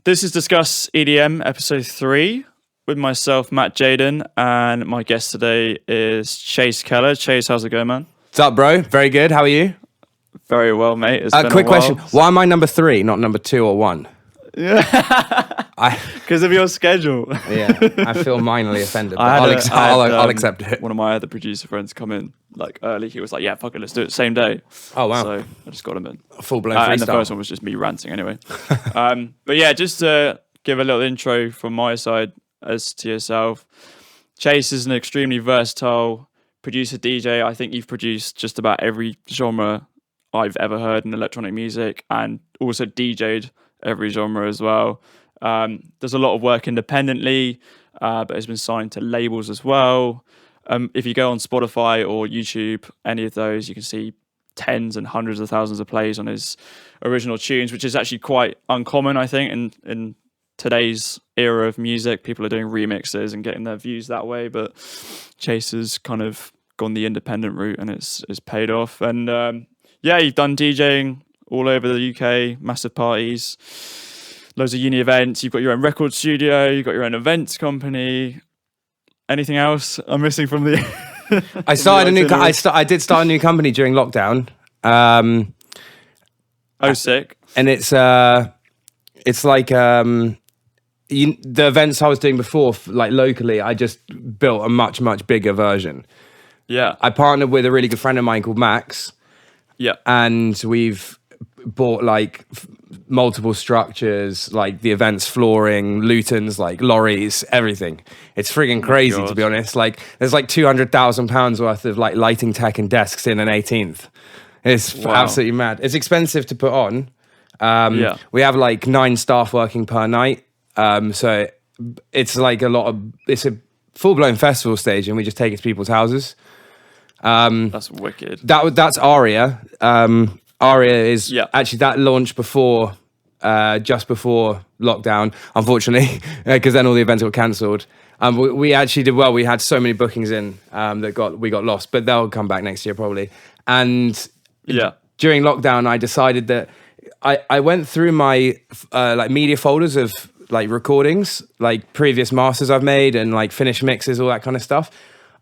This is Discuss EDM episode 3 with myself, Matt Jaden, and my guest today is Chase Keller. Chase, how's it going, man? What's up, bro? Very good. How are you? Very well, mate. It's been Quick a while. question. Why am I number 3, not number 2 or 1? Because of your schedule. Yeah, I feel minorly offended, but I'll accept it. One of my other producer friends come in like early. He was like, yeah, fuck it, let's do it same day. Oh, wow. So I just got him in. Full-blown freestyle. And the first one was just me ranting anyway. But yeah, just to give a little intro from my side as to yourself. Chase is an extremely versatile producer, DJ. I think you've produced just about every genre I've ever heard in electronic music, and also DJ'd every genre as well. There's a lot of work independently, but has been signed to labels as well. If you go on Spotify or YouTube, any of those, you can see tens and hundreds of thousands of plays on his original tunes, which is actually quite uncommon, I think, in today's era of music. People are doing remixes and getting their views that way, but Chase has kind of gone the independent route, and it's paid off. And yeah, you've done DJing all over the UK, massive parties, loads of uni events. You've got your own record studio, you've got your own events company. Anything else I'm missing from the? I did start a new company during lockdown. Sick! And it's like the events I was doing before, like locally. I just built a much bigger version. Yeah, I partnered with a really good friend of mine called Max. Yeah, and we've bought like multiple structures, like the events flooring, Lutons, like lorries, everything. It's frigging crazy, to be honest. Like there's like £200,000 worth of like lighting tech and desks in an 18th. It's absolutely mad. It's expensive to put on. We have like 9 staff working per night. So it's like it's a full-blown festival stage, and we just take it to people's houses. That's wicked. That's ARRIA. ARRIA is actually that launched before, just before lockdown, unfortunately, because then all the events got cancelled. We actually did well. We had so many bookings in that we got lost, but they'll come back next year probably. And during lockdown, I decided that I went through my like media folders of like recordings, like previous masters I've made and like finished mixes, all that kind of stuff.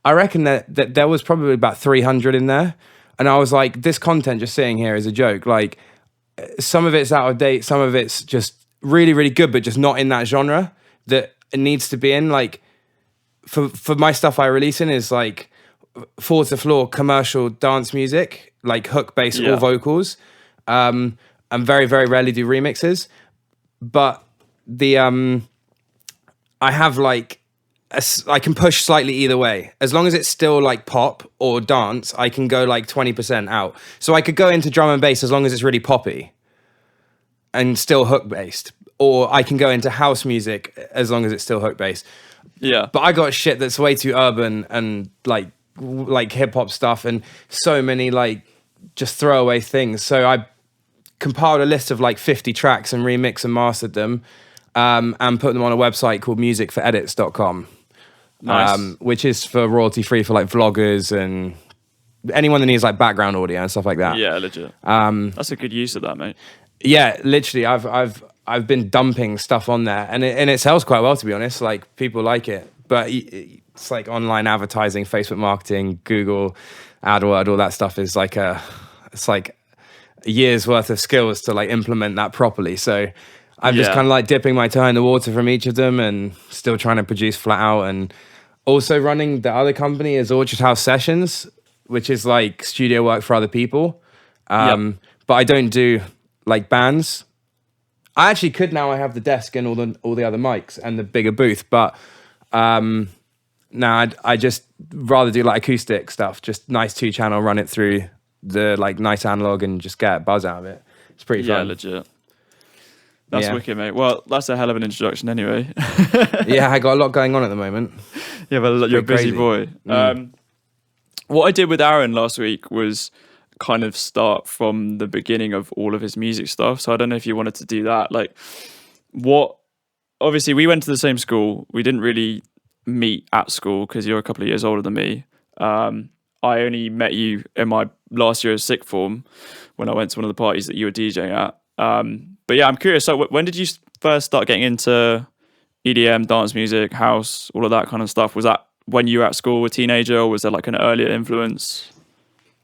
I reckon that there was probably about 300 in there. And I was like, this content just sitting here is a joke. Like, some of it's out of date, some of it's just really, really good, but just not in that genre that it needs to be in. Like, for my stuff I release in is like 4 to floor commercial dance music, like hook, bass, or vocals. And very, very rarely do remixes. But I have like, I can push slightly either way. As long as it's still like pop or dance, I can go like 20% out. So I could go into drum and bass as long as it's really poppy and still hook based. Or I can go into house music as long as it's still hook based. Yeah. But I got shit that's way too urban and like hip hop stuff and so many like just throwaway things. So I compiled a list of like 50 tracks and remixed and mastered them and put them on a website called musicforedits.com. Nice. Which is for royalty free for like vloggers and anyone that needs like background audio and stuff like that. Yeah, legit. That's a good use of that, mate. Yeah, literally, I've been dumping stuff on there, and it sells quite well, to be honest. Like people like it, but it's like online advertising, Facebook marketing, Google AdWords, all that stuff is like it's like a year's worth of skills to like implement that properly. So I'm just kind of like dipping my toe in the water from each of them, and still trying to produce flat out, and also running the other company is Orchard House Sessions, which is like studio work for other people. But I don't do like bands. I actually could now. I have the desk and all the other mics and the bigger booth, but now I just rather do like acoustic stuff, just nice 2-channel, run it through the like nice analog and just get buzz out of it. It's pretty fun. Yeah, legit. That's wicked, mate. Well, that's a hell of an introduction anyway. Yeah, I got a lot going on at the moment. Yeah, but you're a busy boy. What I did with Aaron last week was kind of start from the beginning of all of his music stuff. So I don't know if you wanted to do that. Like, obviously we went to the same school. We didn't really meet at school because you're a couple of years older than me. I only met you in my last year of sixth form when I went to one of the parties that you were DJing at. But yeah, I'm curious. So when did you first start getting into EDM, dance music, house, all of that kind of stuff? Was that when you were at school, a teenager, or was there like an earlier influence?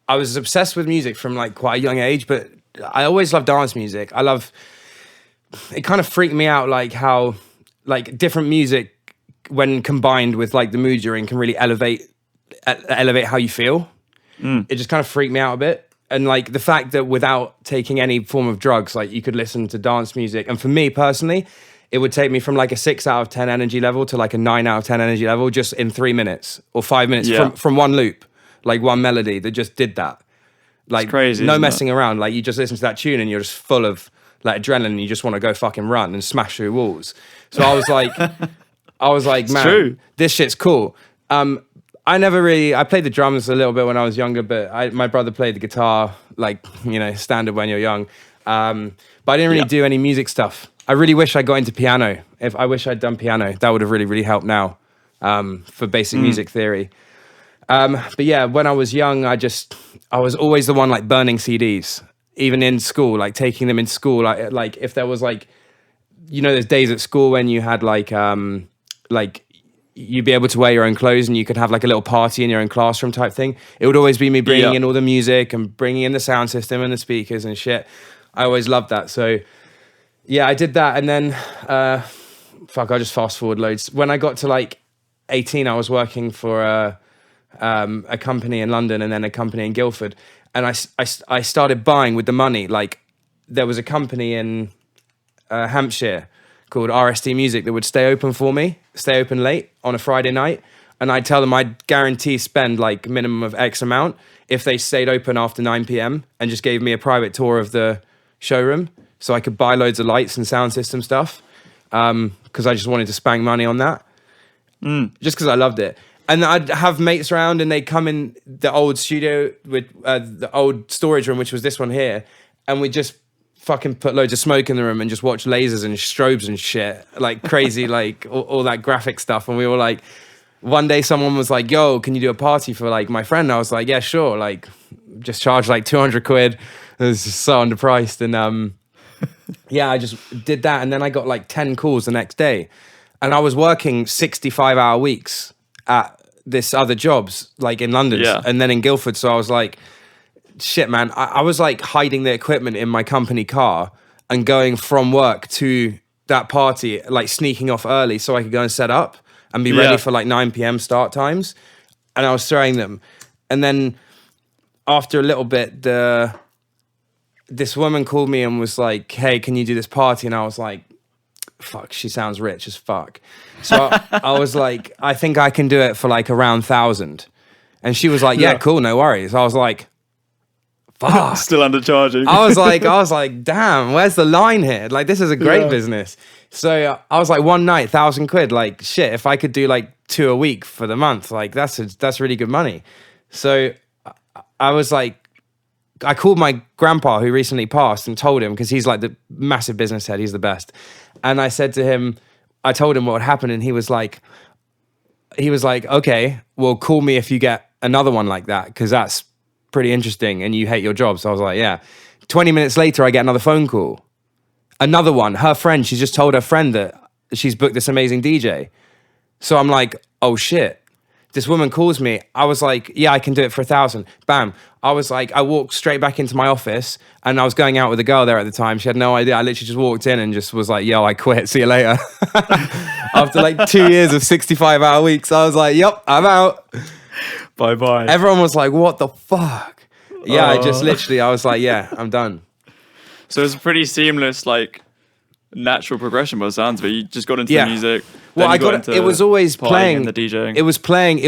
I was obsessed with music from like quite a young age, but I always loved dance music. It kind of freaked me out, like how like different music, when combined with like the mood you're in, can really elevate how you feel. It just kind of freaked me out a bit. And like the fact that without taking any form of drugs, like you could listen to dance music. And for me personally, it would take me from like a 6 out of 10 energy level to like a 9 out of 10 energy level just in 3 minutes or 5 minutes from one loop, like one melody that just did that. Like it's crazy, no messing around. Like you just listen to that tune and you're just full of like adrenaline and you just want to go fucking run and smash through walls. So I was like, man, true. This shit's cool. I played the drums a little bit when I was younger, but my brother played the guitar, like, you know, standard when you're young. But I didn't really do any music stuff. I really wish I got into piano. I wish I'd done piano. That would have really, really helped now for basic music theory. But yeah, when I was young, I was always the one like burning CDs, even in school, like taking them in school. Like if there was like, you know, there's days at school when you had like you'd be able to wear your own clothes and you could have like a little party in your own classroom type thing. It would always be me bringing in all the music and bringing in the sound system and the speakers and shit. I always loved that. So yeah, I did that. And then, I just fast forward loads. When I got to like 18, I was working for a company in London and then a company in Guildford. And I started buying with the money. Like there was a company in Hampshire called RSD Music that would stay open late on a Friday night. And I'd tell them I'd guarantee spend like minimum of X amount if they stayed open after 9 p.m. and just gave me a private tour of the showroom so I could buy loads of lights and sound system stuff. Because I just wanted to spank money on that. Just because I loved it. And I'd have mates around and they'd come in the old studio with the old storage room, which was this one here. And we'd just fucking put loads of smoke in the room and just watch lasers and strobes and shit, like crazy, like all that graphic stuff. And we were like, one day someone was like, yo, can you do a party for like my friend? And I was like, yeah, sure. Like just charge like 200 quid. It was just so underpriced. And yeah, I just did that. And then I got like 10 calls the next day. And I was working 65-hour weeks at this other jobs, like in London and then in Guildford. So I was like, shit, man, I was like hiding the equipment in my company car and going from work to that party, like sneaking off early so I could go and set up and be ready for like 9 p.m. start times. And I was throwing them. And then after a little bit, this woman called me and was like, hey, can you do this party? And I was like, fuck, she sounds rich as fuck. So I was like, I think I can do it for like around 1,000. And she was like, yeah, cool, no worries. I was like, fuck. Still undercharging. I was like, damn, where's the line here? Like, this is a great business. So I was like, one night, 1,000 quid. Like, shit, if I could do like 2 a week for the month, like that's really good money. So I was like, I called my grandpa who recently passed and told him, because he's like the massive business head, he's the best. And I said to him, I told him what had happened, and he was like, okay, well, call me if you get another one like that, because that's pretty interesting and you hate your job. So I was like, yeah. 20 minutes later, I get another phone call. Another one, her friend, she's just told her friend that she's booked this amazing DJ. So I'm like, oh shit. This woman calls me. I was like, yeah, I can do it for 1,000. Bam. I was like, I walked straight back into my office and I was going out with a girl there at the time. She had no idea. I literally just walked in and just was like, yo, I quit. See you later. After like 2 years of 65-hour weeks, I was like, yep, I'm out. Bye-bye. Everyone was like, what the fuck? Yeah, I was like, yeah, I'm done. So it's a pretty seamless, like, natural progression by the sounds of it. You just got into the music. Well, it was always playing the DJing. It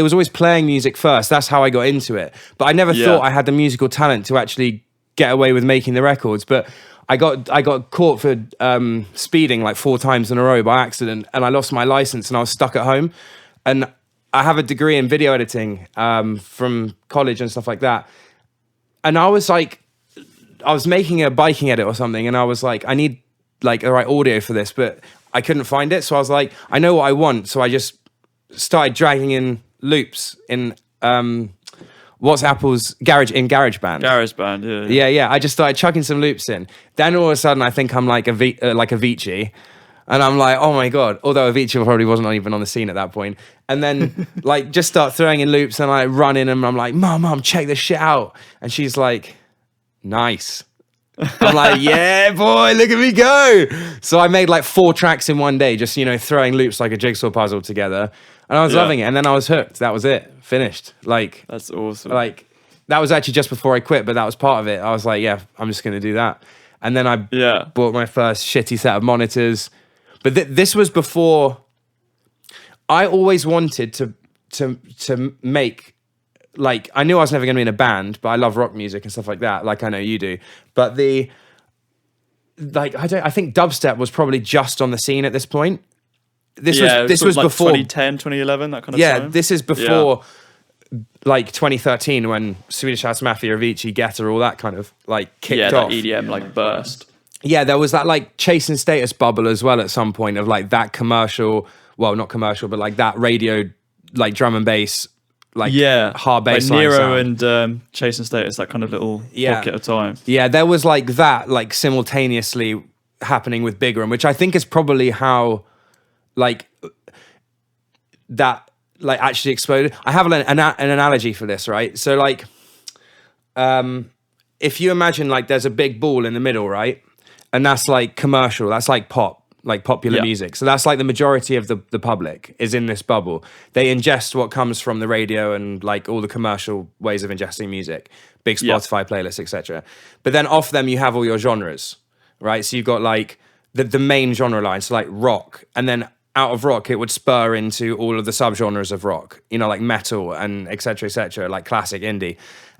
was always playing music first. That's how I got into it. But I never thought I had the musical talent to actually get away with making the records. But I got caught for speeding like 4 times in a row by accident, and I lost my license and I was stuck at home. And I have a degree in video editing from college and stuff like that. And I was making a biking edit or something, and I was like, I need like the right audio for this, but I couldn't find it. So I was like, I know what I want. So I just started dragging in loops in what's Apple's GarageBand. GarageBand, Yeah. I just started chucking some loops in. Then all of a sudden, I think I'm like like Avicii. And I'm like, oh my God. Although Avicii probably wasn't even on the scene at that point. And then like just start throwing in loops and I run in and I'm like, Mom, check this shit out. And she's like, nice. I'm like, yeah, boy, look at me go. So I made like 4 tracks in one day, just, throwing loops like a jigsaw puzzle together. And I was loving it. And then I was hooked. That was it. Finished. Like, that's awesome. Like, that was actually just before I quit, but that was part of it. I was like, yeah, I'm just going to do that. And then I bought my first shitty set of monitors. But this was before. I always wanted to make, like, I knew I was never going to be in a band, but I love rock music and stuff like that, like I know you do. But I think dubstep was probably just on the scene at this point. This was like before 2010, 2011, that kind of time. Yeah, this is before like 2013 when Swedish House Mafia, Avicii, Guetta, all that kind of like kicked off. Yeah, EDM like burst. Yeah, there was that like Chase and Status bubble as well at some point of like that commercial, well, not commercial, but like that radio, like drum and bass, like hard bass. Like Nero and Chase and Status, that kind of little pocket of time. Yeah, there was like that, like simultaneously happening with Big Room, which I think is probably how like that like actually exploded. I have an analogy for this, right? So like, if you imagine like there's a big ball in the middle, right? And that's like commercial, that's like pop, like popular music. So that's like the majority of the public is in this bubble. They ingest what comes from the radio and like all the commercial ways of ingesting music, big Spotify playlists, etc. But then off them you have all your genres, right? So you've got like the main genre line, so like rock, and then out of rock, it would spur into all of the subgenres of rock, like metal and et cetera, like classic indie.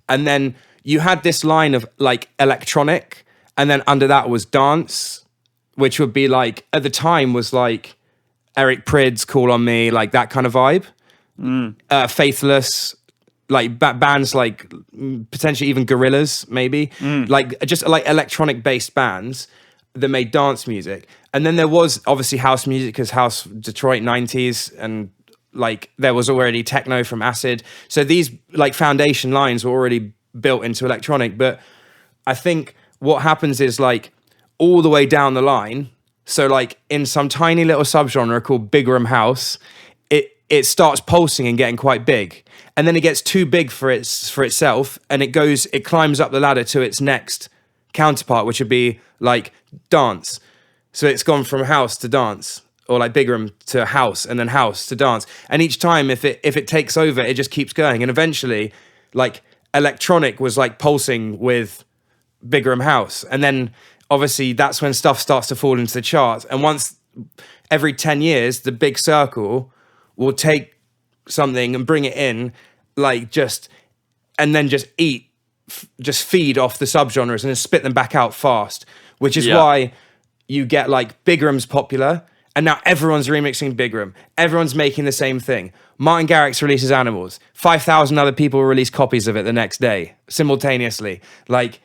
And then you had this line of like electronic, and then under that was dance, which would be like, at the time was like Eric Prydz, Call on Me, like that kind of vibe. Faithless, like bands like potentially even Gorillaz, maybe. Like just like electronic based bands that made dance music. And then there was obviously house music, because house Detroit 90s, and like there was already techno from Acid. So these like foundation lines were already built into electronic. But I think what happens is like all the way down the line, so like in some tiny little subgenre called Big Room House, it starts pulsing and getting quite big. And then it gets too big for itself, and it climbs up the ladder to its next counterpart, which would be like dance. So it's gone from house to dance, or like Big Room to house, and then house to dance. And each time, if it takes over, it just keeps going. And eventually, like electronic was like pulsing with Big Room House. And then obviously that's when stuff starts to fall into the charts. And once every 10 years, the big circle will take something and bring it in, like and then just feed off the subgenres and then spit them back out fast, which is why you get like Big Room's popular, and now everyone's remixing Big Room. Everyone's making the same thing. Martin Garrix releases Animals. 5,000 other people release copies of it the next day, simultaneously. Like,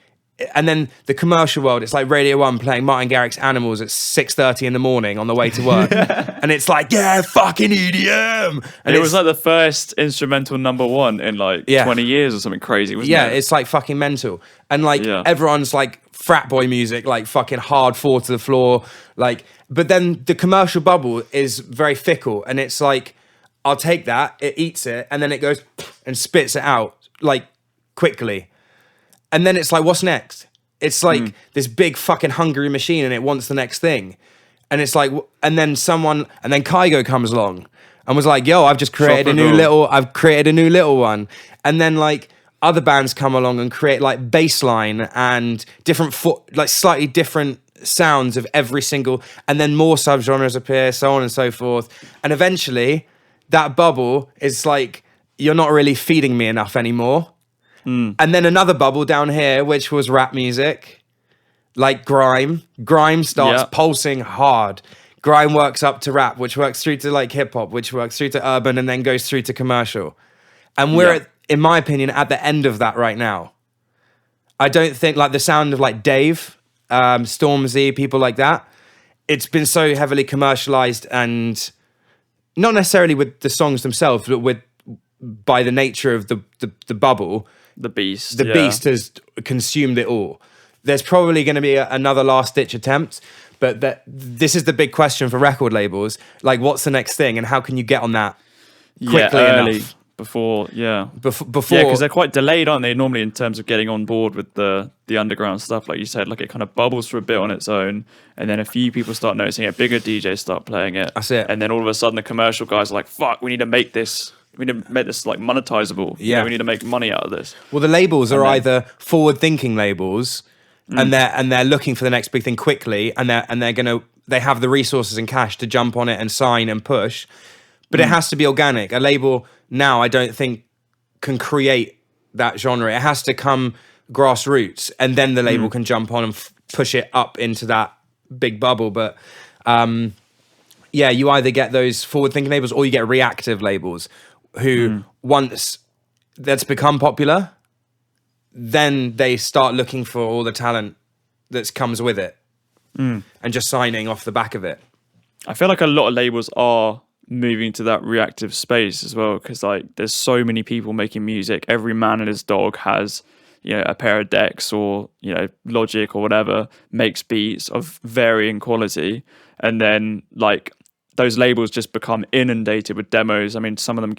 and then the commercial world, it's like Radio 1 playing Martin Garrix Animals at 6:30 in the morning on the way to work. And it's like, yeah, fucking EDM. And it was like the first instrumental #1 in like 20 years or something crazy, wasn't it? Yeah, it's like fucking mental. And like everyone's like frat boy music, like fucking hard 4 to the floor. Like, but then the commercial bubble is very fickle, and it's like, I'll take that, it eats it, and then it goes and spits it out like quickly. And then it's like, what's next? It's like this big fucking hungry machine, and it wants the next thing. And it's like, and then Kygo comes along and was like, yo, I've created a new little one. And then like other bands come along and create like bassline and different like slightly different sounds of every single, and then more subgenres appear, so on and so forth. And eventually that bubble is like, you're not really feeding me enough anymore. And then another bubble down here, which was rap music, like grime. Grime starts pulsing hard. Grime works up to rap, which works through to like hip hop, which works through to urban, and then goes through to commercial. And we're, in my opinion, at the end of that right now. I don't think like the sound of like Dave, Stormzy, people like that, it's been so heavily commercialized, and not necessarily with the songs themselves, but by the nature of the bubble. The beast. The beast has consumed it all. There's probably going to be another last-ditch attempt, this is the big question for record labels. Like, what's the next thing, and how can you get on that quickly early enough? Before Before, because they're quite delayed, aren't they? Normally, in terms of getting on board with the underground stuff, like you said, like it kind of bubbles for a bit on its own, and then a few people start noticing it. Bigger DJs start playing it. That's it. And then all of a sudden, the commercial guys are like, "Fuck, we need to make this. We need to make this like monetizable. Yeah, we need to make money out of this." Well, the labels are either forward-thinking labels, and they're looking for the next big thing quickly, and they have the resources and cash to jump on it and sign and push, but it has to be organic. A label now, I don't think, can create that genre. It has to come grassroots, and then the label can jump on and push it up into that big bubble. But you either get those forward-thinking labels or you get reactive labels who once that's become popular, then they start looking for all the talent that comes with it and just signing off the back of it. I feel like a lot of labels are moving to that reactive space as well, because like there's so many people making music. Every man and his dog has a pair of decks, or Logic or whatever, makes beats of varying quality, and then like those labels just become inundated with demos. I mean, some of them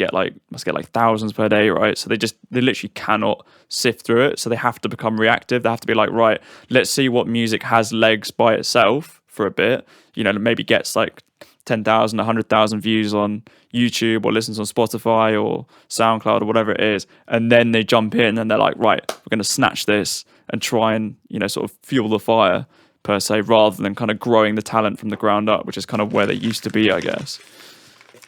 must get thousands per day, right? So they literally cannot sift through it, so they have to become reactive. They have to be like, right, let's see what music has legs by itself for a bit, maybe gets like 10,000, 100,000 views on YouTube, or listens on Spotify or SoundCloud or whatever it is. And then they jump in and they're like, right, we're going to snatch this and try and, sort of fuel the fire per se, rather than kind of growing the talent from the ground up, which is kind of where they used to be, I guess.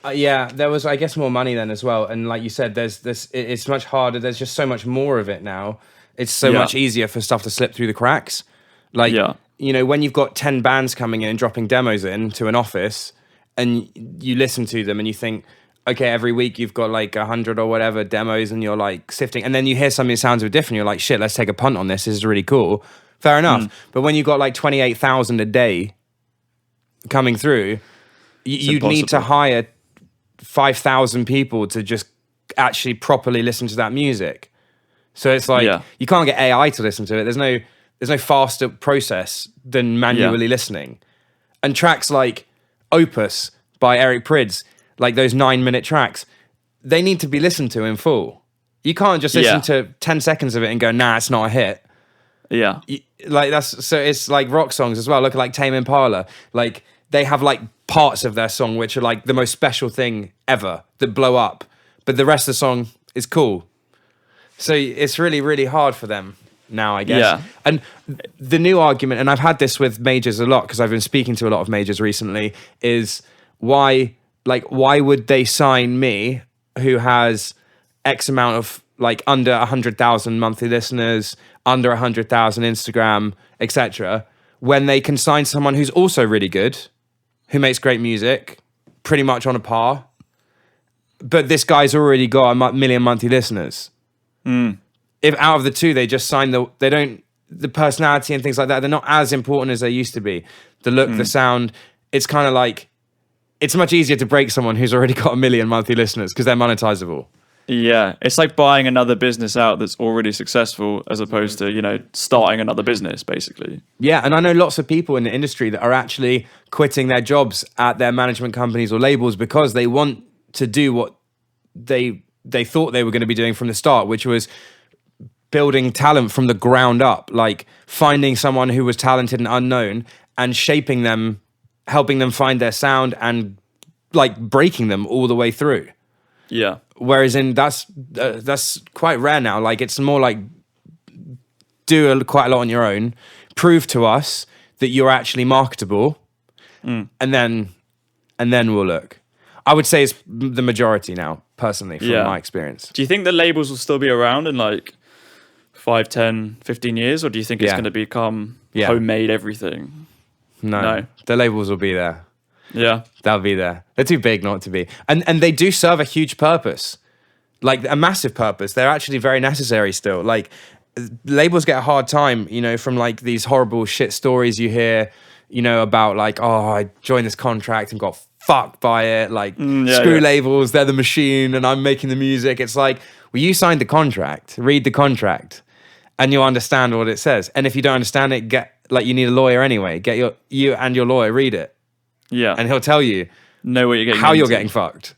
There was, I guess, more money then as well. And like you said, it's much harder. There's just so much more of it now. It's so much easier for stuff to slip through the cracks. Like, when you've got 10 bands coming in and dropping demos into an office, and you listen to them and you think, okay, every week you've got like 100 or whatever demos, and you're like sifting, and then you hear something that sounds a bit different. You're like, shit, let's take a punt on this. This is really cool. Fair enough. But when you've got like 28,000 a day coming through, you'd need to hire 5,000 people to just actually properly listen to that music. So it's like, you can't get AI to listen to it. There's no faster process than manually listening. And tracks like Opus by Eric Prydz, like those 9-minute tracks, they need to be listened to in full. You can't just listen to 10 seconds of it and go, nah, it's not a hit. Yeah. So it's like rock songs as well. Look at like Tame Impala. Like they have like parts of their song which are like the most special thing ever that blow up, but the rest of the song is cool. So it's really, really hard for them now, I guess. Yeah. And the new argument, and I've had this with majors a lot because I've been speaking to a lot of majors recently, is why would they sign me, who has X amount of like under 100,000 monthly listeners, under 100,000 Instagram, etc., when they can sign someone who's also really good, who makes great music, pretty much on a par, but this guy's already got a million monthly listeners. If out of the two they just sign the personality and things like that, they're not as important as they used to be. The look, the sound, it's kind of like, it's much easier to break someone who's already got a million monthly listeners because they're monetizable. Yeah, it's like buying another business out that's already successful, as opposed to, starting another business, basically. Yeah, and I know lots of people in the industry that are actually quitting their jobs at their management companies or labels because they want to do what they thought they were going to be doing from the start, which was building talent from the ground up, like finding someone who was talented and unknown and shaping them, helping them find their sound and like breaking them all the way through. Yeah. Whereas that's quite rare now. Like it's more like do quite a lot on your own, prove to us that you're actually marketable, and then we'll look. I would say it's the majority now, personally, from my experience. Do you think the labels will still be around in like 5, 10, 15 years, or do you think it's going to become homemade everything? No, the labels will be there. Yeah, they'll be there. They're too big not to be, and they do serve a huge purpose, like a massive purpose. They're actually very necessary still. Like labels get a hard time, from like these horrible shit stories you hear, about like, oh, I joined this contract and got fucked by it. Like screw labels, they're the machine, and I'm making the music. It's like, well, you signed the contract. Read the contract, and you'll understand what it says. And if you don't understand it, get like you need a lawyer anyway. You and your lawyer read it, and he'll tell you know what you're getting how into. you're getting fucked,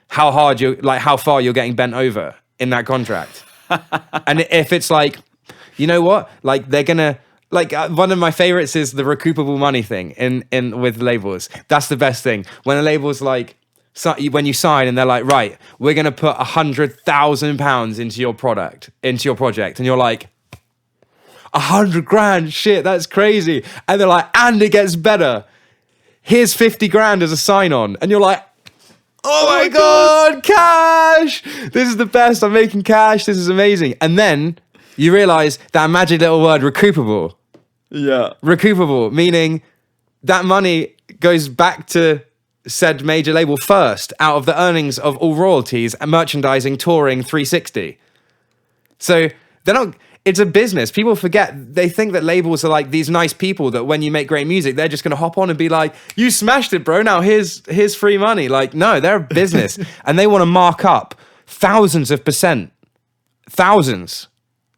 how hard how far you're getting bent over in that contract. And if it's like, you know what, like they're gonna like one of my favorites is the recoupable money thing in with labels. That's the best thing when a label's like, so when you sign and they're like, right, we're gonna put £100,000 into your project, and you're like, 100 grand, shit, that's crazy. And they're like, and it gets better. Here's 50 grand as a sign on, and you're like, oh my god, cash! This is the best. I'm making cash. This is amazing. And then you realize that magic little word, recoupable. Yeah, recoupable, meaning that money goes back to said major label first out of the earnings of all royalties and merchandising, touring, 360. So they're not, it's a business. People forget, they think that labels are like these nice people that when you make great music, they're just going to hop on and be like, you smashed it, bro. Now here's free money. Like, no, they're a business and they want to mark up thousands of percent. Thousands.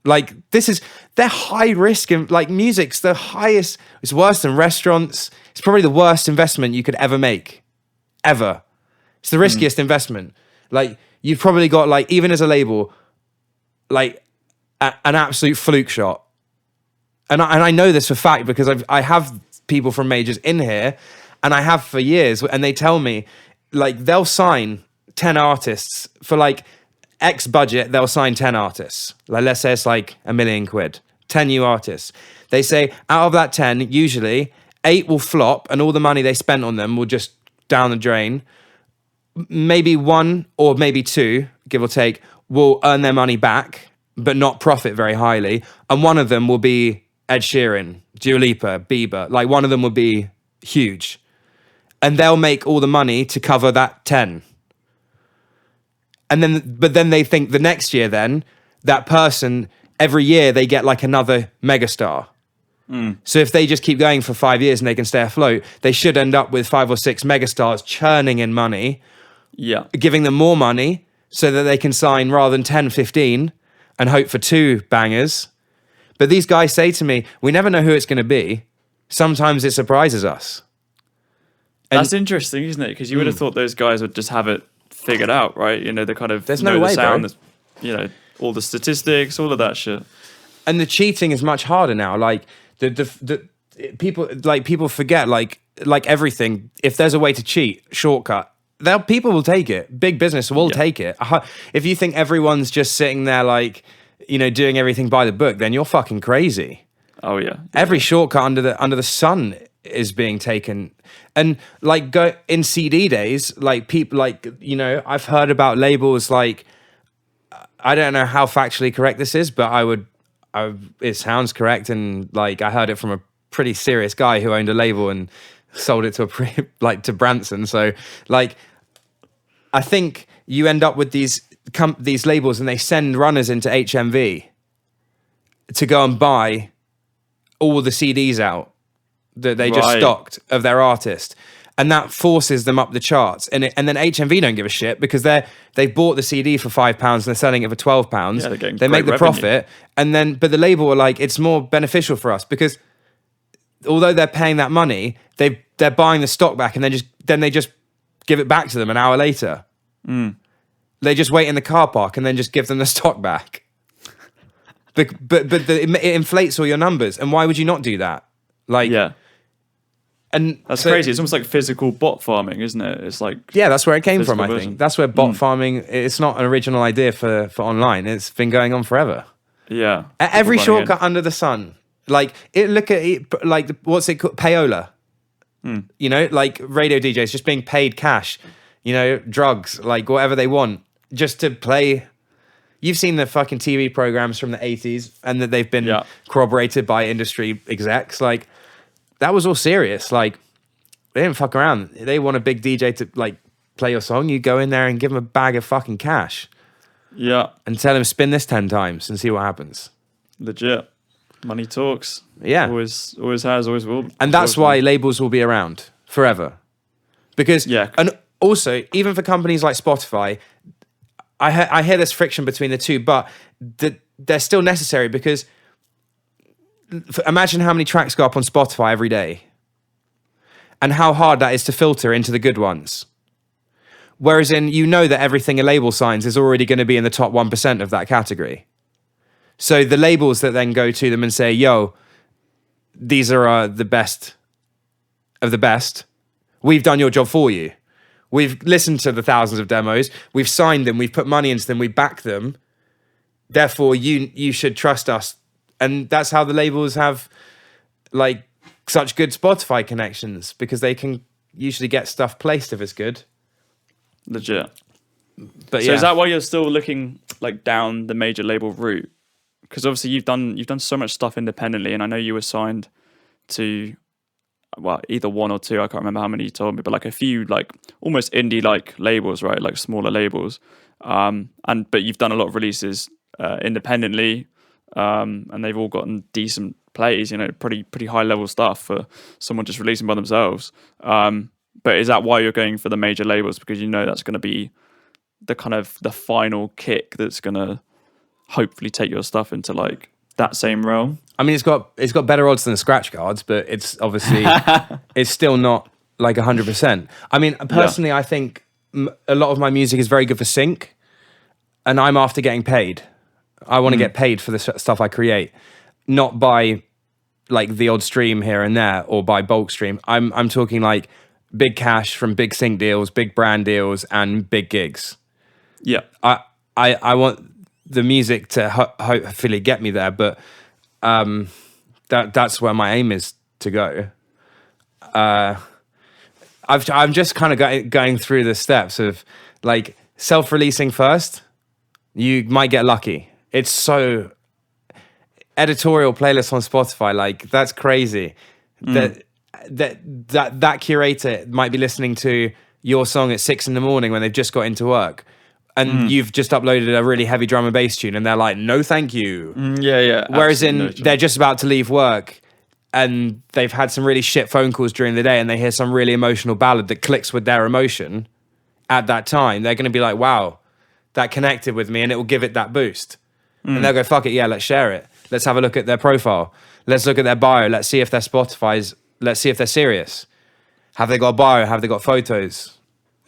Like, they're high risk, and like music's the highest, it's worse than restaurants. It's probably the worst investment you could ever make. Ever. It's the riskiest investment. Like, you've probably got, like, even as a label, like an absolute fluke shot. And I know this for fact because I have people from majors in here, and I have for years, and they tell me, like, they'll sign 10 artists for like X budget, they'll sign 10 artists. Like, let's say it's like £1 million, 10 new artists. They say out of that 10, usually 8 will flop and all the money they spent on them will just down the drain. Maybe 1 or maybe 2, give or take, will earn their money back, but not profit very highly. And one of them will be Ed Sheeran, Dua Lipa, Bieber. Like, one of them will be huge. And they'll make all the money to cover that 10. But then they think the next year, then that person, every year they get like another megastar. So if they just keep going for 5 years and they can stay afloat, they should end up with 5 or 6 megastars churning in money, giving them more money so that they can sign rather than 10, 15 and hope for 2 bangers. But these guys say to me, we never know who it's going to be. Sometimes it surprises us. And that's interesting, isn't it? Because you would have thought those guys would just have it figured out, right? You know, the kind of there's no way, the sound, bro. You know, all the statistics, all of that shit. And the cheating is much harder now. Like the people forget like everything. If there's a way to cheat, shortcut, people will take it. Big business will take it. If you think everyone's just sitting there like, you know, doing everything by the book, then you're fucking crazy. Oh yeah. Every shortcut under the sun is being taken. And like go in CD days, like people, like, you know, I've heard about labels like, I don't know how factually correct this is, but it sounds correct. And like, I heard it from a pretty serious guy who owned a label and sold it to to Branson. So like, I think you end up with these labels and they send runners into HMV to go and buy all the CDs out that they just stocked of their artist, and that forces them up the charts. And then HMV don't give a shit because they bought the CD for £5 and they're selling it for £12. Yeah, they make the revenue. profit, and then but the label are like, it's more beneficial for us because although they're paying that money, they're buying the stock back, and then they just give it back to them an hour later. They just wait in the car park and then just give them the stock back. But it inflates all your numbers, and why would you not do that? Like, yeah. And that's crazy. It's almost like physical bot farming, isn't it? It's like, yeah, that's where it came from. I version. think that's where bot farming. It's not an original idea for online. It's been going on forever. Yeah, At every shortcut under the sun. Like look at it. Like what's it called? Payola. You know, like radio DJs just being paid cash. You know, drugs, like whatever they want, just to play. You've seen the fucking TV programs from the 80s, and that they've been corroborated by industry execs. Like, that was all serious. Like, they didn't fuck around. They want a big DJ to like play your song. You go in there and give him a bag of fucking cash. Yeah. And tell him spin this 10 times and see what happens. Legit. Money talks. Yeah. Always has, always will. And that's why labels will be around forever. Because, and also, even for companies like Spotify, I hear there's friction between the two, but they're still necessary because imagine how many tracks go up on Spotify every day, and how hard that is to filter into the good ones. Whereas that everything a label signs is already going to be in the top 1% of that category. So the labels that then go to them and say, yo, these are the best of the best. We've done your job for you. We've listened to the thousands of demos. We've signed them. We've put money into them. We back them. Therefore, you should trust us. And that's how the labels have like such good Spotify connections, because they can usually get stuff placed if it's good. Legit. But so is that why you're still looking like down the major label route? Because obviously you've done so much stuff independently, and I know you were signed to, well, either one or two, I can't remember how many you told me, but like a few like almost indie like labels, right? Like smaller labels. But you've done a lot of releases independently, and they've all gotten decent plays, pretty high level stuff for someone just releasing by themselves. But is that why you're going for the major labels? Because that's going to be the kind of the final kick that's going to hopefully take your stuff into like that same realm. I mean, it's got better odds than the scratch cards, but it's obviously it's still not like 100%. I mean, personally, I think a lot of my music is very good for sync, and I'm after getting paid. I want to get paid for the stuff I create, not by like the odd stream here and there or by bulk stream. I'm talking like big cash from big sync deals, big brand deals, and big gigs. Yeah, I want the music to hopefully get me there, but that's where my aim is to go. I'm just kind of going through the steps of like self-releasing first. You might get lucky. It's so editorial playlists on Spotify, like that's crazy. That curator might be listening to your song at 6 a.m. when they've just got into work, and you've just uploaded a really heavy drum and bass tune, and they're like, "No, thank you." Yeah. Whereas they're just about to leave work, and they've had some really shit phone calls during the day, and they hear some really emotional ballad that clicks with their emotion at that time. They're going to be like, "Wow, that connected with me," and it will give it that boost. And they'll go, "Fuck it, yeah, let's share it. Let's have a look at their profile. Let's look at their bio. Let's see if their Spotify's. Let's see if they're serious. Have they got a bio? Have they got photos,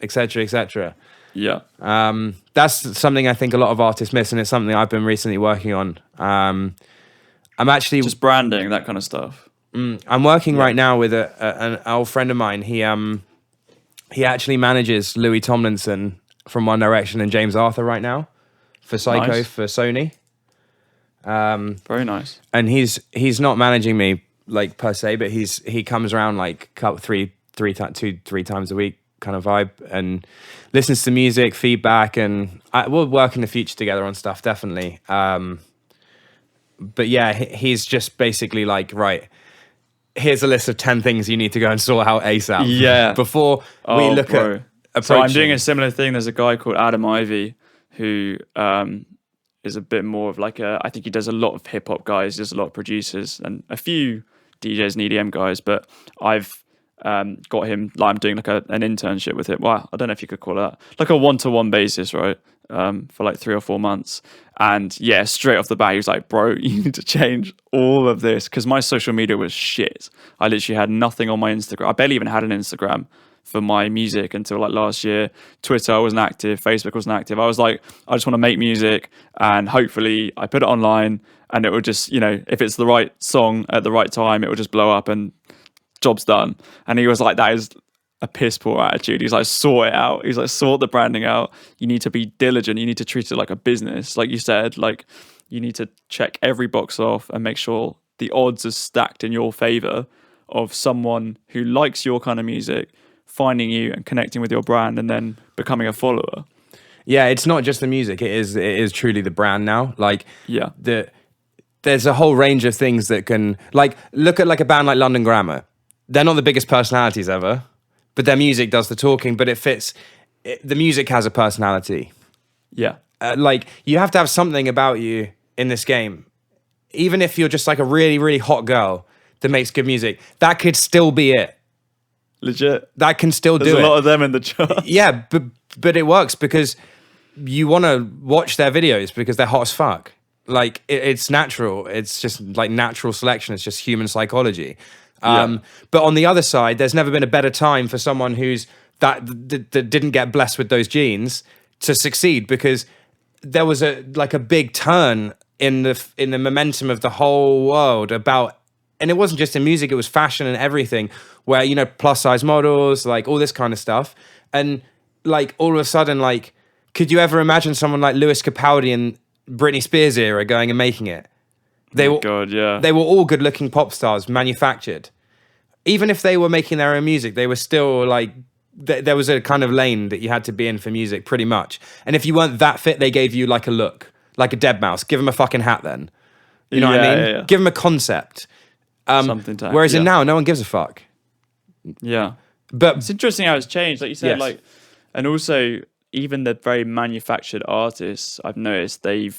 etc., etc." Yeah. That's something I think a lot of artists miss, and it's something I've been recently working on. I'm actually just branding, that kind of stuff. I'm working right now with an old friend of mine. He actually manages Louis Tomlinson from One Direction and James Arthur right now for Psycho for Sony. Very nice. And he's not managing me like per se, but he comes around like three times a week kind of vibe, and listens to music, feedback, and we'll work in the future together on stuff, definitely. But yeah, he's just basically like, right, here's a list of 10 things you need to go and sort out ASAP. Yeah. Before we look at approaching. So I'm doing a similar thing. There's a guy called Adam Ivy who is a bit more of like I think he does a lot of hip hop guys, does a lot of producers and a few DJs and EDM guys, but I've got him, like I'm doing like an internship with him. Well, I don't know if you could call it that, like a one-to-one basis, right? For like 3 or 4 months. And yeah, straight off the bat, he was like, "Bro, you need to change all of this," because my social media was shit. I literally had nothing on my Instagram. I barely even had an Instagram for my music until like last year. Twitter, I wasn't active. Facebook wasn't active. I was like, I just want to make music, and hopefully I put it online, and it would just, if it's the right song at the right time, it would just blow up and job's done. And he was like, "That is a piss poor attitude." He's like, "Sort it out." He's like, "Sort the branding out. You need to be diligent. You need to treat it like a business." Like you said, like you need to check every box off and make sure the odds are stacked in your favor of someone who likes your kind of music finding you and connecting with your brand and then becoming a follower. Yeah, it's not just the music. It is truly the brand now. Like, yeah, there's a whole range of things that can, like, look at like a band like London Grammar. They're not the biggest personalities ever, but their music does the talking, but it fits. The music has a personality. Yeah. Like, you have to have something about you in this game. Even if you're just like a really, really hot girl that makes good music, that could still be it. Legit. That can still do it. There's a lot of them in the chart. Yeah, but it works because you want to watch their videos because they're hot as fuck. Like it's natural. It's just like natural selection. It's just human psychology. But on the other side, there's never been a better time for someone who's that didn't get blessed with those genes to succeed, because there was a big turn in the momentum of the whole world about, and it wasn't just in music, it was fashion and everything, where, you know, plus size models, like all this kind of stuff. And like all of a sudden, like, could you ever imagine someone like Lewis Capaldi and Britney Spears era going and making it? They were all good looking pop stars, manufactured. Even if they were making their own music, they were still like, there was a kind of lane that you had to be in for music, pretty much. And if you weren't that fit, they gave you like a look, like a dead mouse. Give them a fucking hat then. You know what I mean? Yeah. Give them a concept. Something to, whereas in now, no one gives a fuck. Yeah. But it's interesting how it's changed. Like you said, like, and also even the very manufactured artists, I've noticed I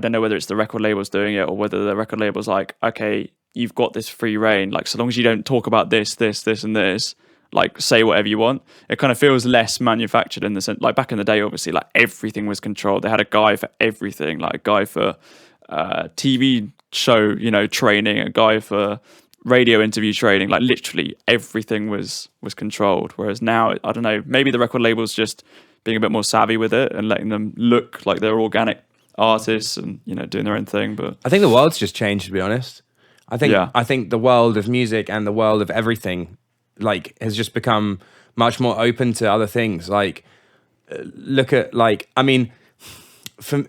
don't know whether it's the record labels doing it or whether the record label's like, okay, you've got this free reign. Like, so long as you don't talk about this, and this, like, say whatever you want. It kind of feels less manufactured in the sense, like back in the day, obviously, like everything was controlled. They had a guy for everything, like a guy for TV show, you know, training, a guy for radio interview training. Like literally everything was controlled. Whereas now, I don't know, maybe the record label's just being a bit more savvy with it and letting them look like they're organic artists and, you know, doing their own thing. But I think the world's just changed, to be honest. I think the world of music and the world of everything, like, has just become much more open to other things. Like, look at, like, I mean,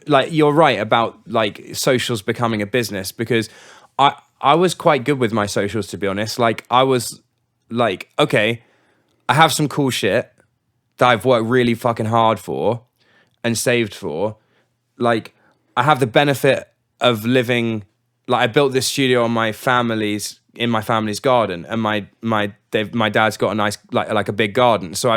like, you're right about like socials becoming a business, because I was quite good with my socials, to be honest. Like, I was like, okay, I have some cool shit that I've worked really fucking hard for and saved for. Like, I have the benefit of living, like, I built this studio in my family's garden, and my dad's got a nice, like a big garden. So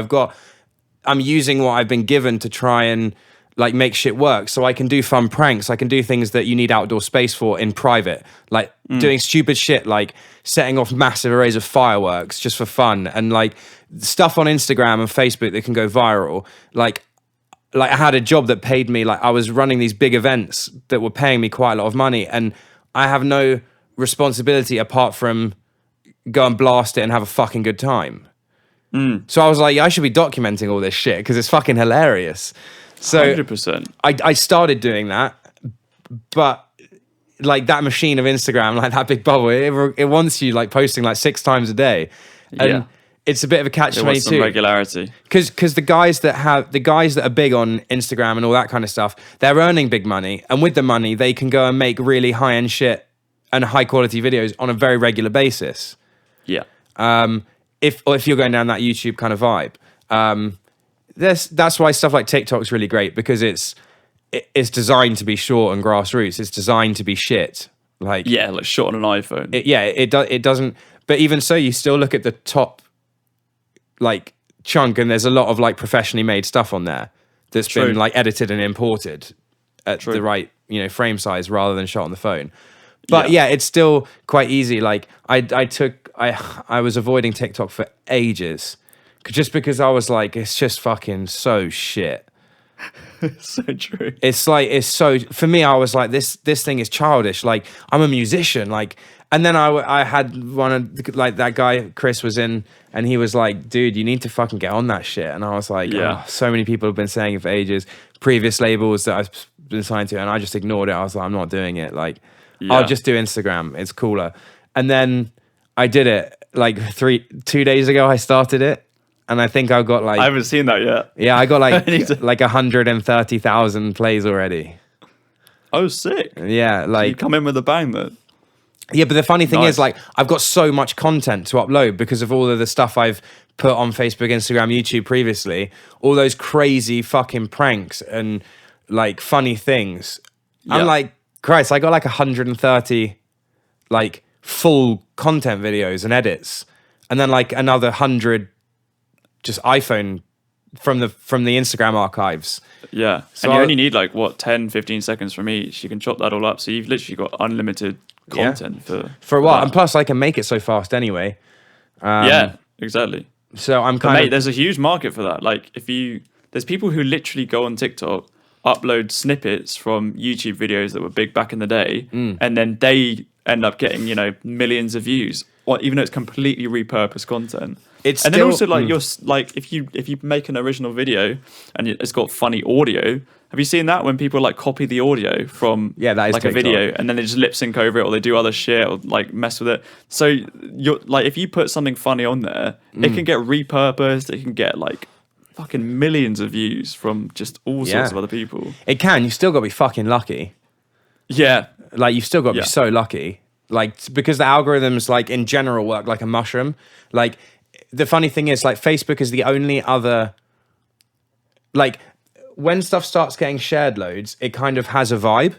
I'm using what I've been given to try and like make shit work. So I can do fun pranks. I can do things that you need outdoor space for in private, like doing stupid shit, like setting off massive arrays of fireworks just for fun, and like stuff on Instagram and Facebook that can go viral. Like I had a job that paid me, like I was running these big events that were paying me quite a lot of money, and I have no responsibility apart from go and blast it and have a fucking good time. So I was like, I should be documenting all this shit because it's fucking hilarious. So 100%. I started doing that, but like that machine of Instagram, like that big bubble, it wants you like posting like 6 times a day, and it's a bit of a catch-22. Regularity, because the guys that are big on Instagram and all that kind of stuff, they're earning big money, and with the money they can go and make really high-end shit and high-quality videos on a very regular basis. Yeah. If you're going down that YouTube kind of vibe. That's why stuff like TikTok's really great, because it's designed to be short and grassroots. It's designed to be shit. Like short on an iPhone. It doesn't. But even so, you still look at the top like chunk, and there's a lot of like professionally made stuff on there that's been like edited and imported at the right, you know, frame size rather than shot on the phone. But yeah, it's still quite easy. Like I was avoiding TikTok for ages, just because I was like, it's just fucking so shit. So true. It's like, it's so, for me, I was like, this thing is childish. Like, I'm a musician. Like, and then I had one of, like, that guy Chris was in, and he was like, dude, you need to fucking get on that shit. And I was like, so many people have been saying it for ages. Previous labels that I've been signed to, and I just ignored it. I was like, I'm not doing it. Like, I'll just do Instagram. It's cooler. And then I did it like 2 days ago. I started it. And I think I got like... I haven't seen that yet. Yeah, I got like 130,000 plays already. Oh, sick. Yeah, like... So you come in with a bang then. Yeah, but the funny thing is, like, I've got so much content to upload because of all of the stuff I've put on Facebook, Instagram, YouTube previously. All those crazy fucking pranks and, like, funny things. Yeah. I'm like, Christ, I got like 130, like, full content videos and edits. And then, like, another 100... just iPhone from the Instagram archives. Yeah. So and you only need like 10, 15 seconds from each. You can chop that all up. So you've literally got unlimited content for a while. that. And plus I can make it so fast anyway. Yeah, exactly. So I'm there's a huge market for that. Like there's people who literally go on TikTok upload snippets from YouTube videos that were big back in the day, and then they end up getting, you know, millions of views, or even though it's completely repurposed content. It's and still, then also like you're like if you make an original video and it's got funny audio, have you seen that when people like copy the audio from that is like TikTok. a video and then they just lip sync over it or they do other shit or like mess with it? So you're like, if you put something funny on there, it can get repurposed. It can get like fucking millions of views from just all sorts of other people. It can. You've still got to be fucking lucky. Yeah, like you've still got to be so lucky. Like because the algorithms, like in general, work like a mushroom. Like the funny thing is, like Facebook is the only other. Like when stuff starts getting shared loads, it kind of has a vibe.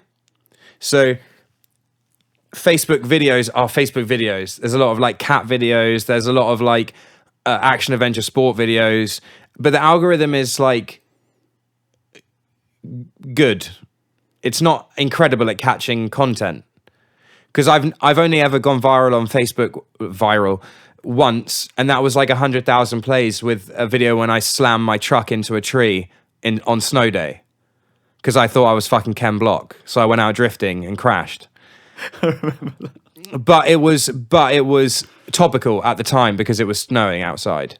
So Facebook videos are Facebook videos. There's a lot of like cat videos. There's a lot of like action adventure sport videos. But the algorithm is like good. It's not incredible at catching content. Because I've only ever gone viral on Facebook once, and that was like 100,000 plays with a video when I slammed my truck into a tree on snow day. Because I thought I was fucking Ken Block, so I went out drifting and crashed. I remember that. But it was topical at the time because it was snowing outside.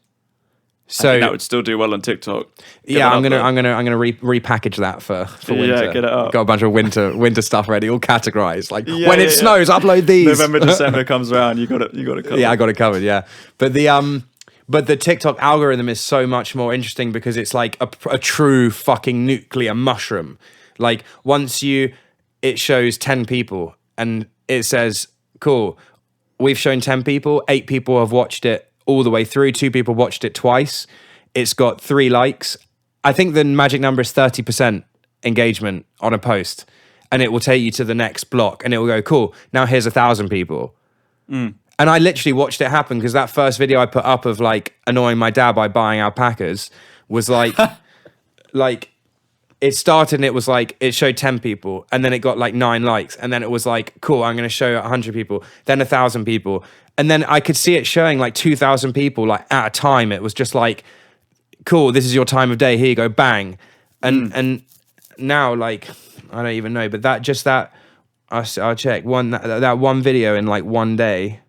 So I think that would still do well on TikTok. I'm gonna repackage that for winter. Yeah, get it up. Got a bunch of winter stuff ready, all categorized. Like when it snows, upload these. November, December comes around, you got it covered. Yeah, I got it covered. Yeah, but the TikTok algorithm is so much more interesting because it's like a true fucking nuclear mushroom. Like once it shows 10 people and it says, cool, we've shown 10 people, 8 people have watched it all the way through, 2 people watched it twice, it's got 3 likes. I think the magic number is 30% engagement on a post, and it will take you to the next block and it will go, cool, now here's 1,000 people. And I literally watched it happen because that first video I put up of like annoying my dad by buying alpacas was like like it started and it was like it showed 10 people and then it got like 9 likes and then it was like, cool, I'm going to show 100 people, then 1,000 people. And then I could see it showing like 2,000 people like at a time. It was just like, cool, this is your time of day. Here you go, bang. And now like, I don't even know, but I'll check that one video in like one day.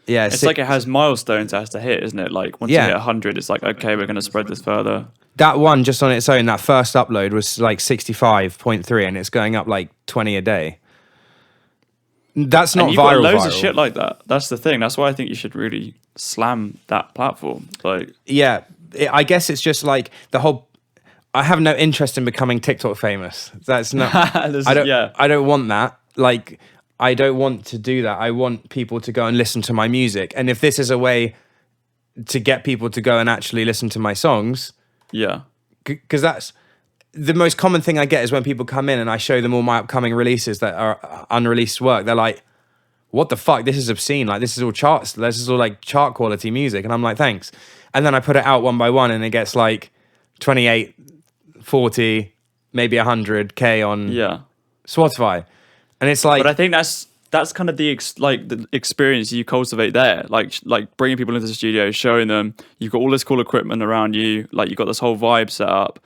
Yeah. It's like it has milestones it has to hit, isn't it? Like once you hit 100, it's like, okay, we're going to spread this further. That one just on its own, that first upload was like 65.3 and it's going up like 20 a day. That's not and viral. Got loads of shit like that. That's the thing. That's why I think you should really slam that platform. Like, yeah, I guess it's just like the whole. I have no interest in becoming TikTok famous. That's not. I don't want that. Like, I don't want to do that. I want people to go and listen to my music. And if this is a way to get people to go and actually listen to my songs, because that's. The most common thing I get is when people come in and I show them all my upcoming releases that are unreleased work. They're like, what the fuck? This is obscene. Like, this is all charts. This is all like chart quality music. And I'm like, thanks. And then I put it out one by one and it gets like 28, 40, maybe 100K on Spotify. And it's like... But I think that's kind of the experience you cultivate there. Like bringing people into the studio, showing them you've got all this cool equipment around you. Like you've got this whole vibe set up.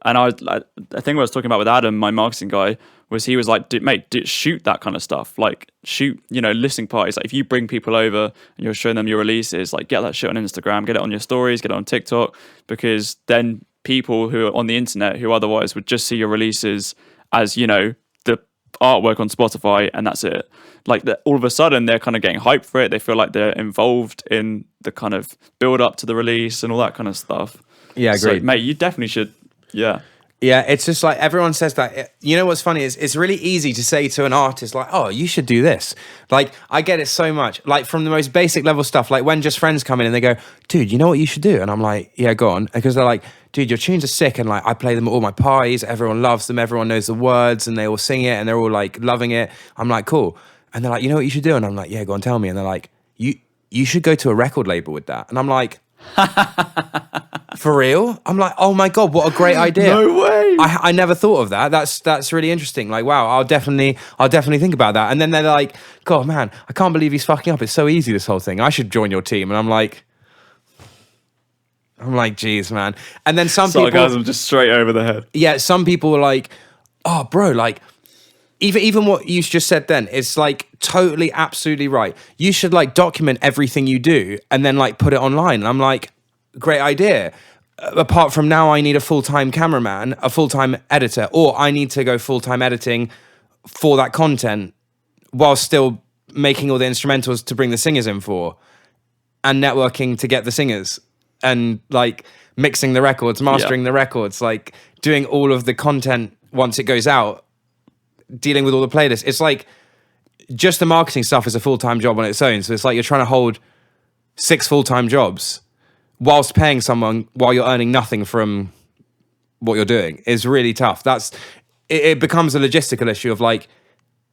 And I think what I was talking about with Adam, my marketing guy, was he was like, mate, shoot that kind of stuff. Like shoot, listening parties. Like if you bring people over and you're showing them your releases, like get that shit on Instagram, get it on your stories, get it on TikTok, because then people who are on the internet who otherwise would just see your releases as, the artwork on Spotify and that's it. Like all of a sudden they're kind of getting hyped for it. They feel like they're involved in the kind of build up to the release and all that kind of stuff. Yeah, agreed. So, mate, you definitely should. Yeah, it's just like everyone says that. You know what's funny is it's really easy to say to an artist like, oh, you should do this. Like I get it so much, like from the most basic level stuff, like when just friends come in and they go, dude, you know what you should do? And I'm like, yeah, go on. Because they're like, dude, your tunes are sick and like I play them at all my parties, everyone loves them, everyone knows the words and they all sing it and they're all like loving it. I'm like, cool. And they're like, you know what you should do? And I'm like, yeah, go on, tell me. And they're like, you should go to a record label with that. And I'm like, for real? I'm like, oh my God, what a great idea. No way. I never thought of that. That's really interesting. Like, wow, I'll definitely think about that. And then they're like, God, man, I can't believe he's fucking up. It's so easy, this whole thing. I should join your team. And I'm like, I'm like, geez, man. And then some Sarcasm people, just straight over the head. yeah, some people were like, oh, bro, like, even what you just said then, it's like totally, absolutely right. You should like document everything you do and then like put it online. And I'm like, great idea. Apart from now, I need a full-time cameraman, a full-time editor, or I need to go full-time editing for that content while still making all the instrumentals to bring the singers in for, and networking to get the singers, and like mixing the records, mastering the records, like doing all of the content once it goes out, dealing with all the playlists. It's like just the marketing stuff is a full-time job on its own. So it's like you're trying to hold 6 full-time jobs whilst paying someone while you're earning nothing from what you're doing. Is really tough. It becomes a logistical issue of like,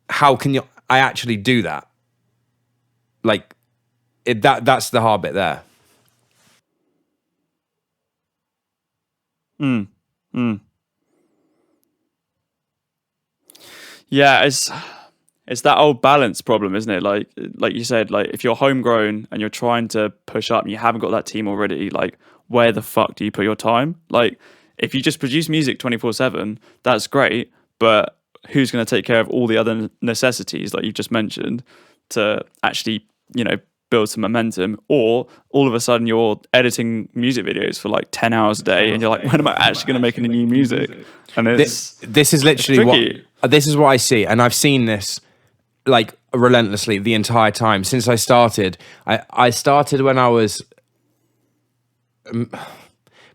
how can I actually do that? Like that's the hard bit there. Yeah, it's that old balance problem, isn't it? Like you said, like if you're homegrown and you're trying to push up and you haven't got that team already, like where the fuck do you put your time? Like if you just produce music 24/7, that's great, but who's going to take care of all the other necessities like you've just mentioned to actually, build some momentum? Or all of a sudden you're editing music videos for like 10 hours a day and you're like, when am I actually going to make any new music? And this is literally this is what I see, and I've seen this like relentlessly the entire time since I started. I started when I was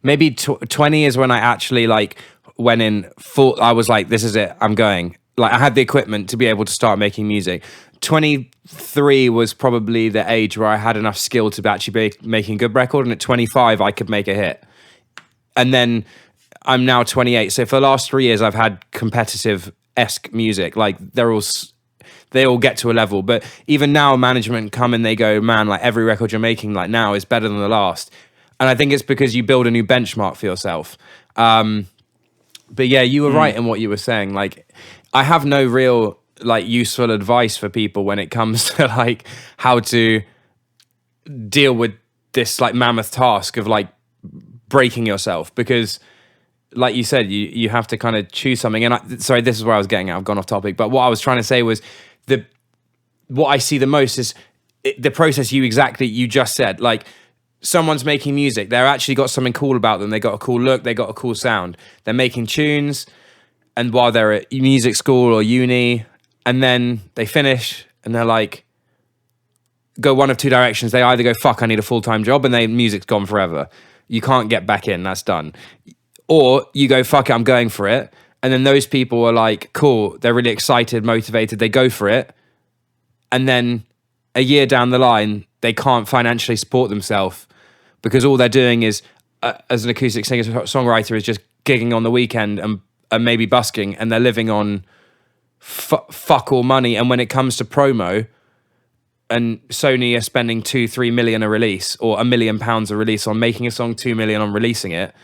maybe 20 is when I actually like went in full. I was like, this is it, I'm going. Like I had the equipment to be able to start making music. 23 was probably the age where I had enough skill to actually be making a good record, and at 25 I could make a hit. And then I'm now 28, so for the last 3 years I've had competitive-esque music. Like they all get to a level, but even now management come and they go, man, like every record you're making like now is better than the last. And I think it's because you build a new benchmark for yourself. But yeah, you were right in what you were saying. Like I have no real like useful advice for people when it comes to like how to deal with this like mammoth task of like breaking yourself, because like you said, you have to kind of choose something. And sorry, this is where I was getting at. I've gone off topic, but what I was trying to say was what I see the most is the process you just said. Like someone's making music, they're actually got something cool about them. They got a cool look, they got a cool sound. They're making tunes, and while they're at music school or uni, and then they finish and they're like, go one of two directions. They either go, fuck, I need a full-time job, and music's gone forever. You can't get back in, that's done. Or you go, fuck it, I'm going for it. And then those people are like, cool, they're really excited, motivated, they go for it. And then a year down the line, they can't financially support themselves because all they're doing is, as an acoustic singer-songwriter, is just gigging on the weekend and maybe busking, and they're living on fuck all money. And when it comes to promo, and Sony are spending 2-3 million a release, or £1 million a release on making a song, 2 million on releasing it,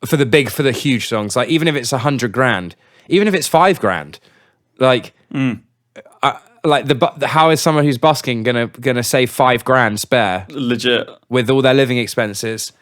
for the huge songs, like even if it's 100 grand, even if it's 5 grand, like how is someone who's busking gonna save 5 grand spare legit with all their living expenses?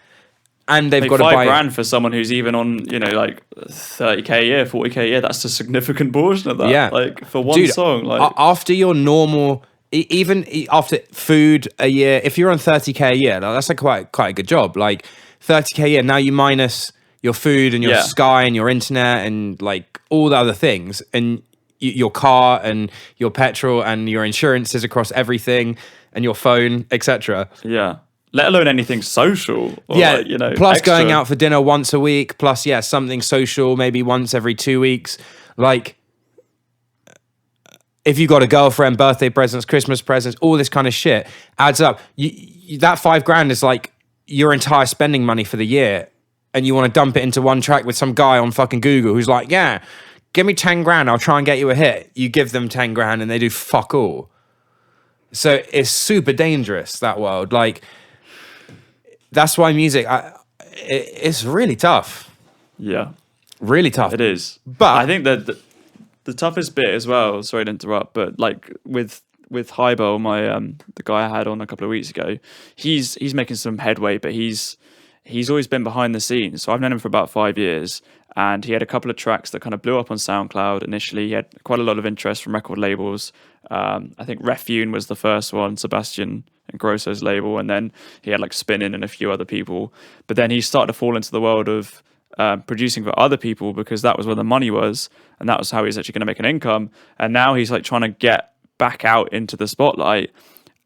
And they've like got to buy 5 grand for someone who's even on, like 30k a year, 40k a year. That's a significant portion of that. Yeah, like for one song. Like after your normal, even after food a year, if you're on 30k a year, that's like quite a good job. Like 30k a year. Now you minus your food and your Sky and your internet and like all the other things, and your car and your petrol and your insurances across everything and your phone, etc. Yeah. Let alone anything social. Or plus extra. Going out for dinner once a week, plus, something social maybe once every 2 weeks. Like, if you got a girlfriend, birthday presents, Christmas presents, all this kind of shit adds up. That 5 grand is like your entire spending money for the year. And you want to dump it into one track with some guy on fucking Google who's like, yeah, give me 10 grand, I'll try and get you a hit. You give them 10 grand and they do fuck all. So it's super dangerous, that world. Like, that's why music, it's really tough. Yeah. Really tough. It is. But I think that the toughest bit as well, sorry to interrupt, but like with with Hybel, my the guy I had on a couple of weeks ago, he's making some headway, but he's always been behind the scenes. So I've known him for about 5 years, and he had a couple of tracks that kind of blew up on SoundCloud initially. He had quite a lot of interest from record labels. I think Refune was the first one, Sebastian and Grosso's label, and then he had like Spinnin' and a few other people. But then he started to fall into the world of producing for other people, because that was where the money was, and that was how he was actually going to make an income. And now he's like trying to get back out into the spotlight.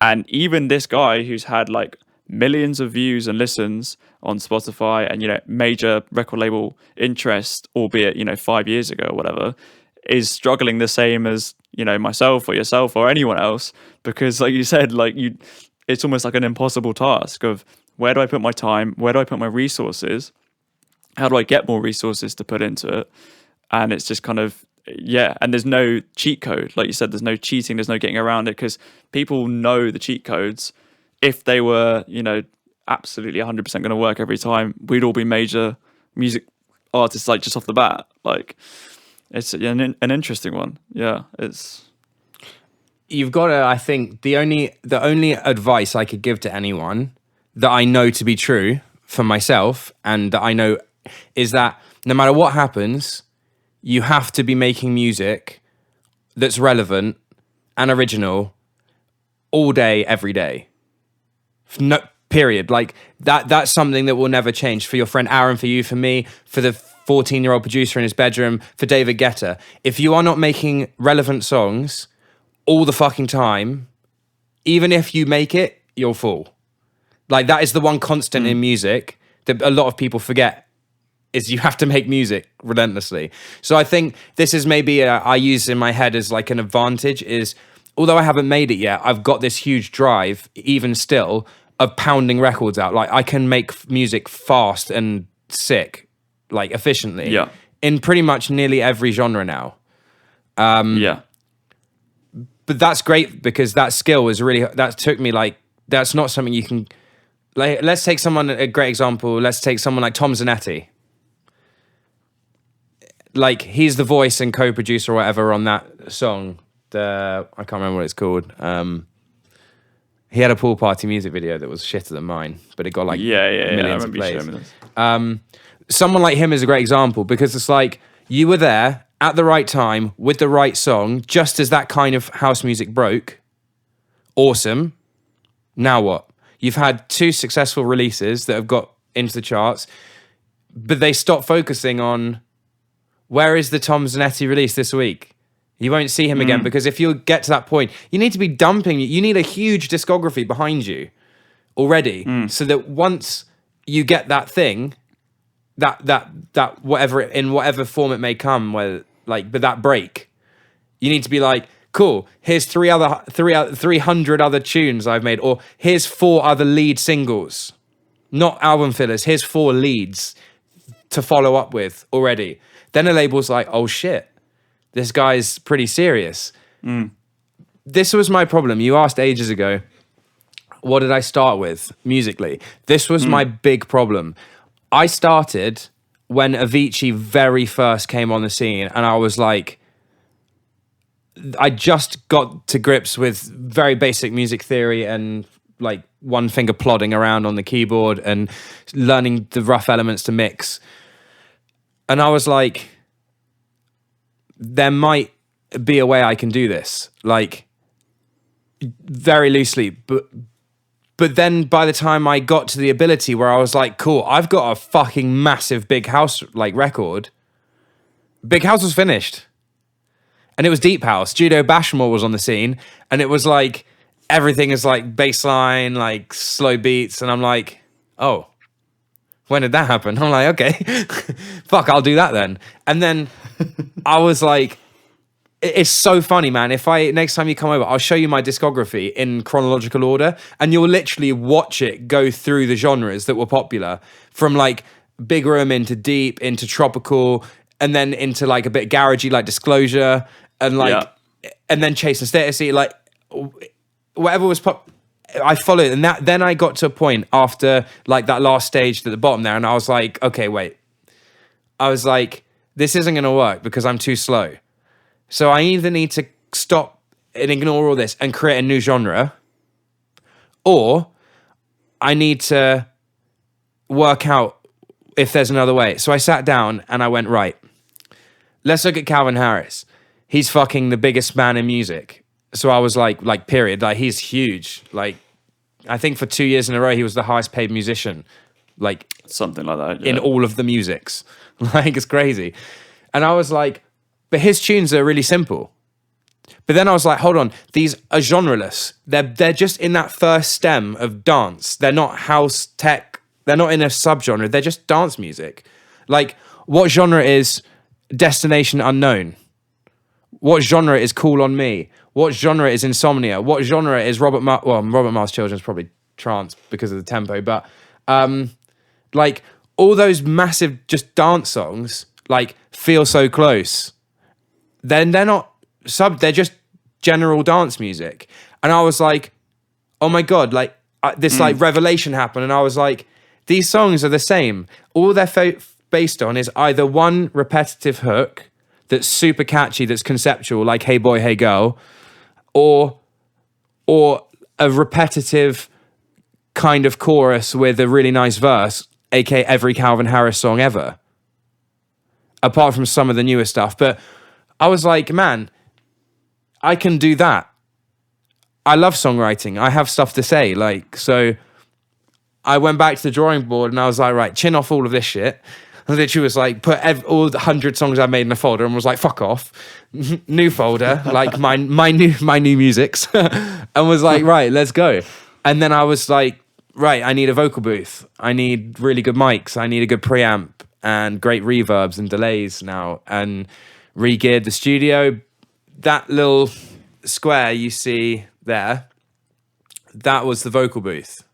And even this guy who's had like millions of views and listens on Spotify and, you know, major record label interest, albeit, you know, 5 years ago or whatever, is struggling the same as, you know, myself or yourself or anyone else, because like you said, like it's almost like an impossible task of, where do I put my time? Where do I put my resources? How do I get more resources to put into it? And it's just kind of, yeah, and there's no cheat code. Like you said, there's no cheating, there's no getting around it, because people know the cheat codes. If they were, you know, absolutely 100% going to work every time, we'd all be major music artists, like just off the bat. Like, it's an interesting one. Yeah, it's... You've got to, I think, the only advice I could give to anyone that I know to be true for myself, and that I know, is that no matter what happens, you have to be making music that's relevant and original all day, every day. No, period. Like that's something that will never change, for your friend Aaron, for you, for me, for the 14-year-old producer in his bedroom, for David Guetta. If you are not making relevant songs all the fucking time, even if you make it, you'll fall. Like, that is the one constant in music that a lot of people forget, is you have to make music relentlessly. So I think this is maybe I use in my head as like an advantage, is although I haven't made it yet, I've got this huge drive, even still, of pounding records out. Like, I can make music fast and sick, like efficiently, in pretty much nearly every genre now. But that's great, because that skill is really, that took me, like, that's not something you can, like, let's take someone, a great example, let's take someone like Tom Zanetti. Like, he's the voice and co-producer or whatever on that song. I can't remember what it's called. He had a pool party music video that was shitter than mine, but it got like millions of plays. Someone like him is a great example, because it's like, you were there at the right time with the right song, just as that kind of house music broke. Awesome. Now what? You've had 2 successful releases that have got into the charts, but they stopped focusing on, where is the Tom Zanetti release this week? You won't see him again, because if you get to that point, you need to be dumping. You need a huge discography behind you already, so that once you get that thing, that whatever, in whatever form it may come, where like, but that break, you need to be like, cool, here's 300 other tunes I've made, or here's 4 other lead singles, not album fillers. Here's 4 leads to follow up with already. Then a label's like, oh shit, this guy's pretty serious. This was my problem. You asked ages ago, what did I start with musically? This was my big problem. I started when Avicii very first came on the scene, and I was like, I just got to grips with very basic music theory and like one finger plodding around on the keyboard and learning the rough elements to mix. And I was like, there might be a way I can do this, like, very loosely. But then by the time I got to the ability where I was like, cool, I've got a fucking massive Big House like record. Big House was finished. And it was deep house. Judo Bashmore was on the scene, and it was like, everything is like bass line, like slow beats. And I'm like, oh, when did that happen? I'm like, okay, fuck, I'll do that then. And then I was like, it's so funny, man. If next time you come over, I'll show you my discography in chronological order, and you'll literally watch it go through the genres that were popular, from like big room into deep, into tropical, and then into like a bit garagey, like Disclosure, and like, and then Chase and Status, like whatever was pop. I followed, and then I got to a point after like that last stage at the bottom there, and I was like, okay, wait. I was like, this isn't going to work because I'm too slow. So I either need to stop and ignore all this and create a new genre, or I need to work out if there's another way. So I sat down and I went, right, let's look at Calvin Harris. He's fucking the biggest man in music. So I was like, period. Like, he's huge. Like, I think for 2 years in a row, he was the highest paid musician. Like, something like that. Yeah. In all of the musics. Like, it's crazy. And I was like, but his tunes are really simple. But then I was like, hold on, these are genreless. They're just in that first stem of dance. They're not house tech. They're not in a subgenre. They're just dance music. Like, what genre is Destination Unknown? What genre is Cool on Me? What genre is Insomnia? What genre is Robert Mars Children's probably trance because of the tempo, but like all those massive just dance songs, like Feel So Close, then they're not they're just general dance music. And I was like, oh my God, like this like revelation happened. And I was like, these songs are the same. All they're based on is either one repetitive hook that's super catchy, that's conceptual, like Hey Boy, Hey Girl, or a repetitive kind of chorus with a really nice verse, aka every Calvin Harris song ever, apart from some of the newer stuff. But I was like, man, I can do that. I love songwriting. I have stuff to say. Like, so I went back to the drawing board and I was like, right, chin off all of this shit. I literally was like, put all the 100 songs I made in a folder and was like, fuck off. New folder, like my new musics. And was like, right, let's go. And then I was like, right, I need a vocal booth. I need really good mics. I need a good preamp and great reverbs and delays now. And re-geared the studio. That little square you see there, that was the vocal booth.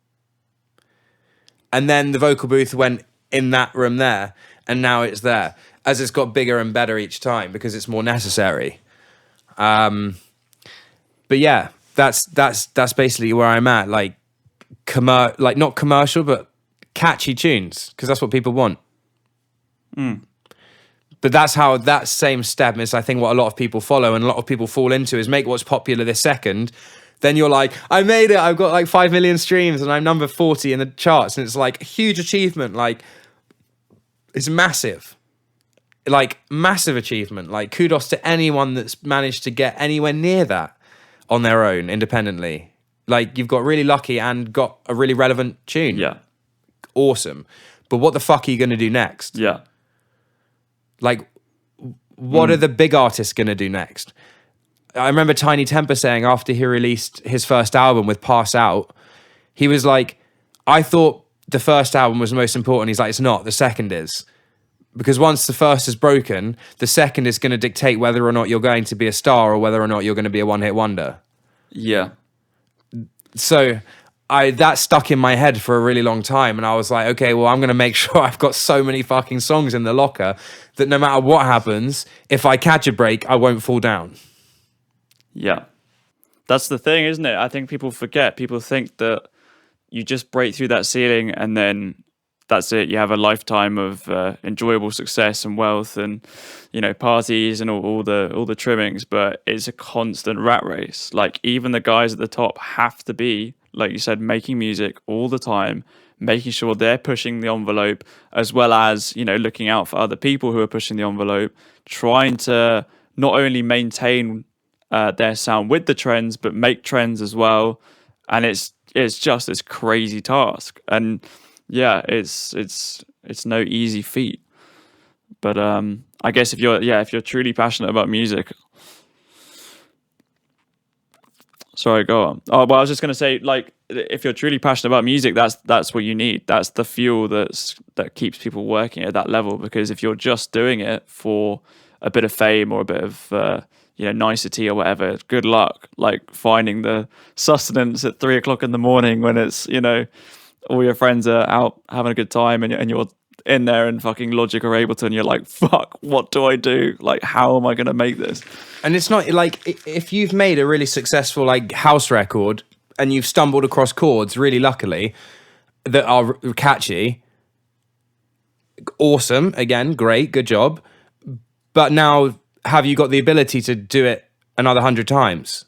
And then the vocal booth went in that room there, and now it's there as it's got bigger and better each time because it's more necessary. But yeah, that's basically where I'm at. Like like not commercial, but catchy tunes, because that's what people want. But that's how that same step is, I think, what a lot of people follow and a lot of people fall into is make what's popular this second. Then you're like, I made it. I've got like 5 million streams and I'm number 40 in the charts. And it's like a huge achievement. Like, it's massive. Like, massive achievement. Like, kudos to anyone that's managed to get anywhere near that on their own, independently. Like, you've got really lucky and got a really relevant tune. Yeah. Awesome. But what the fuck are you going to do next? Yeah. Like, what are the big artists going to do next? I remember Tiny Temper saying after he released his first album with Pass Out, he was like, I thought the first album was most important. He's like, it's not, the second is. Because once the first is broken, the second is going to dictate whether or not you're going to be a star or whether or not you're going to be a one-hit wonder. Yeah. So that stuck in my head for a really long time. And I was like, okay, well, I'm going to make sure I've got so many fucking songs in the locker that no matter what happens, if I catch a break, I won't fall down. Yeah. That's the thing, isn't it? I think people forget. People think that you just break through that ceiling and then that's it. You have a lifetime of enjoyable success and wealth and, you know, parties and all the trimmings. But it's a constant rat race. Like, even the guys at the top have to be, like you said, making music all the time, making sure they're pushing the envelope, as well as, you know, looking out for other people who are pushing the envelope, trying to not only maintain their sound with the trends, but make trends as well. And it's just this crazy task. And yeah, it's no easy feat. But I guess if you're truly passionate about music. Sorry, go on. Oh, well, I was just gonna say, like, if you're truly passionate about music, that's what you need. That's the fuel that keeps people working at that level. Because if you're just doing it for a bit of fame or a bit of nicety or whatever, good luck. Like, finding the sustenance at 3:00 in the morning when it's, you know, all your friends are out having a good time and you're in there in fucking Logic or Ableton, you're like, fuck, what do I do? Like, how am I going to make this? And it's not like, if you've made a really successful like house record and you've stumbled across chords really luckily that are catchy, awesome, again, great, good job. But now, have you got the ability to do it another 100 times?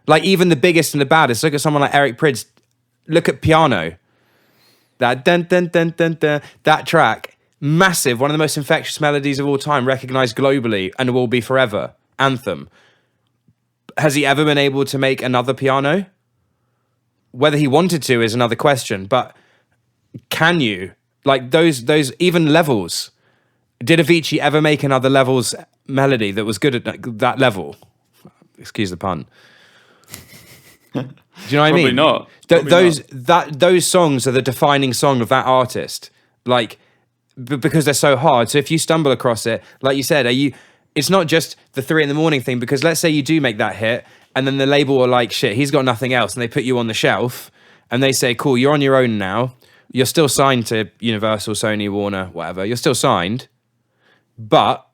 Like even the biggest and the baddest. Look at someone like Eric Prydz. Look at Piano. That dun dun dun dun dun. That track, massive, one of the most infectious melodies of all time, recognized globally, and will be forever. Anthem. Has he ever been able to make another Piano? Whether he wanted to is another question, but can you? Like those even Levels. Did Avicii ever make another Levels melody that was good at that level? Excuse the pun. Do you know what I mean? Not. Those songs are the defining song of that artist. Like because they're so hard. So if you stumble across it, like you said, it's not just the 3 a.m. thing, because let's say you do make that hit and then the label are like, shit, he's got nothing else, and they put you on the shelf and they say, cool, you're on your own now. You're still signed to Universal, Sony, Warner, whatever. You're still signed, but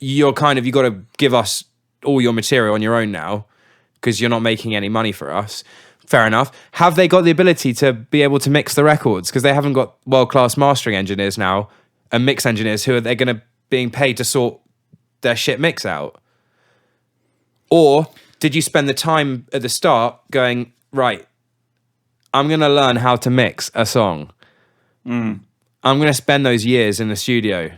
you've got to give us all your material on your own now because you're not making any money for us. Fair enough. Have they got the ability to be able to mix the records? Because they haven't got world-class mastering engineers now and mix engineers who are they're going to being paid to sort their shit mix out. Or did you spend the time at the start going, right, I'm going to learn how to mix a song. I'm going to spend those years in the studio.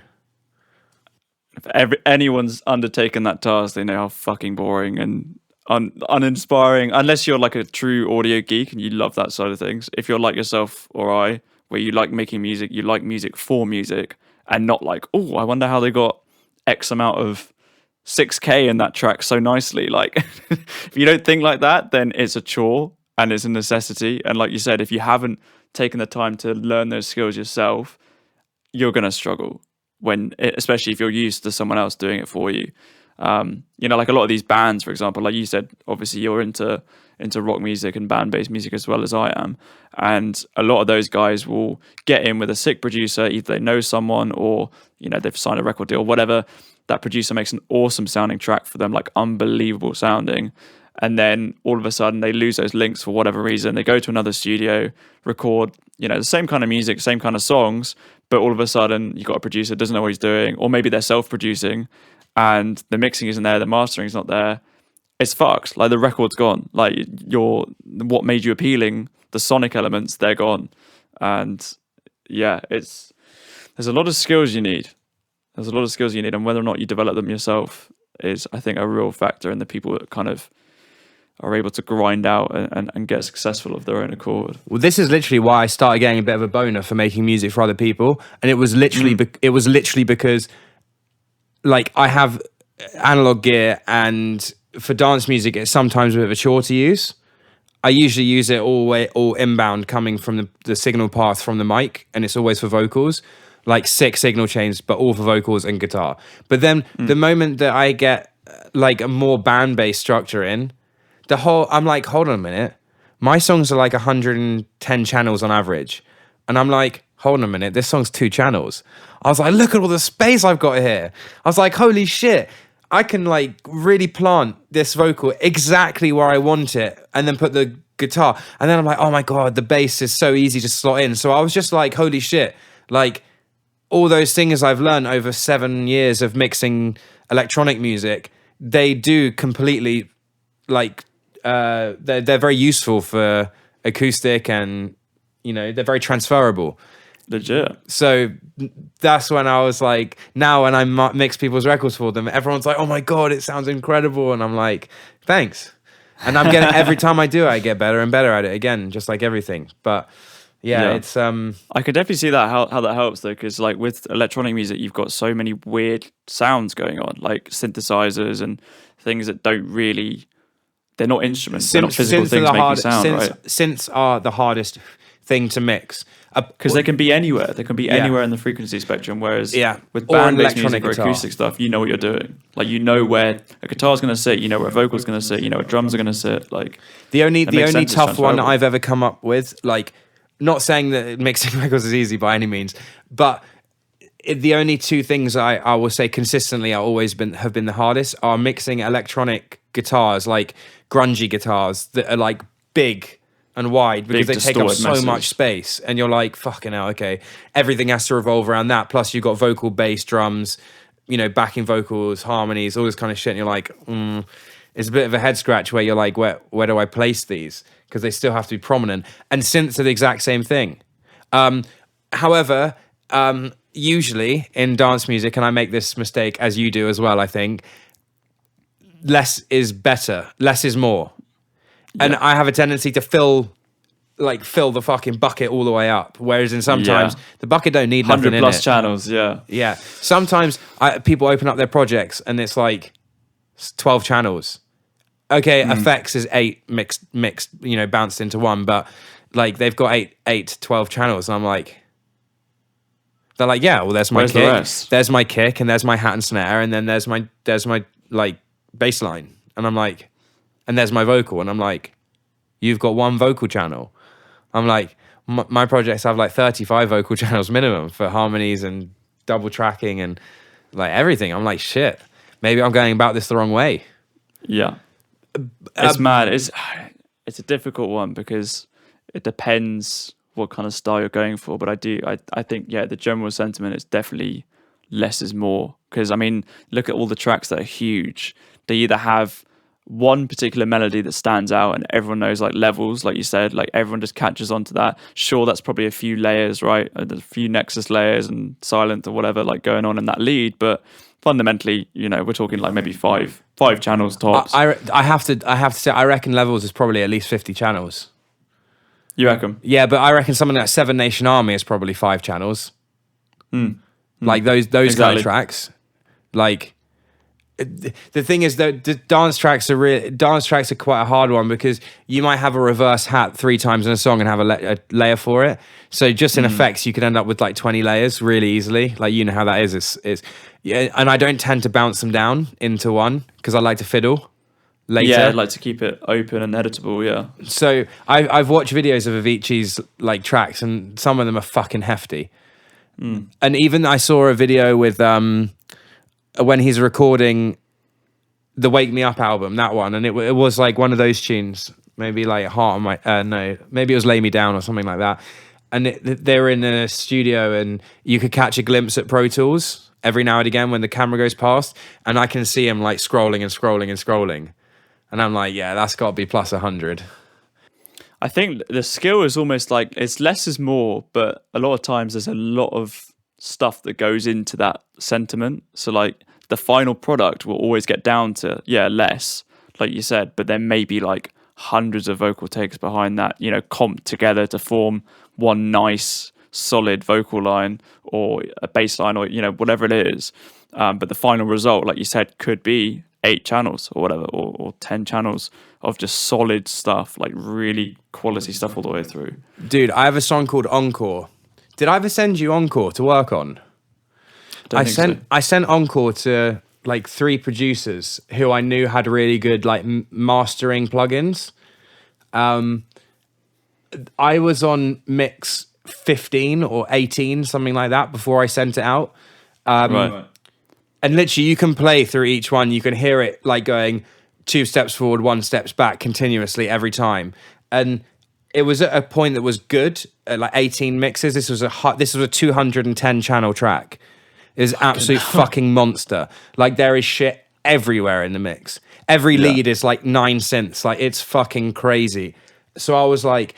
If anyone's undertaken that task, they know how fucking boring and uninspiring, unless you're like a true audio geek and you love that side of things. If you're like yourself or I, where you like making music, you like music for music, and not like, oh, I wonder how they got X amount of 6K in that track so nicely. Like, if you don't think like that, then it's a chore and it's a necessity. And like you said, if you haven't taken the time to learn those skills yourself, you're going to struggle, especially if you're used to someone else doing it for you. Like a lot of these bands, for example, like you said, obviously you're into rock music and band-based music as well as I am. And a lot of those guys will get in with a sick producer. Either they know someone or, they've signed a record deal, whatever. That producer makes an awesome sounding track for them, like unbelievable sounding. And then all of a sudden they lose those links for whatever reason. They go to another studio, record, the same kind of music, same kind of songs, but all of a sudden you've got a producer that doesn't know what he's doing, or maybe they're self-producing and the mixing isn't there, the mastering is not there. It's fucked. Like the record's gone. Like what made you appealing, the sonic elements, they're gone. And yeah, there's a lot of skills you need. And whether or not you develop them yourself is, I think, a real factor in the people that kind of are able to grind out and get successful of their own accord. Well, this is literally why I started getting a bit of a boner for making music for other people. And it was literally because like I have analog gear, and for dance music, it's sometimes a bit of a chore to use. I usually use it all inbound, coming from the signal path from the mic, and it's always for vocals, like 6 signal chains, but all for vocals and guitar. But then the moment that I get like a more band-based structure in, I'm like, hold on a minute, my songs are like 110 channels on average, and I'm like, hold on a minute, this song's 2 channels. I was like, look at all the space I've got here. I was like, holy shit, I can like really plant this vocal exactly where I want it, and then put the guitar. And then I'm like, oh my God, the bass is so easy to slot in. So I was just like, holy shit, like all those things I've learned over 7 years of mixing electronic music, they do completely like, they're very useful for acoustic, and they're very transferable. Legit. So that's when I was like, now when I mix people's records for them, everyone's like, oh my God, it sounds incredible. And I'm like, thanks. And I'm getting, every time I do it, I get better and better at it again, just like everything. But yeah. It's I could definitely see that how that helps though, because like with electronic music, you've got so many weird sounds going on, like synthesizers and things that they're not instruments, they're not physical things making sound, right? Synths are the hardest thing to mix. Because they can be anywhere. They can be anywhere in the frequency spectrum. Whereas with band-based music or acoustic stuff, you know what you're doing. Like where a guitar's going to sit, where a vocal's going to sit, where drums are going to sit. Like the only tough one that I've ever come up with, like, not saying that mixing records is easy by any means, but the only 2 things I will say consistently have been the hardest are mixing electronic guitars, like grungy guitars that are like big and wide, because they take up so much space, and you're like, fucking hell, okay, everything has to revolve around that, plus you've got vocal, bass, drums, backing vocals, harmonies, all this kind of shit, and you're like, it's a bit of a head scratch where you're like, where do I place these? Because they still have to be prominent. And synths are the exact same thing. However, usually in dance music, and I make this mistake as you do as well, I think, less is better, less is more. Yeah. And I have a tendency to fill the fucking bucket all the way up. Whereas in sometimes the bucket don't need nothing in it. 100 plus channels, yeah. Yeah. Sometimes people open up their projects and it's like 12 channels. Okay, effects is 8 mixed, bounced into one, but like they've got 12 channels, and I'm like, they're like, yeah, well, there's my kick, there's my kick, and there's my hat and snare, and then there's my like bass line, and I'm like, and there's my vocal, and I'm like, you've got one vocal channel. I'm like, my projects have like 35 vocal channels minimum for harmonies and double tracking and like everything. I'm like, shit, maybe I'm going about this the wrong way. Yeah. It's mad. It's a difficult one because it depends what kind of style you're going for. But I think the general sentiment is definitely less is more. Because I mean, look at all the tracks that are huge. They either have one particular melody that stands out and everyone knows, like levels, like you said, like everyone just catches onto that. Sure, that's probably a few layers, right? There's a few Nexus layers and silent or whatever like going on in that lead, but fundamentally, we're talking like maybe five channels tops. I have to say, I reckon Levels is probably at least 50 channels. You reckon? Yeah, but I reckon something like Seven Nation Army is probably 5 channels. Like those exactly. Kind of tracks. Like the thing is that the dance tracks are quite a hard one because you might have a reverse hat 3 times in a song and have a layer for it. So just in effects, you could end up with like 20 layers really easily. Like, you know how that is. It's and I don't tend to bounce them down into one because I like to fiddle later. Yeah, I'd like to keep it open and editable, yeah. So I've watched videos of Avicii's like tracks and some of them are fucking hefty. And even I saw a video with when he's recording the Wake Me Up album, that one, and it was like one of those tunes, maybe like Heart on My, maybe it was Lay Me Down or something like that. And they were in a studio and you could catch a glimpse at Pro Tools every now and again when the camera goes past, and I can see him like scrolling and scrolling and scrolling. And I'm like, yeah, that's got to be plus 100. I think the skill is almost like it's less is more, but a lot of times there's a lot of stuff that goes into that sentiment. So like the final product will always get down to less, like you said, but there may be like hundreds of vocal takes behind that, comped together to form one nice solid vocal line or a bass line or whatever it is. But the final result, like you said, could be 8 channels or whatever, or 10 channels of just solid stuff, like really quality stuff all the way through. Dude, I have a song called Encore. Did I ever send you Encore to work on? I sent Encore to like 3 producers who I knew had really good like mastering plugins. I was on mix 15 or 18, something like that, before I sent it out. Right. And literally, you can play through each one. You can hear it like going 2 steps forward, 1 steps back continuously every time. And it was at a point that was good, at like 18 mixes. This was a 210 channel track. It was absolute fucking monster. Like, there is shit everywhere in the mix. Every lead is like 9 synths. Like, it's fucking crazy. So I was like,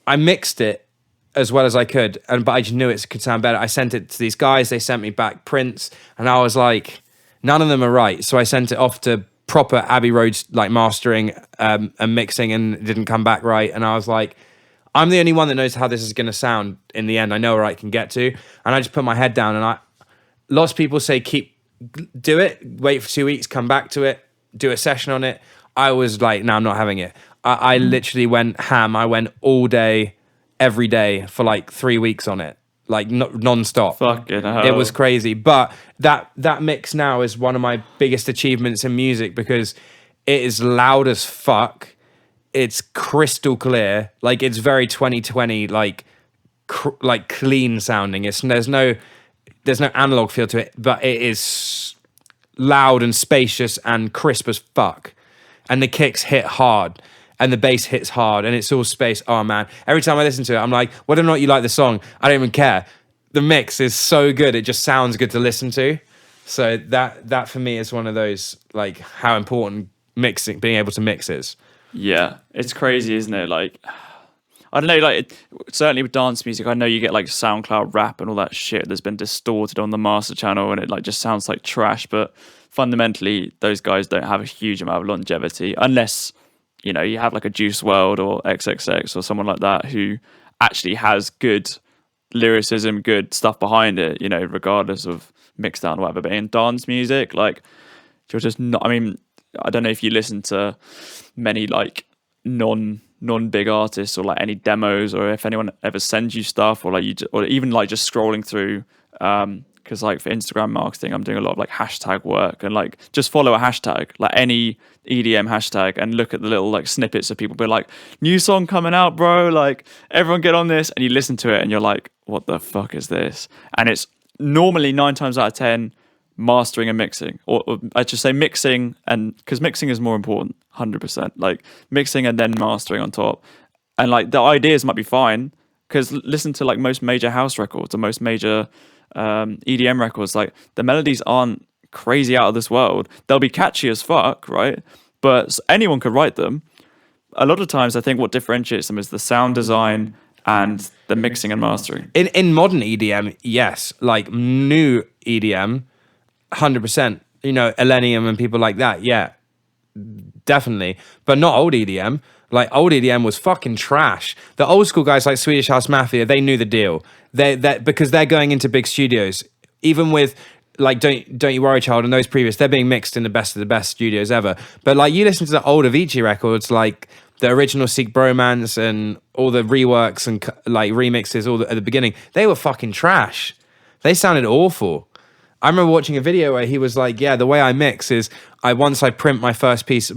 I mixed it as well as I could, but I just knew it could sound better. I sent it to these guys. They sent me back prints, and I was like, none of them are right. So I sent it off to proper Abbey Road like mastering and mixing, and it didn't come back right. And I was like, I'm the only one that knows how this is going to sound in the end. I know where I can get to, and I just put my head down. And lots of people say do it, wait for 2 weeks, come back to it, do a session on it. I was like, no, I'm not having it. I literally went ham. I went all day, every day for like 3 weeks on it, like non-stop. Fucking hell. It was crazy. But that mix now is one of my biggest achievements in music because it is loud as fuck. It's crystal clear. Like, it's very 2020, like clean sounding. There's no analog feel to it, but it is loud and spacious and crisp as fuck. And the kicks hit hard. And the bass hits hard, and it's all space. Oh man! Every time I listen to it, I'm like, whether or not you like the song, I don't even care. The mix is so good; it just sounds good to listen to. So that for me is one of those, like, how important being able to mix is. Yeah, it's crazy, isn't it? Like, I don't know, like, certainly with dance music, I know you get like SoundCloud rap and all that shit that's been distorted on the master channel and it like just sounds like trash, but fundamentally those guys don't have a huge amount of longevity unless, you know, you have like a Juice WRLD or XXX or someone like that who actually has good lyricism, good stuff behind it, you know, regardless of mixed down or whatever. But in dance music, like, you're just not, I mean, I don't know if you listen to many like non big artists or like any demos, or if anyone ever sends you stuff, or like or even like just scrolling through, because like for Instagram marketing I'm doing a lot of like hashtag work, and like just follow a hashtag, like any EDM hashtag, and look at the little like snippets of people be like, new song coming out, bro, like everyone get on this, and you listen to it and you're like, what the fuck is this? And it's normally 9 times out of 10 mastering and mixing, or I just say mixing, and because mixing is more important, 100%, like mixing and then mastering on top. And like the ideas might be fine, because listen to like most major house records or most major EDM records, like the melodies aren't crazy out of this world. They'll be catchy as fuck, right? But anyone could write them. A lot of times I think what differentiates them is the sound design and the mixing and mastering. In modern EDM, yes, like new EDM, 100%, you know, Elenium and people like that, yeah, definitely. But not old EDM. Like, old EDM was fucking trash. The old school guys like Swedish House Mafia, they knew the deal. Because they're going into big studios. Even with like Don't You Worry Child and those previous, they're being mixed in the best of the best studios ever. But like, you listen to the old Avicii records, like the original Seek Bromance and all the reworks and like remixes all at the beginning, they were fucking trash. They sounded awful. I remember watching a video where he was like, yeah, the way I mix is once I print my first mix,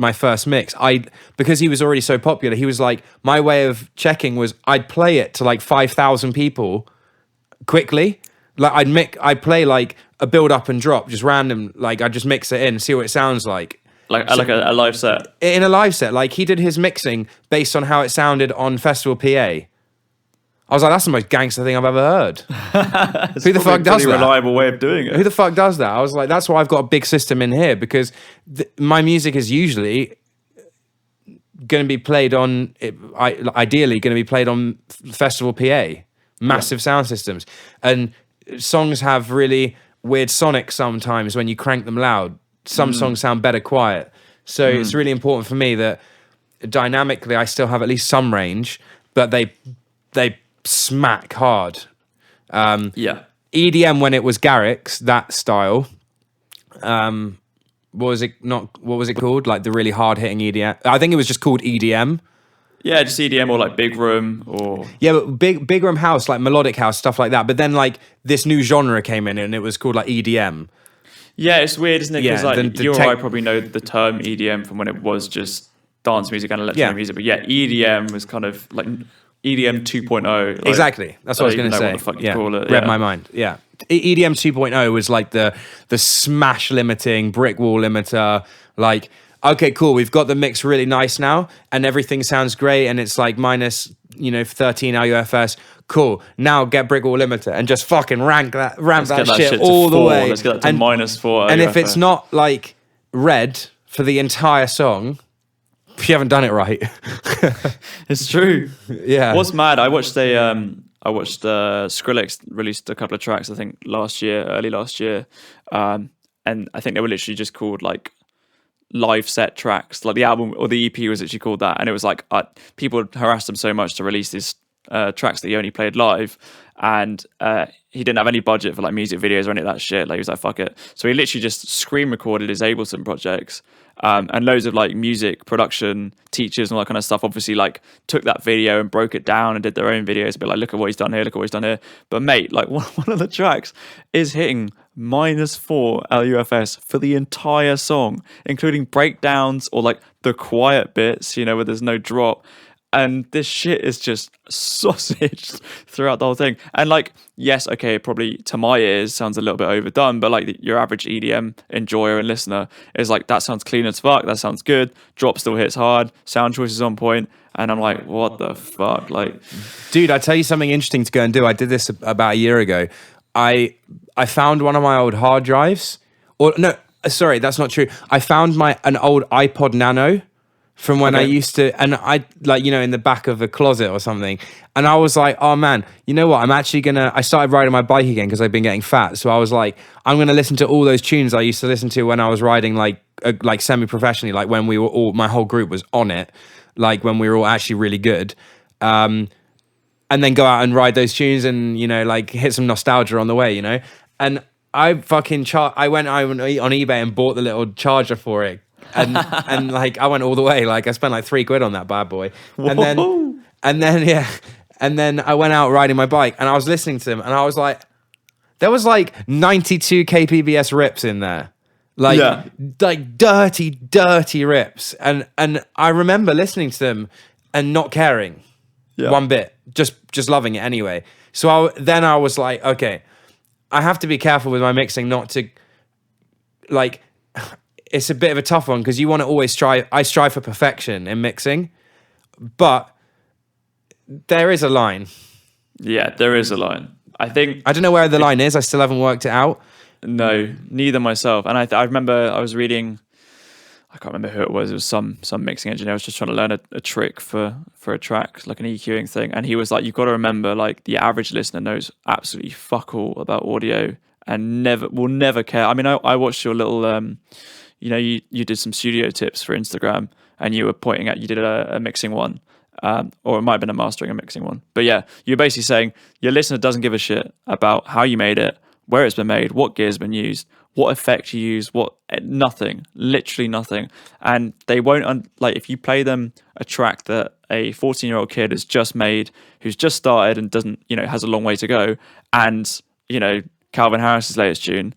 because he was already so popular, he was like, my way of checking was I'd play it to like 5,000 people quickly. Like I'd play like a build up and drop, just random, like I'd just mix it in, see what it sounds like. Like a live set. In a live set, like he did his mixing based on how it sounded on Festival PA. I was like, that's the most gangster thing I've ever heard. Who the fuck does that? Reliable way of doing it. Who the fuck does that? I was like, that's why I've got a big system in here, because my music is usually going to be played on, ideally going to be played on Festival PA, massive sound systems. And songs have really weird sonics sometimes when you crank them loud. Some songs sound better quiet. So it's really important for me that dynamically I still have at least some range, but they smack hard. EDM, when it was Garrix, that style, what was it called? Like the really hard hitting EDM. I think it was just called EDM. Yeah, just EDM or like big room or but big room house, like melodic house, stuff like that. But then like this new genre came in and it was called like EDM. Yeah, it's weird, isn't it? Because like you or I probably know the term EDM from when it was just dance music and electronic music. But yeah, EDM was kind of like EDM 2.0. Like, exactly. That's what I was going to say. What the fuck you call it. Read my mind. Yeah. EDM 2.0 was like the smash limiting, brick wall limiter. Like, okay, cool. We've got the mix really nice now and everything sounds great. And it's like minus, 13 LUFS. Cool. Now get brick wall limiter and just fucking ramp that shit all the way. Let's get that to -4. And if it's not like red for the entire song, you haven't done it right. It's true. Yeah. What's mad? I watched Skrillex released a couple of tracks, I think early last year. And I think they were literally just called like live set tracks. Like the album or the EP was actually called that. And it was like people harassed him so much to release these tracks that he only played live. And he didn't have any budget for like music videos or any of that shit. Like he was like, fuck it. So he literally just screen recorded his Ableton projects. And loads of like music production teachers and all that kind of stuff obviously like took that video and broke it down and did their own videos, but like, look at what he's done here, look at what he's done here. But mate, like one of the tracks is hitting -4 LUFS for the entire song, including breakdowns or like the quiet bits, where there's no drop. And this shit is just sausage throughout the whole thing. And like, yes, okay, probably to my ears sounds a little bit overdone, but like your average EDM enjoyer and listener is like, that sounds clean as fuck, that sounds good, drop still hits hard, sound choice is on point. And I'm like, what the fuck? Like, dude, I tell you something interesting to go and do. I did this about a year ago. I found one of my old hard drives, or no, sorry, that's not true. I found an old iPod Nano from when I used to, and I like, in the back of a closet or something. And I was like, oh man, you know what? I started riding my bike again because I've been getting fat. So I was like, I'm going to listen to all those tunes I used to listen to when I was riding like semi-professionally, like when we were all, my whole group was on it, like when we were all actually really good. And then go out and ride those tunes and, like hit some nostalgia on the way, And I fucking I went on eBay and bought the little charger for it. And like I went all the way. Like I spent like £3 on that bad boy. And then I went out riding my bike and I was listening to them and I was like, there was like 92 kpbs rips in there. Like dirty rips. And I remember listening to them and not caring one bit, just loving it anyway. So I was like, okay, I have to be careful with my mixing not to like, it's a bit of a tough one because you want to always strive. I strive for perfection in mixing, but there is a line. Yeah, there is a line. I don't know where the line is. I still haven't worked it out. No, neither myself. And I remember I was reading, I can't remember who it was. It was some mixing engineer. I was just trying to learn a trick for a track, like an EQing thing. And he was like, you've got to remember, like the average listener knows absolutely fuck all about audio and will never care. I mean, I watched your little, you did some studio tips for Instagram and you were pointing at, you did a mixing one, or it might have been a mastering and mixing one. But yeah, you're basically saying your listener doesn't give a shit about how you made it, where it's been made, what gear's been used, what effect you use, nothing, literally nothing. And they won't, like if you play them a track that a 14-year-old kid has just made, who's just started and doesn't, has a long way to go, and, Calvin Harris's latest tune,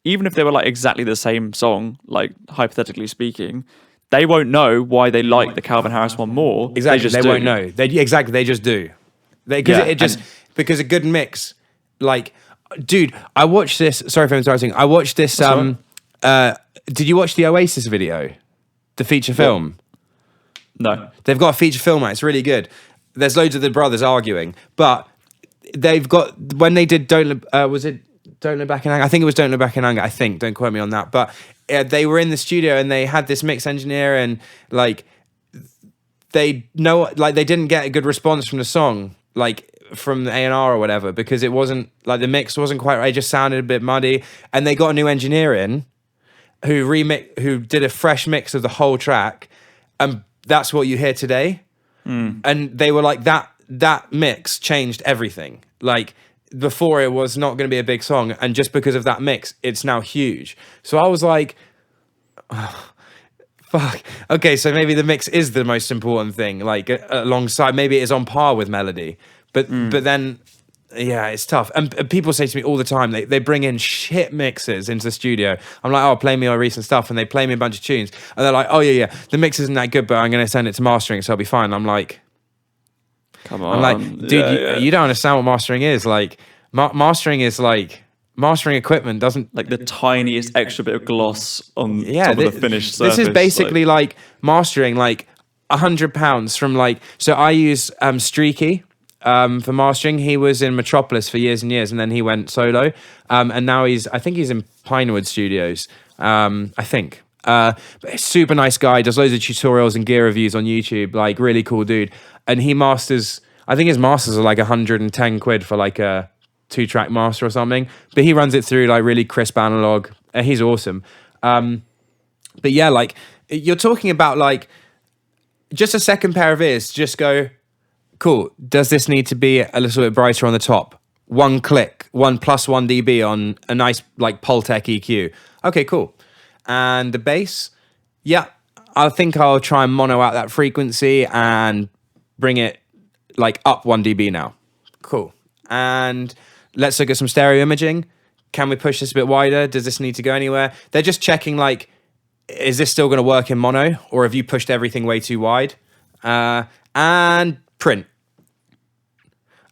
even if they were like exactly the same song, like hypothetically speaking, they won't know why they like the Calvin Harris one more. Exactly, they won't know. They just do. Because a good mix, like, dude, I watched this. Sorry for interrupting. I watched this. Did you watch the Oasis video, the feature film? No, they've got a feature film out. It's really good. There's loads of the brothers arguing, but they've got when they did Don't Look Back in Anger. I think it was Don't Look Back in Anger. I think. Don't quote me on that. But they were in the studio and they had this mix engineer and like they didn't get a good response from the song, like from the A&R or whatever, because it wasn't like the mix wasn't quite right. It just sounded a bit muddy. And they got a new engineer in who did a fresh mix of the whole track, and that's what you hear today. And they were like that mix changed everything. Like before it was not going to be a big song, and just because of that mix it's now huge. So I was like, oh, fuck, okay, so maybe the mix is the most important thing, like alongside, maybe it is on par with melody, but then yeah, it's tough. And people say to me all the time, they bring in shit mixes into the studio. I'm like, oh, play me our recent stuff, and they play me a bunch of tunes and they're like, oh yeah, the mix isn't that good, but I'm going to send it to mastering so I'll be fine. I'm like, come on. I'm like, dude, you don't understand what mastering is. Like, mastering is like, mastering equipment doesn't... Like the tiniest extra bit of gloss on top of the finished surface. This is basically like mastering, like £100 from like... So I use Streaky for mastering. He was in Metropolis for years and years, and then he went solo. And now I think he's in Pinewood Studios, I think. But super nice guy, does loads of tutorials and gear reviews on YouTube, like really cool dude. And he masters, I think his masters are like 110 quid for like a 2-track master or something. But he runs it through like really crisp analog. He's awesome. But yeah, like you're talking about like just a second pair of ears, just go, cool, does this need to be a little bit brighter on the top? 1 click, 1 plus 1 dB on a nice like Pultec EQ. Okay, cool. And the bass, yeah, I think I'll try and mono out that frequency and bring it like up 1 dB now. Cool. And let's look at some stereo imaging. Can we push this a bit wider? Does this need to go anywhere? They're just checking like, is this still going to work in mono, or have you pushed everything way too wide? And print.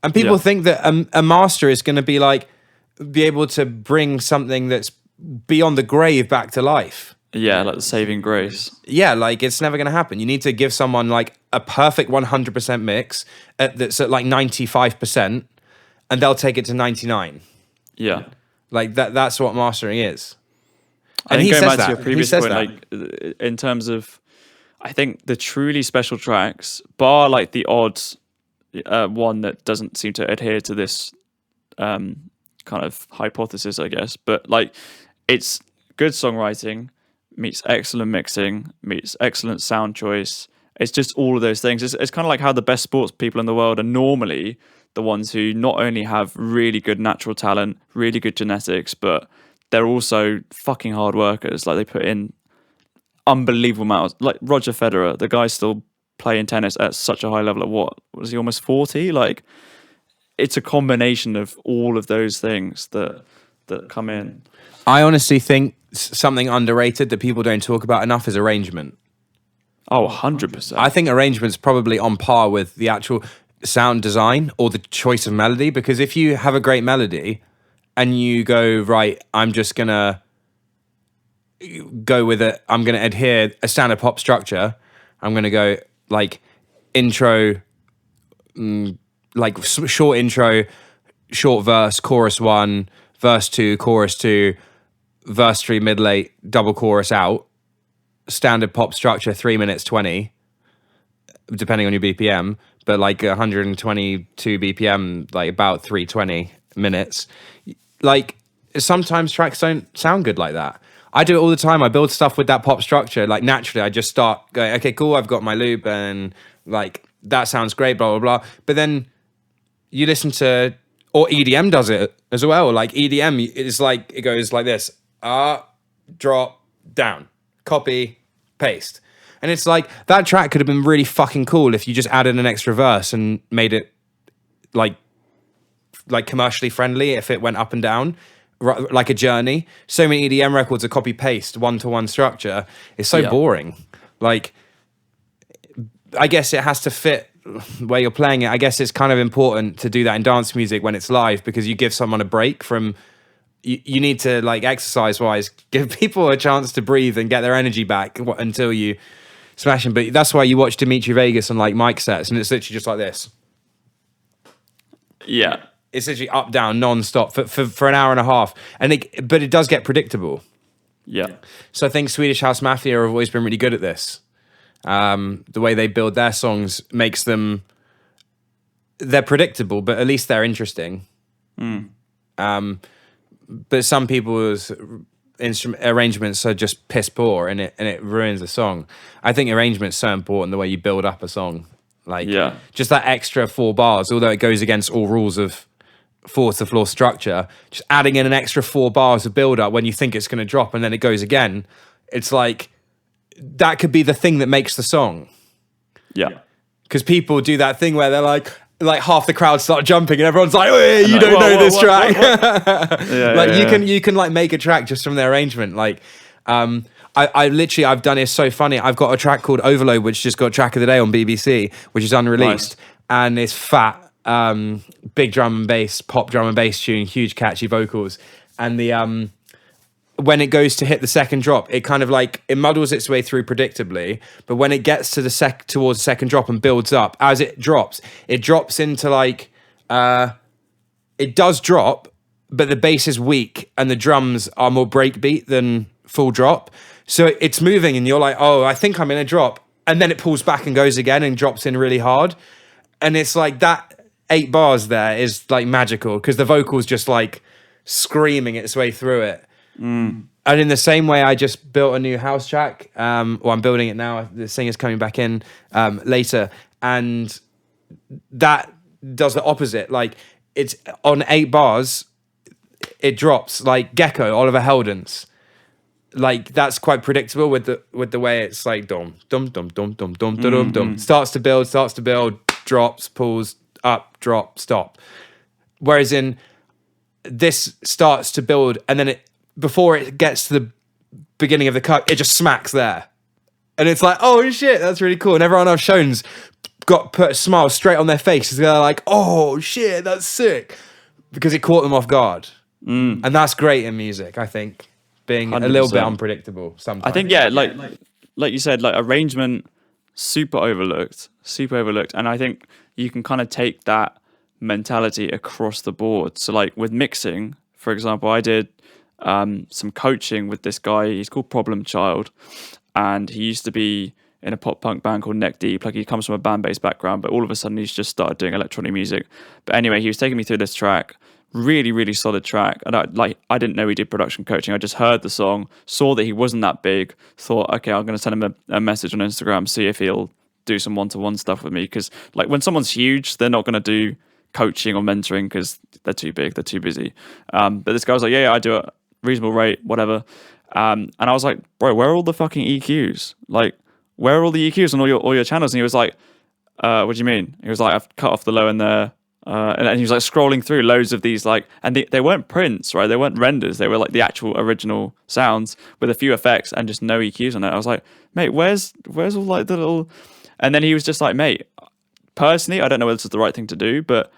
And people think that a master is going to be like, be able to bring something that's beyond the grave back to life. Yeah, like the saving grace. Yeah, like it's never going to happen. You need to give someone like a perfect 100% mix that's at like 95%, and they'll take it to 99. Yeah. Like that's what mastering is. I And think he going says back that. to your He previous says point, that. like in terms of, I think the truly special tracks, bar like the odd one that doesn't seem to adhere to this kind of hypothesis, I guess, but like it's good songwriting meets excellent mixing, meets excellent sound choice. It's just all of those things. It's kind of like how the best sports people in the world are normally the ones who not only have really good natural talent, really good genetics, but they're also fucking hard workers. Like they put in unbelievable amounts. Like Roger Federer, the guy's still playing tennis at such a high level. At what was he, almost 40? Like it's a combination of all of those things that come in. I honestly think something underrated that people don't talk about enough is arrangement. Oh, 100%. I think arrangement's probably on par with the actual sound design or the choice of melody, because if you have a great melody and you go, right, I'm just going to go with it, I'm going to adhere a standard pop structure, I'm going to go like intro, like short intro, short verse, chorus 1, verse 2, chorus 2, verse 3, middle 8, double chorus out, standard pop structure, 3 minutes 20, depending on your BPM, but like 122 BPM, like about 320 minutes. Like sometimes tracks don't sound good like that. I do it all the time. I build stuff with that pop structure. Like naturally, I just start going, okay, cool, I've got my loop and like that sounds great, blah, blah, blah. But then you listen to, or EDM does it as well. Like EDM is like, it goes like this, drop, down, copy, paste. And it's like, that track could have been really fucking cool if you just added an extra verse and made it like commercially friendly if it went up and down, like a journey. So many EDM records are copy paste, one-to-one structure. It's so boring. Like, I guess it has to fit where you're playing it. I guess it's kind of important to do that in dance music when it's live, because you give someone a break from, you need to, like, exercise wise, give people a chance to breathe and get their energy back until you smash them. But that's why you watch Dimitri Vegas on like mic sets, and it's literally just like this. Yeah. It's literally up, down, non-stop for an hour and a half. But it does get predictable. Yeah. So I think Swedish House Mafia have always been really good at this. The way they build their songs makes them, they're predictable, but at least they're interesting. But some people's arrangements are just piss poor, and it ruins the song. I think arrangement's so important, the way you build up a song. Like, just that extra 4 bars, although it goes against all rules of fourth to floor structure, just adding in an extra 4 bars of build up when you think it's going to drop and then it goes again. It's like, that could be the thing that makes the song. Yeah. Because people do that thing where they're like half the crowd start jumping and everyone's like, oh, you don't know this track. You can like make a track just from the arrangement. Like, I've done it so funny. I've got a track called Overload, which just got track of the day on BBC, which is unreleased. Nice. And it's fat, big drum and bass, pop drum and bass tune, huge catchy vocals. And the when it goes to hit the second drop, it kind of like, it muddles its way through predictably, but when it gets to the towards the second drop and builds up, as it drops into like, it does drop, but the bass is weak and the drums are more breakbeat than full drop. So it's moving and you're like, oh, I think I'm in a drop. And then it pulls back and goes again and drops in really hard. And it's like that 8 bars there is like magical, because the vocal's just like screaming its way through it. And in the same way, I just built a new house track. I'm building it now. The singer's coming back in later. And that does the opposite. Like, it's on 8 bars, it drops like Gecko, Oliver Heldens. Like, that's quite predictable with the way it's like dum dum dum dum dum dum dum dum. Starts to build, drops, pulls, up, drop, stop. Whereas in this starts to build, and then before it gets to the beginning of the cut, it just smacks there. And it's like, oh shit, that's really cool. And everyone I've shown's put a smile straight on their face. They're like, oh shit, that's sick. Because it caught them off guard. And that's great in music, I think. Being 100%. A little bit unpredictable sometimes. I think, like you said, like arrangement, super overlooked. And I think you can kind of take that mentality across the board. So like with mixing, for example, I did some coaching with this guy. He's called Problem Child, and he used to be in a pop punk band called Neck Deep. Like, he comes from a band-based background, but all of a sudden he's just started doing electronic music. But anyway, he was taking me through this track, really, really solid track. And I didn't know he did production coaching. I just heard the song, saw that he wasn't that big, thought, okay, I'm going to send him a message on Instagram, see if he'll do some one-to-one stuff with me. Because like, when someone's huge, they're not going to do coaching or mentoring because they're too big, they're too busy. But this guy was like, yeah, I do a reasonable rate, whatever. And I was like, bro, where are all the fucking EQs? Like, where are all the EQs on all your channels? And he was like, what do you mean? He was like, I've cut off the low end there. And he was like scrolling through loads of these, like, and they weren't prints, right? They weren't renders. They were like the actual original sounds with a few effects and just no EQs on it. I was like, mate, where's all like the little, and then he was just like, mate, personally, I don't know whether this is the right thing to do, but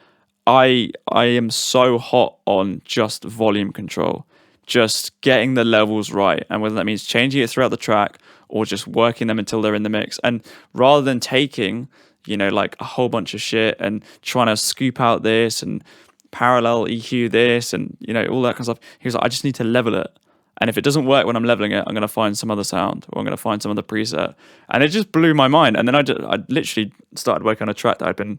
I am so hot on just volume control, just getting the levels right. And whether that means changing it throughout the track or just working them until they're in the mix. And rather than taking, like a whole bunch of shit and trying to scoop out this and parallel EQ this and, all that kind of stuff, he was like, I just need to level it. And if it doesn't work when I'm leveling it, I'm going to find some other sound or I'm going to find some other preset. And it just blew my mind. And then I literally started working on a track that I'd been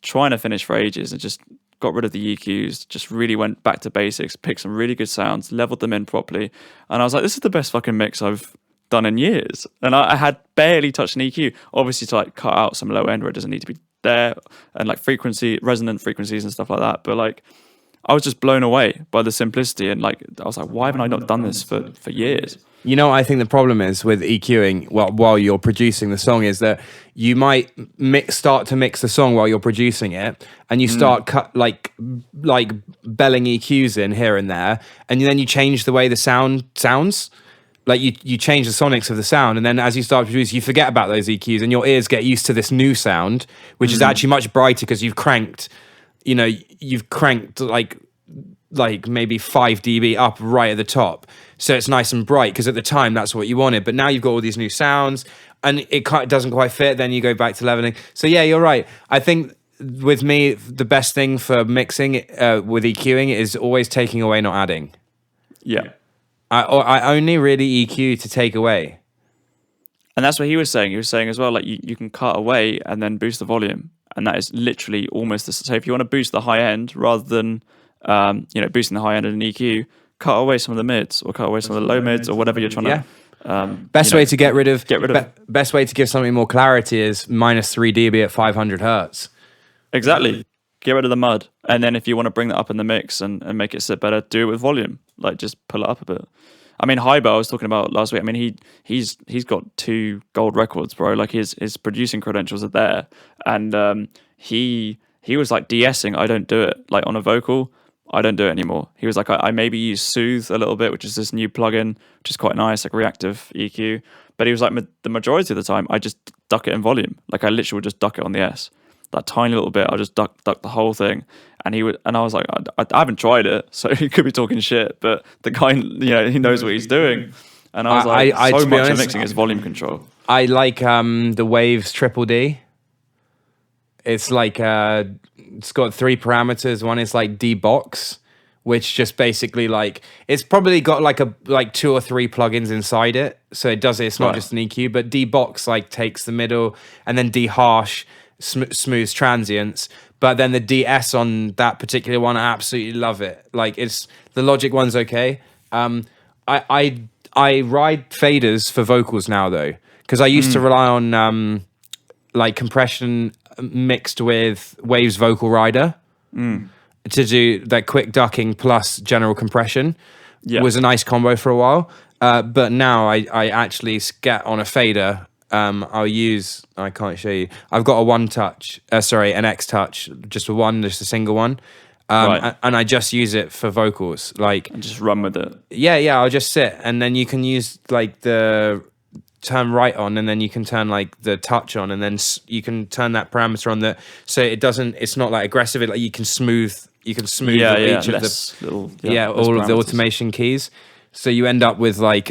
trying to finish for ages and just got rid of the EQs, just really went back to basics, picked some really good sounds, leveled them in properly. And I was like, this is the best fucking mix I've done in years. And I had barely touched an EQ, obviously, to like cut out some low end where it doesn't need to be there, and like resonant frequencies and stuff like that. But like, I was just blown away by the simplicity, and like, I was like, why haven't I not done this for years? I think the problem is with EQing while you're producing the song is that you might start to mix the song while you're producing it, and you start like belling EQs in here and there, and then you change the way the sound sounds. Like you change the sonics of the sound, and then as you start to produce, you forget about those EQs, and your ears get used to this new sound, which is actually much brighter because you've cranked like maybe 5 dB up right at the top, so it's nice and bright because at the time that's what you wanted. But now you've got all these new sounds, and it doesn't quite fit. Then you go back to leveling. So yeah, you're right. I think with me, the best thing for mixing with EQing is always taking away, not adding. Yeah. I only really EQ to take away. And that's what he was saying. He was saying as well, like you can cut away and then boost the volume. And that is literally almost the same. So if you want to boost the high end rather than, boosting the high end at an EQ, cut away some of the mids or cut away some of the low mids or whatever you're trying to. Best way to get rid of. Best way to give something more clarity is -3 dB at 500 hertz. Exactly. Get rid of the mud. And then if you want to bring that up in the mix and make it sit better, do it with volume. Like, just pull it up a bit. I mean, Hybo, I was talking about last week. I mean, he's got 2 gold records, bro. Like, his producing credentials are there. And he was like de-essing. I don't do it. Like, on a vocal, I don't do it anymore. He was like, I maybe use Soothe a little bit, which is this new plugin, which is quite nice, like reactive EQ. But he was like, the majority of the time, I just duck it in volume. Like, I literally would just duck it on the S. That tiny little bit, I'll just duck the whole thing. And I was like, I haven't tried it, so he could be talking shit, but the guy, he knows what he's doing. And I was like, so much of mixing is volume control. I like the Waves Triple D. It's like it's got 3 parameters. One is like D-Box, which just basically like it's probably got like 2 or 3 plugins inside it, so it does it. It's not just an EQ, but D-Box like takes the middle, and then D-Harsh smooths transients. But then the DS on that particular one, I absolutely love it. Like, it's the Logic one's okay. I ride faders for vocals now though, because I used to rely on like compression mixed with Waves Vocal Rider to do that quick ducking plus general compression. Was a nice combo for a while. But now I actually get on a fader. I can't show you. I've got an X Touch, just a single one. And I just use it for vocals. Like, and just run with it. Yeah, I'll just sit, and then you can use like the turn right on, and then you can turn like the touch on, and then you can turn that parameter on so it's not like aggressive. Like, you can smooth each of all of the automation keys. So you end up with like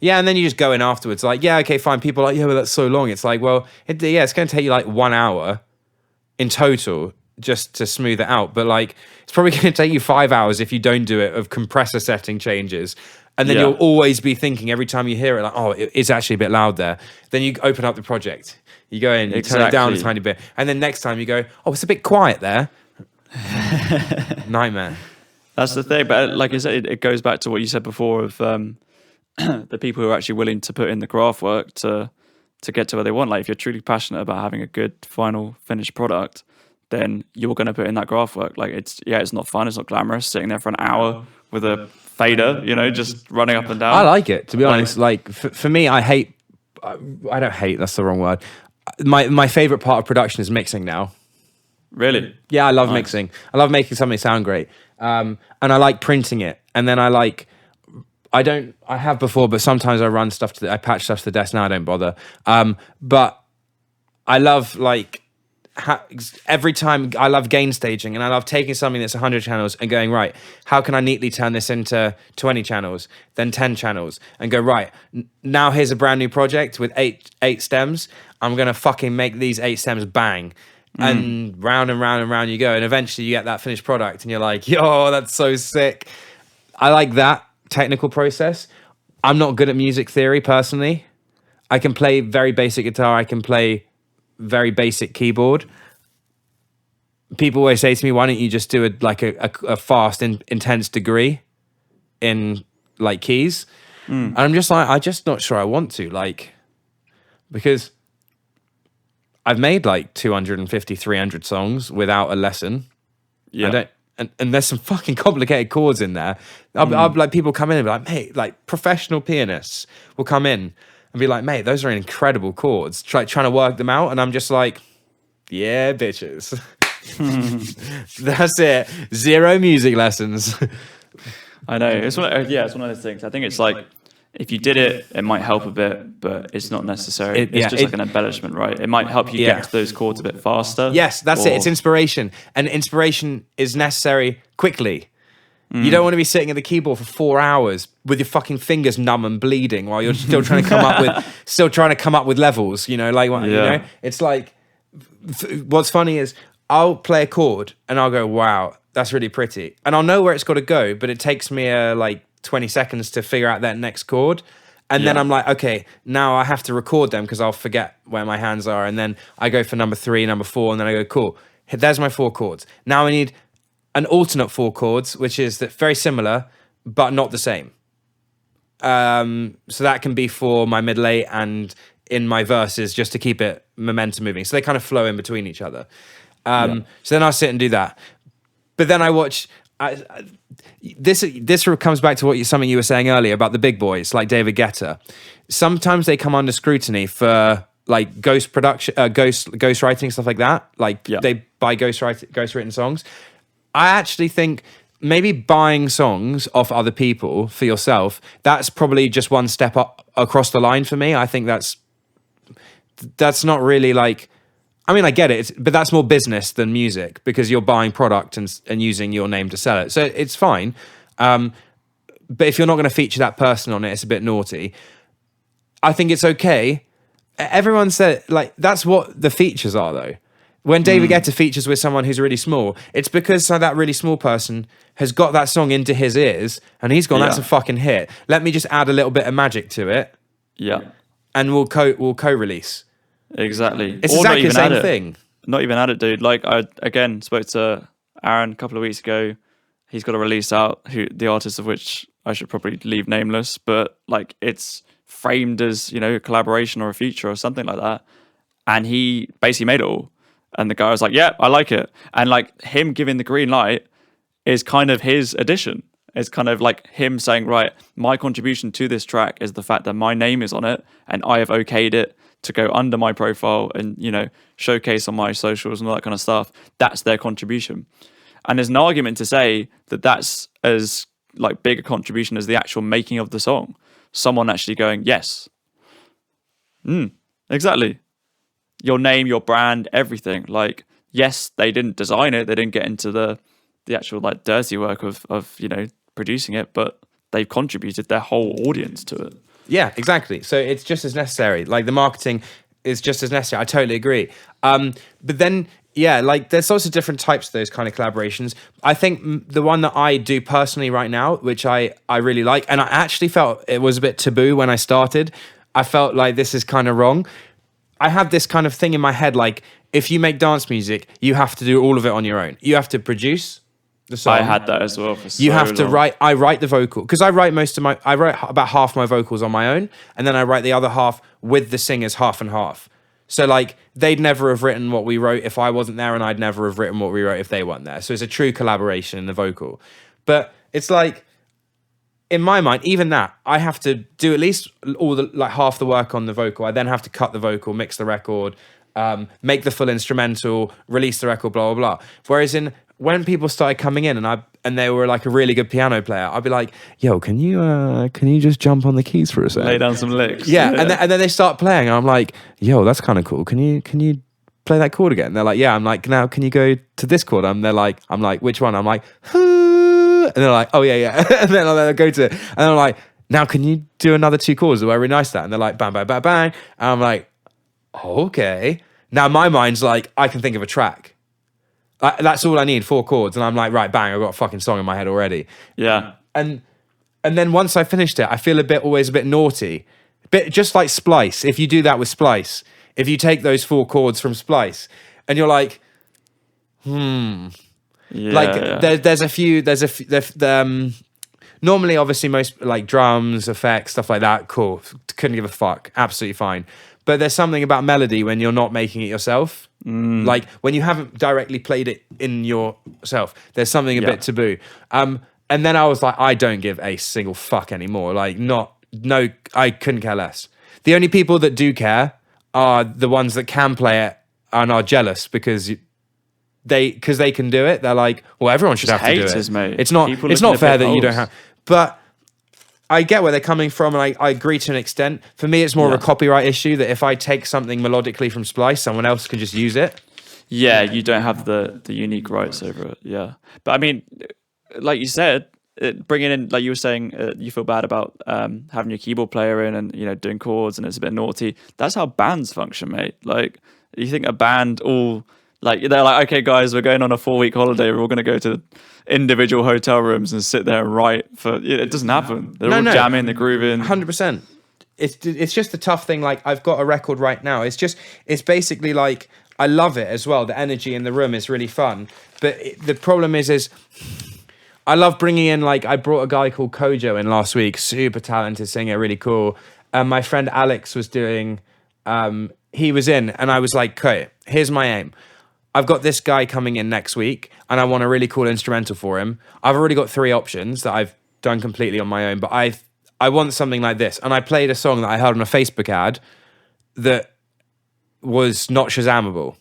and then you just go in afterwards, like, okay, fine. People are like, but that's so long. It's like, well, it's going to take you like 1 hour in total just to smooth it out. But like, it's probably going to take you 5 hours if you don't do it, of compressor setting changes. And then you'll always be thinking every time you hear it, like, oh, it's actually a bit loud there. Then you open up the project, you go in, you turn it down a tiny bit. And then next time you go, oh, it's a bit quiet there. Nightmare. That's the thing. But like I said, it goes back to what you said before of the people who are actually willing to put in the craft work to get to where they want. Like if you're truly passionate about having a good final finished product, then you're going to put in that graph work. Like it's not fun, it's not glamorous sitting there for an hour with a fader, just running up and down. I like it, to be honest. Like for me, I don't hate, that's the wrong word. My favorite part of production is mixing now. Really? Yeah, I love mixing. I love making something sound great. And I like printing it. And then I have before, but sometimes I patch stuff to the desk. Now I don't bother. But I love like, every time I love gain staging, and I love taking something that's 100 channels and going, right, how can I neatly turn this into 20 channels, then 10 channels, and go, right, now here's a brand new project with eight stems. I'm going to fucking make these 8 stems bang. And round and round and round you go. And eventually you get that finished product and you're like, yo, that's so sick. I like that technical process. I'm not good at music theory personally. I can play very basic guitar. I can play very basic keyboard. People always say to me, why don't you just do a fast and intense degree in like keys? And I'm just like, I'm just not sure I want to, like, because I've made like 250, 300 songs without a lesson. Yeah. And there's some fucking complicated chords in there. I'll like, people come in and be like, mate, like professional pianists will come in and be like, mate, those are incredible chords. Trying to work them out. And I'm just like, yeah, bitches. That's it. 0 music lessons. I know. It's one of those things. I think it's like, if you did it, it might help a bit, but it's not necessary. It's just like an embellishment, right? It might help you get to those chords a bit faster. Yes, that's it. It's inspiration. And inspiration is necessary quickly. You don't want to be sitting at the keyboard for 4 hours with your fucking fingers numb and bleeding while you're still trying to come up with levels, It's like, what's funny is I'll play a chord and I'll go, wow, that's really pretty. And I'll know where it's got to go, but it takes me like 20 seconds to figure out that next chord. And then I'm like, okay, now I have to record them because I'll forget where my hands are. And then I go for number 3, number 4, and then I go, cool, there's my 4 chords. Now I need an alternate 4 chords, which is very similar, but not the same. So that can be for my middle 8 and in my verses, just to keep it momentum moving. So they kind of flow in between each other. So then I'll sit and do that. But then I watch... This comes back to something you were saying earlier about the big boys like David Guetta. Sometimes they come under scrutiny for like ghost writing, stuff like that. Like they buy ghost written songs. I actually think maybe buying songs off other people for yourself, that's probably just one step up across the line for me. I think that's not really like, I mean, I get it, but that's more business than music because you're buying product and using your name to sell it. So it's fine. But if you're not going to feature that person on it, it's a bit naughty. I think it's okay. Everyone said, like, that's what the features are, though. When David Guetta features with someone who's really small, it's because that really small person has got that song into his ears and he's gone, that's a fucking hit. Let me just add a little bit of magic to it. Yeah. And we'll co-release. Exactly. It's exactly the same thing. Not even at it, dude. Like, I, again, spoke to Aaron a couple of weeks ago. He's got a release out, the artist of which I should probably leave nameless, but like it's framed as, a collaboration or a feature or something like that. And he basically made it all. And the guy was like, yeah, I like it. And like him giving the green light is kind of his addition. It's kind of like him saying, right, my contribution to this track is the fact that my name is on it and I have okayed it to go under my profile and, showcase on my socials and all that kind of stuff. That's their contribution. And there's an argument to say that that's as like big a contribution as the actual making of the song. Someone actually going, yes. Exactly. Your name, your brand, everything. Like, yes, they didn't design it. They didn't get into the actual like dirty work of producing it, but they've contributed their whole audience to it. Yeah, exactly. So it's just as necessary. Like the marketing is just as necessary. I totally agree. But then Yeah, like there's lots of different types of those kind of collaborations. I think the one that I do personally right now, which I really like, and I actually felt it was a bit taboo when I started. I felt like this is kind of wrong. I have this kind of thing in my head, like if you make dance music, you have to do all of it on your own. You have to produce the song. I had that as well for so You have to long. write. I write the vocal because I write about half my vocals on my own, and then I write the other half with the singers, half and half. So like they'd never have written what we wrote if I wasn't there, and I'd never have written what we wrote if they weren't there. So it's a true collaboration in the vocal. But it's like, in my mind, even that, I have to do at least all the like half the work on the vocal. I then have to cut the vocal, mix the record, make the full instrumental, release the record, blah blah blah. Whereas when people started coming in and they were like a really good piano player, I'd be like, "Yo, can you just jump on the keys for a second? Lay down some licks." Yeah, and then they start playing, and I'm like, "Yo, that's kind of cool. Can you play that chord again?" And they're like, "Yeah." I'm like, "Now, can you go to this chord?" I'm like, "Which one?" I'm like, and they're like, "Oh yeah." And then I'll go to it, and I'm like, "Now, can you do another 2 chords where we nice that?" And they're like, "Bang, bang, bang, bang." And I'm like, oh, "Okay." Now my mind's like, I can think of a track. That's all I need, 4 chords, and I'm like, right, bang, I've got a fucking song in my head already. Yeah. And then once I finished it, I feel always a bit naughty. Just like Splice. If you do that with Splice, if you take those 4 chords from Splice, and you're like, Yeah, like there's a few, normally obviously most like drums, effects, stuff like that, cool. Couldn't give a fuck, absolutely fine. But there's something about melody when you're not making it yourself. Like when you haven't directly played it in yourself, there's something a bit taboo. And then I was like, I don't give a single fuck anymore. Like I couldn't care less. The only people that do care are the ones that can play it and are jealous because they can do it. They're like, well, everyone should have to do it. Mate. It's not fair that you don't have. But I get where they're coming from, and I agree to an extent. For me, it's more of a copyright issue that if I take something melodically from Splice, someone else can just use it. Yeah, you don't have the unique rights over it. Yeah. But I mean, like you said, bringing in, like you were saying, you feel bad about having your keyboard player in and, doing chords and it's a bit naughty. That's how bands function, mate. Like, you think a band all... Like, they're like, okay, guys, we're going on a 4-week holiday. We're all going to go to individual hotel rooms and sit there and write. It doesn't happen. They're all jamming, they're grooving. 100%. It's just a tough thing. Like, I've got a record right now. It's basically like, I love it as well. The energy in the room is really fun. But the problem is I love bringing in, like, I brought a guy called Kojo in last week. Super talented singer, really cool. My friend Alex was doing, he was in, and I was like, okay, here's my aim. I've got this guy coming in next week and I want a really cool instrumental for him. I've already got 3 options that I've done completely on my own, but I want something like this. And I played a song that I heard on a Facebook ad that was not Shazamable.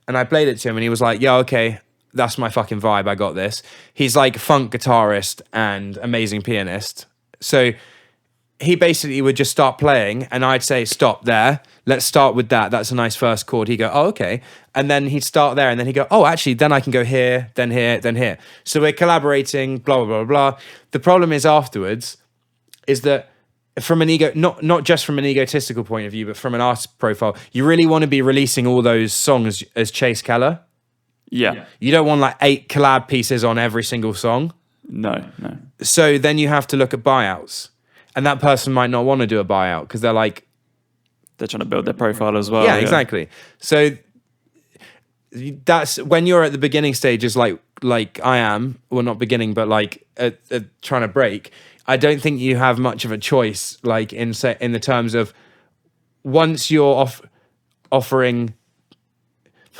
And I played it to him and he was like, yeah, okay, that's my fucking vibe. I got this. He's like funk guitarist and amazing pianist. So he basically would just start playing and I'd say, stop there. Let's start with that. That's a nice first chord. He'd go, oh, okay. And then he'd start there and then he'd go, oh, actually, then I can go here, then here, then here. So we're collaborating, blah, blah, blah, blah. The problem is afterwards is that from an not just from an egotistical point of view, but from an artist profile, you really want to be releasing all those songs as Chase Keller. Yeah. You don't want like 8 collab pieces on every single song. No. So then you have to look at buyouts. And that person might not want to do a buyout because they're trying to build their profile as well. Yeah, exactly. So that's when you're at the beginning stages, like I am, well, not beginning, but like trying to break. I don't think you have much of a choice, like in the terms of once you're offering.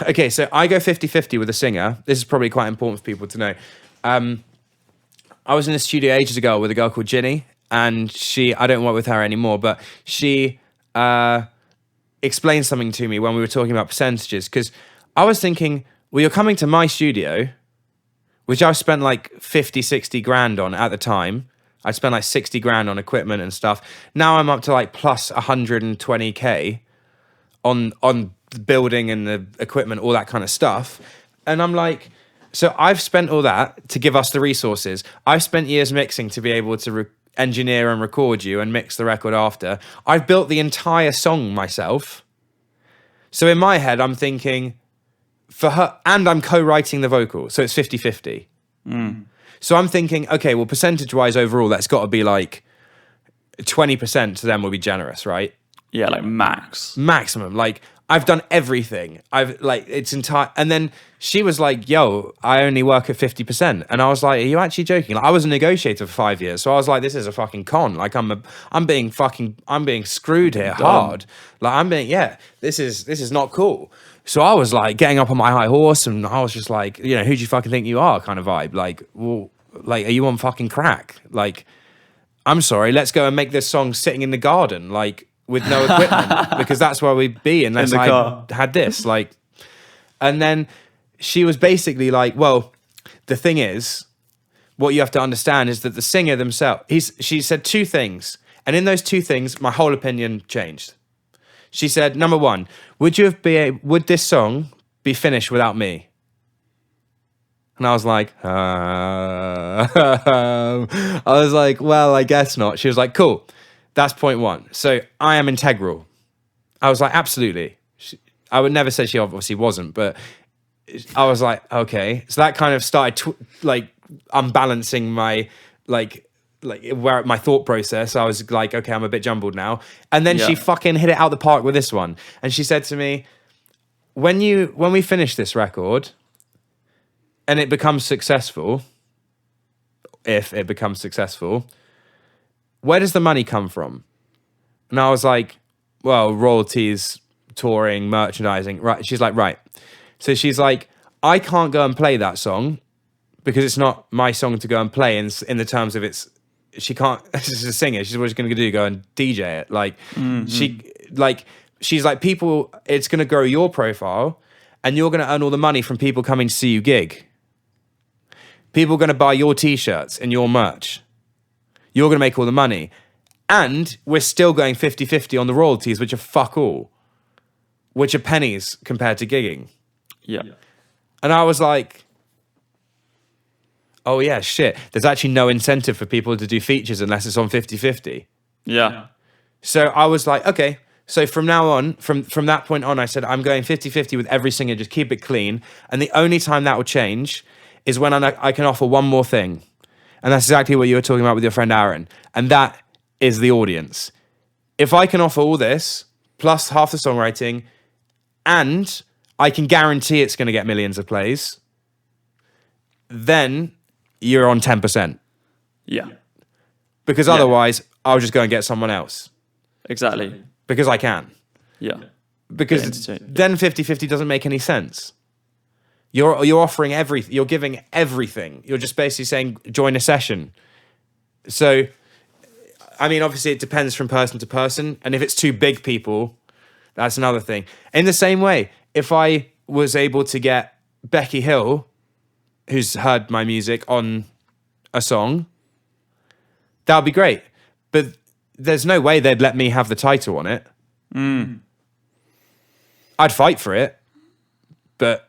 Okay, so I go 50-50 with a singer. This is probably quite important for people to know. I was in a studio ages ago with a girl called Ginny. And I don't work with her anymore, but she explained something to me when we were talking about percentages. Because I was thinking, well, you're coming to my studio, which I've spent like 50, 60 grand on at the time. I spent like 60 grand on equipment and stuff. Now I'm up to like plus 120K on the building and the equipment, all that kind of stuff. And I'm like, so I've spent all that to give us the resources. I've spent years mixing to be able to engineer and record you and mix the record after. I've built the entire song myself. So in my head, I'm thinking, for her, and I'm co-writing the vocal, so it's 50-50. So I'm thinking, okay, well, percentage-wise overall, that's got to be like 20% to them will be generous, right? Yeah, like Maximum. Like, I've done everything. It's entire. And then she was like, yo, I only work at 50%. And I was like, are you actually joking? Like, I was a negotiator for 5 years. So I was like, this is a fucking con. Like, I'm being screwed here hard. Like, this is not cool. So I was like getting up on my high horse, and I was just like, who do you fucking think you are kind of vibe. Like, well, like, are you on fucking crack? Like, I'm sorry, let's go and make this song sitting in the garden, like, with no equipment, because that's where we'd be unless I had this. Like, and then she was basically like, well, the thing is, what you have to understand is that the singer themselves, she said two things. And in those two things, my whole opinion changed. She said, number one, would this song be finished without me? And I was like, well, I guess not. She was like, cool. That's point one. So I am integral. I was like, absolutely. I would never say she obviously wasn't, but I was like, okay. So that kind of started unbalancing my where my thought process. I was like, okay, I'm a bit jumbled now. And then she fucking hit it out the park with this one. And she said to me, when we finish this record and it becomes successful, if it becomes successful, where does the money come from? And I was like, well, royalties, touring, merchandising. Right. She's like, right. So she's like, I can't go and play that song because it's not my song to go and play in the terms of she can't, she's a singer. She's what she's going to do, go and DJ it. Like, she's like, people, it's going to grow your profile and you're going to earn all the money from people coming to see you gig. People are going to buy your t-shirts and your merch. You're going to make all the money. And we're still going 50-50 on the royalties, which are fuck all. Which are pennies compared to gigging. Yeah. And I was like, oh yeah, shit. There's actually no incentive for people to do features unless it's on 50-50. Yeah. So I was like, okay. So from now on, from that point on, I said, I'm going 50-50 with every singer, just keep it clean. And the only time that will change is when I can offer one more thing. And that's exactly what you were talking about with your friend Aaron. And that is the audience. If I can offer all this, plus half the songwriting, and I can guarantee it's going to get millions of plays, then you're on 10%. Yeah. Because otherwise, I'll just go and get someone else. Exactly. Because I can. Yeah. Because then 50-50 doesn't make any sense. You're offering everything. You're giving everything. You're just basically saying, join a session. So, I mean, obviously it depends from person to person. And if it's two big people, that's another thing. In the same way, if I was able to get Becky Hill, who's heard my music, on a song, that would be great. But there's no way they'd let me have the title on it. I'd fight for it, but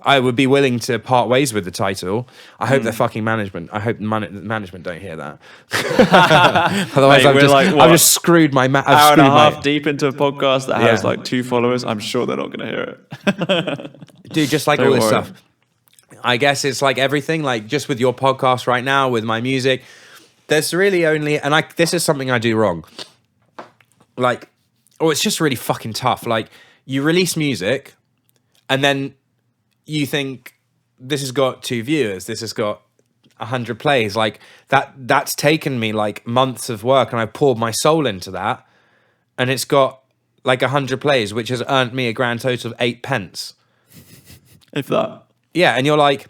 I would be willing to part ways with the title. I hope they're fucking management. I hope management don't hear that. Otherwise, Mate, I've just screwed my... hour and a half deep into a podcast that has like 2 followers. I'm sure they're not going to hear it. Dude, just like all this stuff. I guess it's like everything, like just with your podcast right now, with my music, there's really only... And this is something I do wrong. Like, it's just really fucking tough. Like, you release music and then you think, this has got 2 viewers, this has got 100 plays. Like, that's taken me like months of work, and I poured my soul into that, and it's got like 100 plays, which has earned me a grand total of 8 pence. If that. Yeah, and you're like,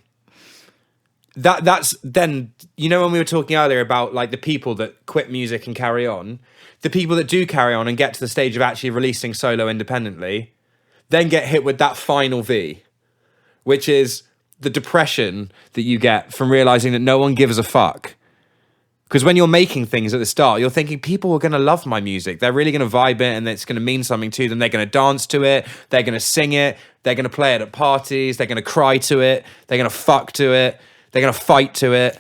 that's then, you know, when we were talking earlier about like the people that quit music and carry on, the people that do carry on and get to the stage of actually releasing solo independently, then get hit with that final V, which is the depression that you get from realizing that no one gives a fuck. Because when you're making things at the start, you're thinking people are going to love my music. They're really going to vibe it, and it's going to mean something to them. They're going to dance to it. They're going to sing it. They're going to play it at parties. They're going to cry to it. They're going to fuck to it. They're going to fight to it.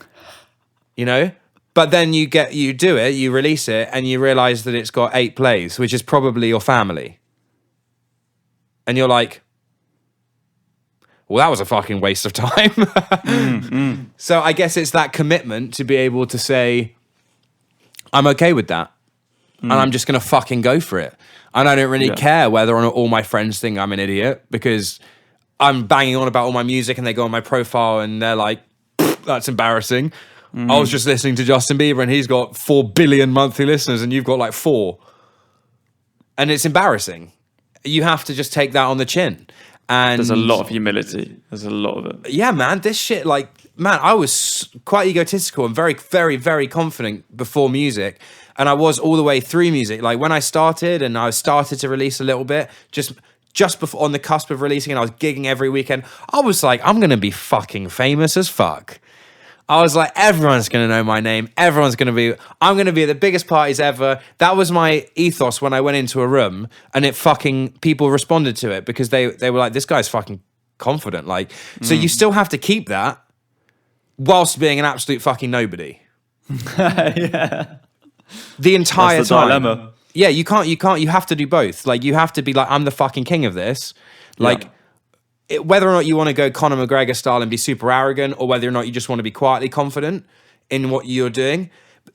You know? But then you do it, you release it, and you realize that it's got 8 plays, which is probably your family. And you're like, well, that was a fucking waste of time. So I guess it's that commitment to be able to say, I'm okay with that. And I'm just going to fucking go for it. And I don't really care whether or not all my friends think I'm an idiot, because I'm banging on about all my music and they go on my profile and they're like, that's embarrassing. I was just listening to Justin Bieber and he's got 4 billion monthly listeners and you've got like 4. And it's embarrassing. You have to just take that on the chin. And there's a lot of humility. There's a lot of it. Yeah, man. This shit, like, man, I was quite egotistical and very, very, very confident before music. And I was all the way through music. Like when I started and I started to release a little bit, just before, on the cusp of releasing, and I was gigging every weekend, I was like, I'm going to be fucking famous as fuck. I was like, everyone's going to know my name. I'm going to be at the biggest parties ever. That was my ethos when I went into a room, and people responded to it because they were like, this guy's fucking confident. Like, so you still have to keep that whilst being an absolute fucking nobody. Yeah. The entire That's the time. dilemma. Yeah, you have to do both. Like, you have to be like, I'm the fucking king of this. Like, whether or not you want to go Conor McGregor style and be super arrogant, or whether or not you just want to be quietly confident in what you're doing.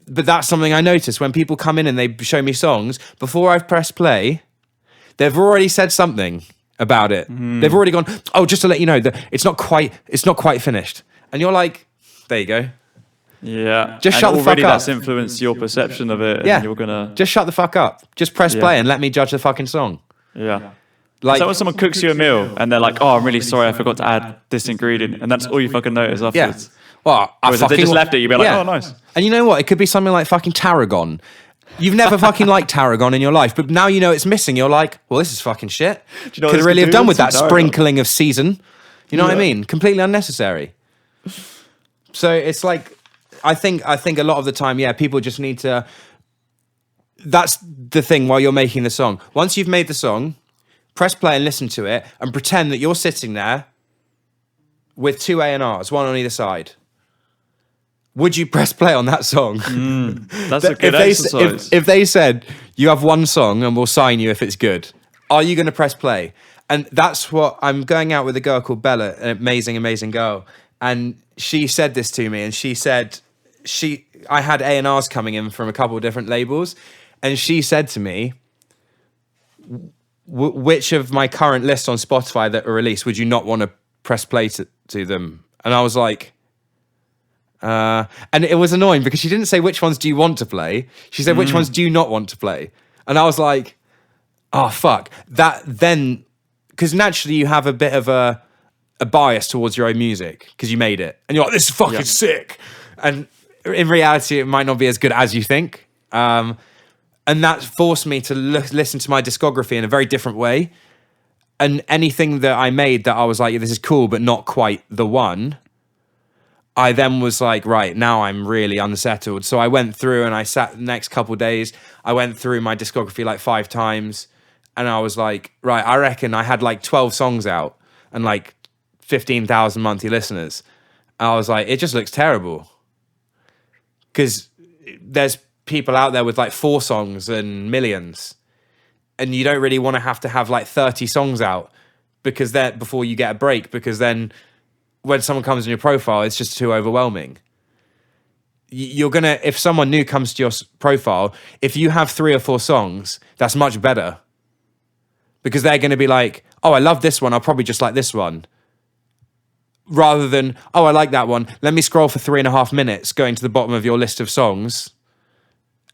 But that's something I notice when people come in and they show me songs, before I've pressed play, they've already said something about it. They've already gone, oh, just to let you know that it's not quite finished. And you're like, there you go. Yeah. Just shut the fuck up. Already that's influenced your perception of it. Yeah. And you're gonna just shut the fuck up. Just press play and let me judge the fucking song. Yeah. Like, is that when someone cooks you a meal and they're like, oh, I'm really sorry, I forgot to add this ingredient, and that's all you fucking notice afterwards? Yeah. Well, if they just left it, you'd be like, oh, nice. And you know what? It could be something like fucking tarragon. You've never fucking liked tarragon in your life, but now you know it's missing. You're like, well, this is fucking shit. Do you know could really have done with that tarragon? sprinkling of season. You know what I mean? Completely unnecessary. So it's like, I think a lot of the time, people just need to. That's the thing while you're making the song. Once you've made the song, press play and listen to it, and pretend that you're sitting there with 2 A&Rs, one on either side. Would you press play on that song? That's a good exercise. If they said, you have one song and we'll sign you if it's good, are you going to press play? And that's what I'm going out with a girl called Bella, an amazing, amazing girl. And she said this to me, and she said, I had A&Rs coming in from a couple of different labels, and she said to me, which of my current lists on Spotify that are released would you not want to press play to them? And I was like, and it was annoying because she didn't say which ones do you want to play. She said, which ones do you not want to play? And I was like, oh, fuck. That then, because naturally you have a bit of a bias towards your own music because you made it. And you're like, this is fucking sick. And in reality, it might not be as good as you think. And that forced me to listen to my discography in a very different way. And anything that I made that I was like, yeah, this is cool, but not quite the one, I then was like, right, now I'm really unsettled. So I went through and I sat the next couple of days. I went through my discography like 5 times. And I was like, right, I reckon I had like 12 songs out and like 15,000 monthly listeners. And I was like, it just looks terrible. Because there's people out there with like 4 songs and millions, and you don't really want to have like 30 songs out because that before you get a break, because then when someone comes in your profile, it's just too overwhelming. You're gonna, if someone new comes to your profile, if you have 3 or 4 songs, that's much better, because they're going to be like, oh, I love this one, I'll probably just like this one, rather than, oh, I like that one, let me scroll for 3.5 minutes going to the bottom of your list of songs.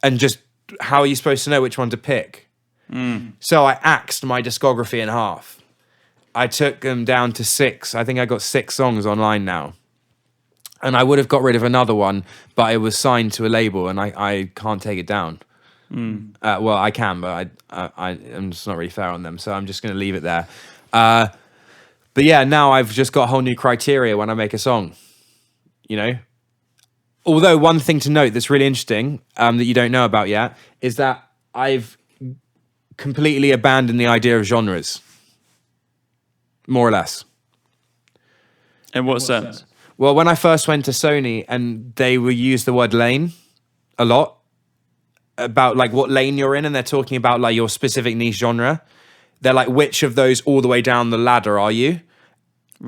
And just, how are you supposed to know which one to pick? So I axed my discography in half. I took them down to 6. I think I got 6 songs online now. And I would have got rid of another one, but it was signed to a label and I can't take it down. Well, I can, but I'm just not really fair on them. So I'm just going to leave it there. But yeah, now I've just got a whole new criteria when I make a song, you know? Although one thing to note that's really interesting that you don't know about yet is that I've completely abandoned the idea of genres, more or less. In what sense? Well, when I first went to Sony and they would use the word lane a lot about like what lane you're in, and they're talking about like your specific niche genre. They're like, which of those all the way down the ladder are you?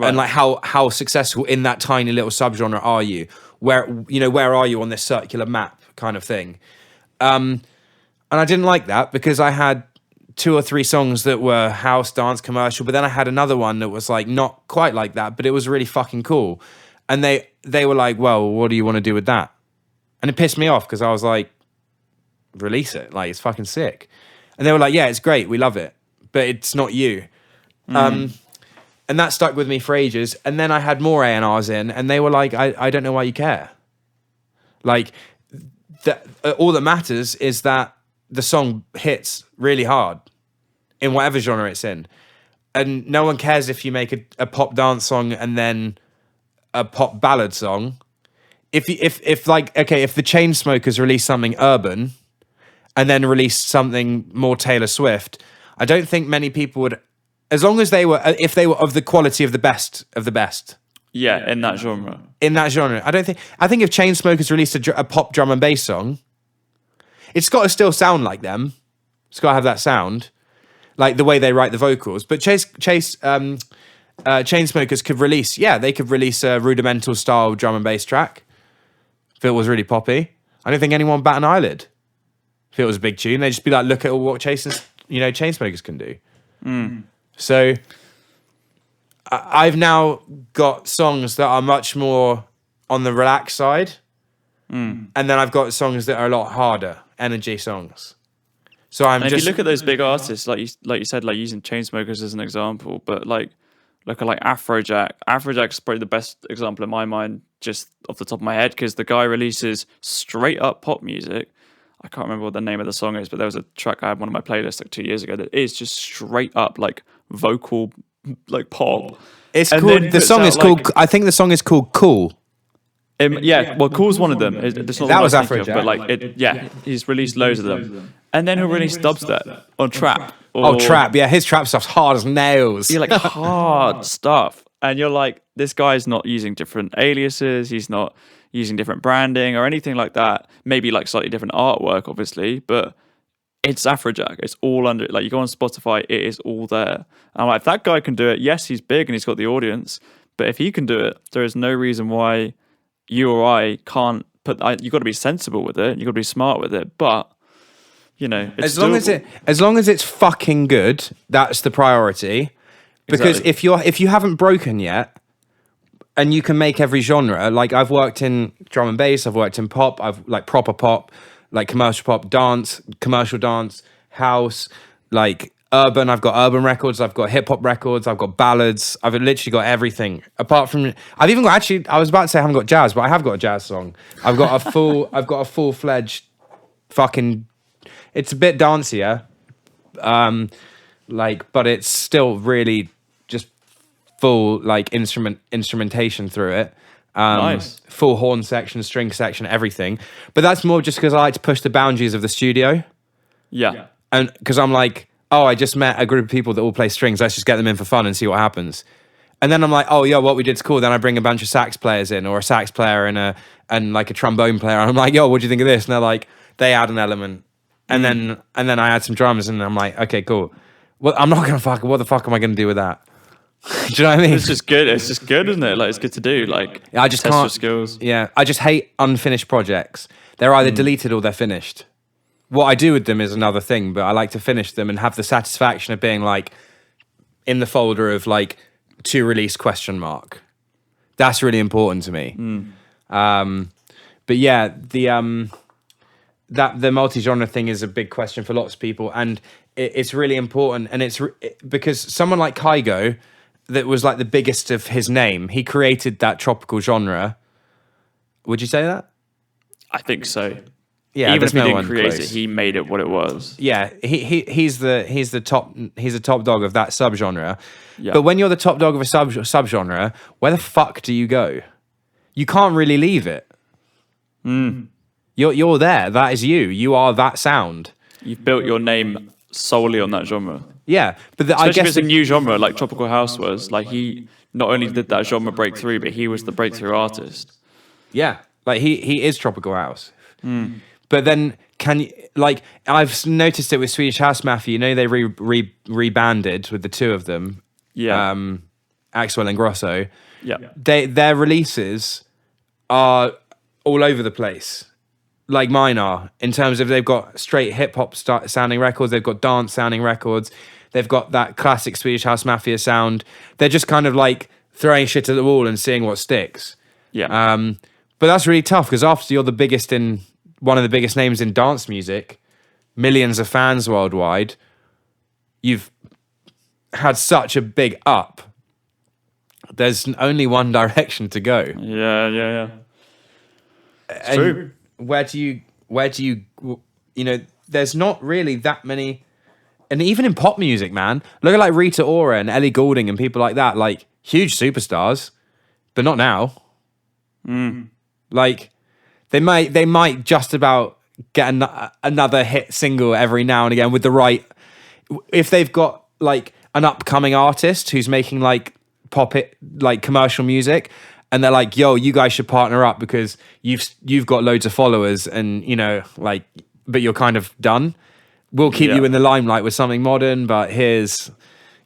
and like how successful in that tiny little subgenre are you? Where are you on this circular map kind of thing? And I didn't like that because I had 2 or 3 songs that were house, dance, commercial, but then I had another one that was like not quite like that, but it was really fucking cool. And they were like, well, what do you want to do with that? And it pissed me off because I was like, release it. Like, it's fucking sick. And they were like, yeah, it's great. We love it. But it's not you. And that stuck with me for ages. And then I had more A&Rs in and they were like, I don't know why you care. Like, all that matters is that the song hits really hard in whatever genre it's in. And no one cares if you make a pop dance song and then a pop ballad song. If the Chainsmokers release something urban and then release something more Taylor Swift, I don't think many people would, as long as if they were of the quality of the best of the best. Yeah, in that genre. I think if Chainsmokers released a pop drum and bass song, it's got to still sound like them. It's got to have that sound, like the way they write the vocals. But Chainsmokers could release a rudimental style drum and bass track if it was really poppy. I don't think anyone would bat an eyelid if it was a big tune. They'd just be like, look at what Chainsmokers can do. So I've now got songs that are much more on the relaxed side, and then I've got songs that are a lot harder, energy songs. So if you look at those big artists, like you said, like using Chainsmokers as an example, but like look at like Afrojack. Afrojack's probably the best example in my mind, just off the top of my head, because the guy releases straight up pop music. I can't remember what the name of the song is, but there was a track I had on my playlist like 2 years ago that is just straight up like vocal, like pop. It's called. The song is called. I think the song is called "Cool." Well, "Cool's one of them. That was Afrojack, but like he's released loads of them, and then he'll release dubstep on trap. Trap! Yeah, his trap stuff's hard as nails. You're like hard stuff, and you're like, this guy's not using different aliases. He's not using different branding or anything like that. Maybe like slightly different artwork, obviously, but it's Afrojack. It's all under, like, you go on Spotify, it is all there. And I'm like, if that guy can do it, yes, he's big and he's got the audience, but if he can do it, there is no reason why you or I can't you've got to be sensible with it. You've got to be smart with it, but it's as long as it's fucking good, that's the priority. Because if you haven't broken yet, and you can make every genre, like I've worked in drum and bass, I've worked in pop, I've like proper pop, like commercial pop, dance, commercial dance, house, like urban. I've got urban records, I've got hip hop records, I've got ballads. I've literally got everything. Apart from, I've even got, actually, I was about to say I haven't got jazz, but I have got a jazz song. I've got a full-fledged fucking, it's a bit dancier, but it's still really just full like instrumentation through it. Nice. Full horn section, string section, everything. But that's more just because I like to push the boundaries of the studio. Yeah. And because I'm like, oh, I just met a group of people that all play strings. Let's just get them in for fun and see what happens. And then I'm like, oh, yeah, what we did's cool. Then I bring a bunch of sax players in, or a sax player and like a trombone player. And I'm like, yo, what do you think of this? And they're like, they add an element. And then I add some drums, and I'm like, okay, cool. Well, I'm not gonna what the fuck am I gonna do with that? Do you know what I mean? It's just good. It's just good, isn't it? Like, it's good to do. Like, I just test can't. your skills. Yeah, I just hate unfinished projects. They're either deleted or they're finished. What I do with them is another thing, but I like to finish them and have the satisfaction of being like in the folder of like to release ? That's really important to me. But yeah, the multi-genre thing is a big question for lots of people, and it's really important. And it's because someone like Kygo, that was like the biggest of his name, he created that tropical genre. Would you say that? I think so. Yeah, even if he no didn't create close. it, he made it what it was. Yeah, he's the top dog of that subgenre. Yeah. But when you're the top dog of a subgenre, where the fuck do you go? You can't really leave it. You're there. That is you. You are that sound. You've built your name solely on that genre. Yeah, but Especially I guess if it's a new genre like tropical house was. Like, he not only did that genre break through, but he was the breakthrough artist. Yeah, like he is tropical house. But then can you, like, I've noticed it with Swedish House Mafia. You know, they rebanded with the two of them. Yeah. Axwell and Grosso, Yeah. their releases are all over the place, like mine are, in terms of they've got straight hip hop sounding records, they've got dance sounding records, they've got that classic Swedish House Mafia sound. They're just kind of like throwing shit at the wall and seeing what sticks. Yeah. But that's really tough because after you're one of the biggest names in dance music, millions of fans worldwide, you've had such a big up. There's only one direction to go. Yeah. It's true. Where do you, there's not really that many, and even in pop music, man, look at like Rita Ora and Ellie Goulding and people like that, like huge superstars, but not now. Like they might just about get another hit single every now and again with the right, if they've got like an upcoming artist who's making like pop it, like commercial music, and they're like, yo, you guys should partner up because you've got loads of followers and like, but you're kind of done. We'll keep you in the limelight with something modern, but here's,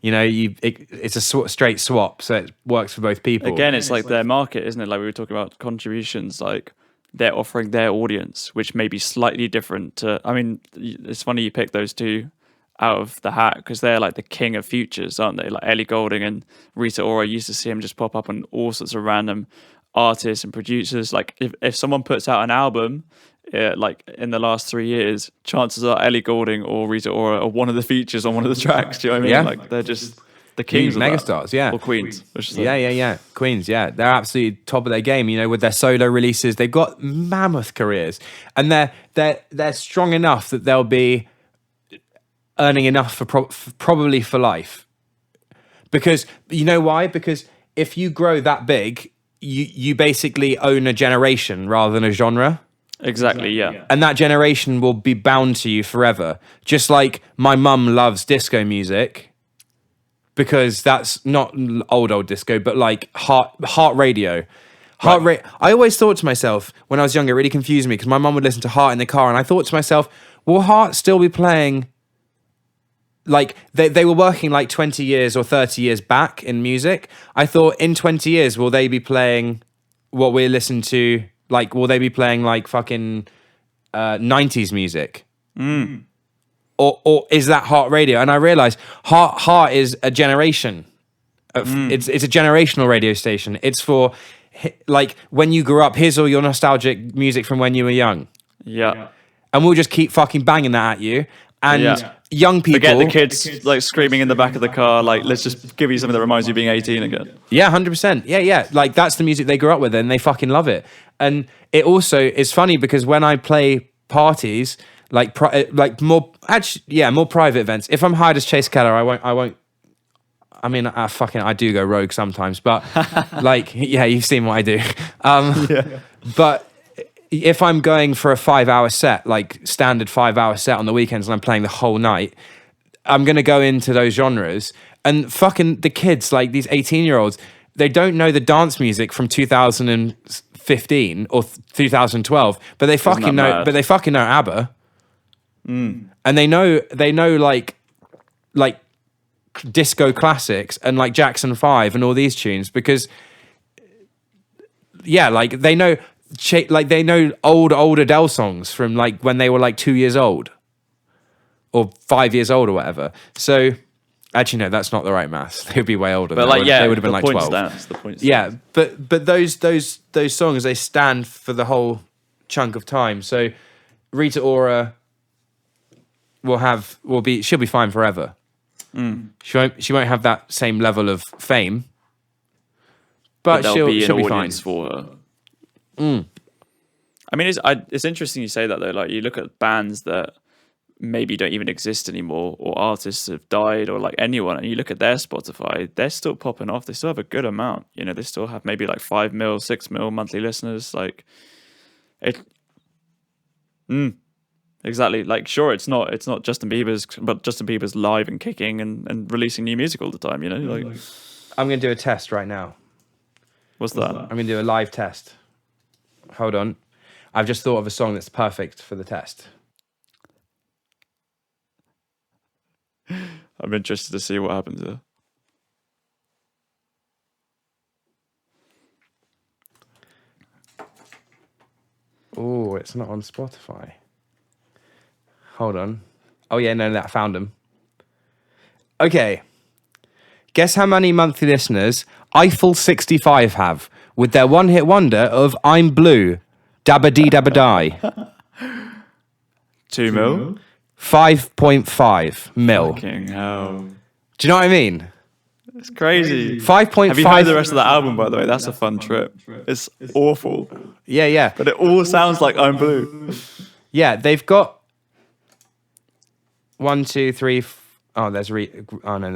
it's a straight swap, so it works for both people. Again, it's like their market, isn't it? Like we were talking about contributions, like they're offering their audience, which may be slightly different to, I mean, it's funny you pick those two out of the hat because they're like the king of futures, aren't they? Like Ellie Goulding and Rita Ora, I used to see him just pop up on all sorts of random artists and producers. Like if someone puts out an album, like in the last 3 years, chances are Ellie Goulding or Rita Ora are one of the features on one of the tracks. Do you know what I mean? Yeah. Like they're just the kings of megastars, that. yeah. Or queens. Yeah. Queens, yeah. They're absolutely top of their game, with their solo releases. They've got mammoth careers. And they're strong enough that they'll be earning enough for probably for life. Because, you know why? Because if you grow that big, you basically own a generation rather than a genre. Exactly, yeah. And that generation will be bound to you forever. Just like my mum loves disco music, because that's not old disco, but like heart radio. I always thought to myself when I was younger, it really confused me because my mum would listen to Heart in the car, and I thought to myself, will Heart still be playing? Like they were working like 20 years or 30 years back in music. I thought in 20 years, will they be playing what we listen to? Like, will they be playing like fucking 90s music? Or is that Heart radio? And I realized Heart is a generation. It's a generational radio station. It's for like when you grew up, here's all your nostalgic music from when you were young. Yeah. And we'll just keep fucking banging that at you. And young people... Forget the kids like screaming in the back of the car, like, let's just give you something that reminds you of being 18 again. Yeah, 100%. Yeah. Like, that's the music they grew up with and they fucking love it. And it also is funny because when I play parties, more private events, if I'm hired as Chase Keller, I won't... I mean, I do go rogue sometimes, but like, yeah, you've seen what I do. But... if I'm going for a 5-hour set, like standard 5-hour set on the weekends and I'm playing the whole night, I'm going to go into those genres. And fucking the kids, like these 18-year-olds, they don't know the dance music from 2015 or 2012, but they fucking know ABBA. And they know like disco classics and like Jackson 5 and all these tunes because like they know old Adele songs from like when they were like 2 years old or 5 years old or whatever. So actually, no, that's not the right maths. They'd be way older. But they would have been like 12. The point stands. But those songs, they stand for the whole chunk of time. So Rita Ora she'll be fine forever. She won't have that same level of fame, but she'll be fine for her. I mean, it's interesting you say that though. Like you look at bands that maybe don't even exist anymore, or artists have died, or like anyone, and you look at their Spotify, they're still popping off. They still have a good amount. They still have maybe like 5 mil, 6 mil monthly listeners. Like it. Exactly. Like sure, it's not Justin Bieber's live and kicking and releasing new music all the time. Like I'm gonna do a test right now. What's that? I'm gonna do a live test. Hold on. I've just thought of a song that's perfect for the test. I'm interested to see what happens here. Oh, it's not on Spotify. Hold on. Oh yeah, no, I found them. Okay. Guess how many monthly listeners Eiffel 65 have with their one-hit wonder of I'm Blue, Dabba Dee Dabba Die. 2 mil? 5.5 mil. Fucking hell. Do you know what I mean? It's crazy. 5.5. Have you heard the rest of that album, by the way? That's a fun trip. It's awful. Yeah. But it all sounds like I'm Blue. Yeah, they've got 1, 2, 3. Oh, no,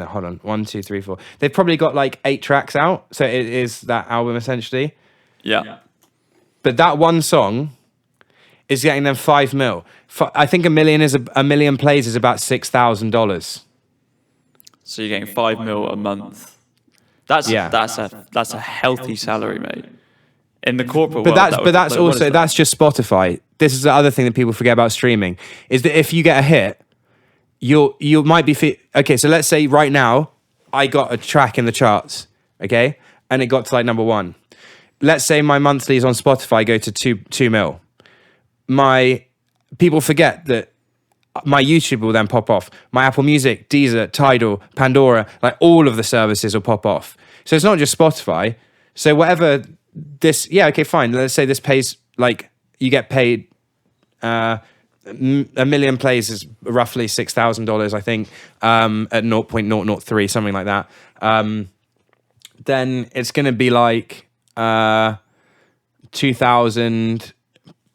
hold on. 1, 2, 3, 4. They've probably got like 8 tracks out. So it is that album essentially. Yeah. But that one song is getting them 5 mil. I think a million plays is about $6,000. So you're getting 5 mil a month. That's a healthy salary, mate. In the corporate world. That's just Spotify. This is the other thing that people forget about streaming is that if you get a hit, you might be okay. So let's say right now I got a track in the charts, okay, and it got to like number 1. Let's say my monthlies on Spotify go to 2 mil. My people forget that my YouTube will then pop off. My Apple Music, Deezer, Tidal, Pandora, like all of the services will pop off. So it's not just Spotify. So whatever this, yeah, okay, fine. Let's say this pays, like you get paid, a million plays is roughly $6,000, I think, at 0.003, something like that. Then it's going to be like 2,000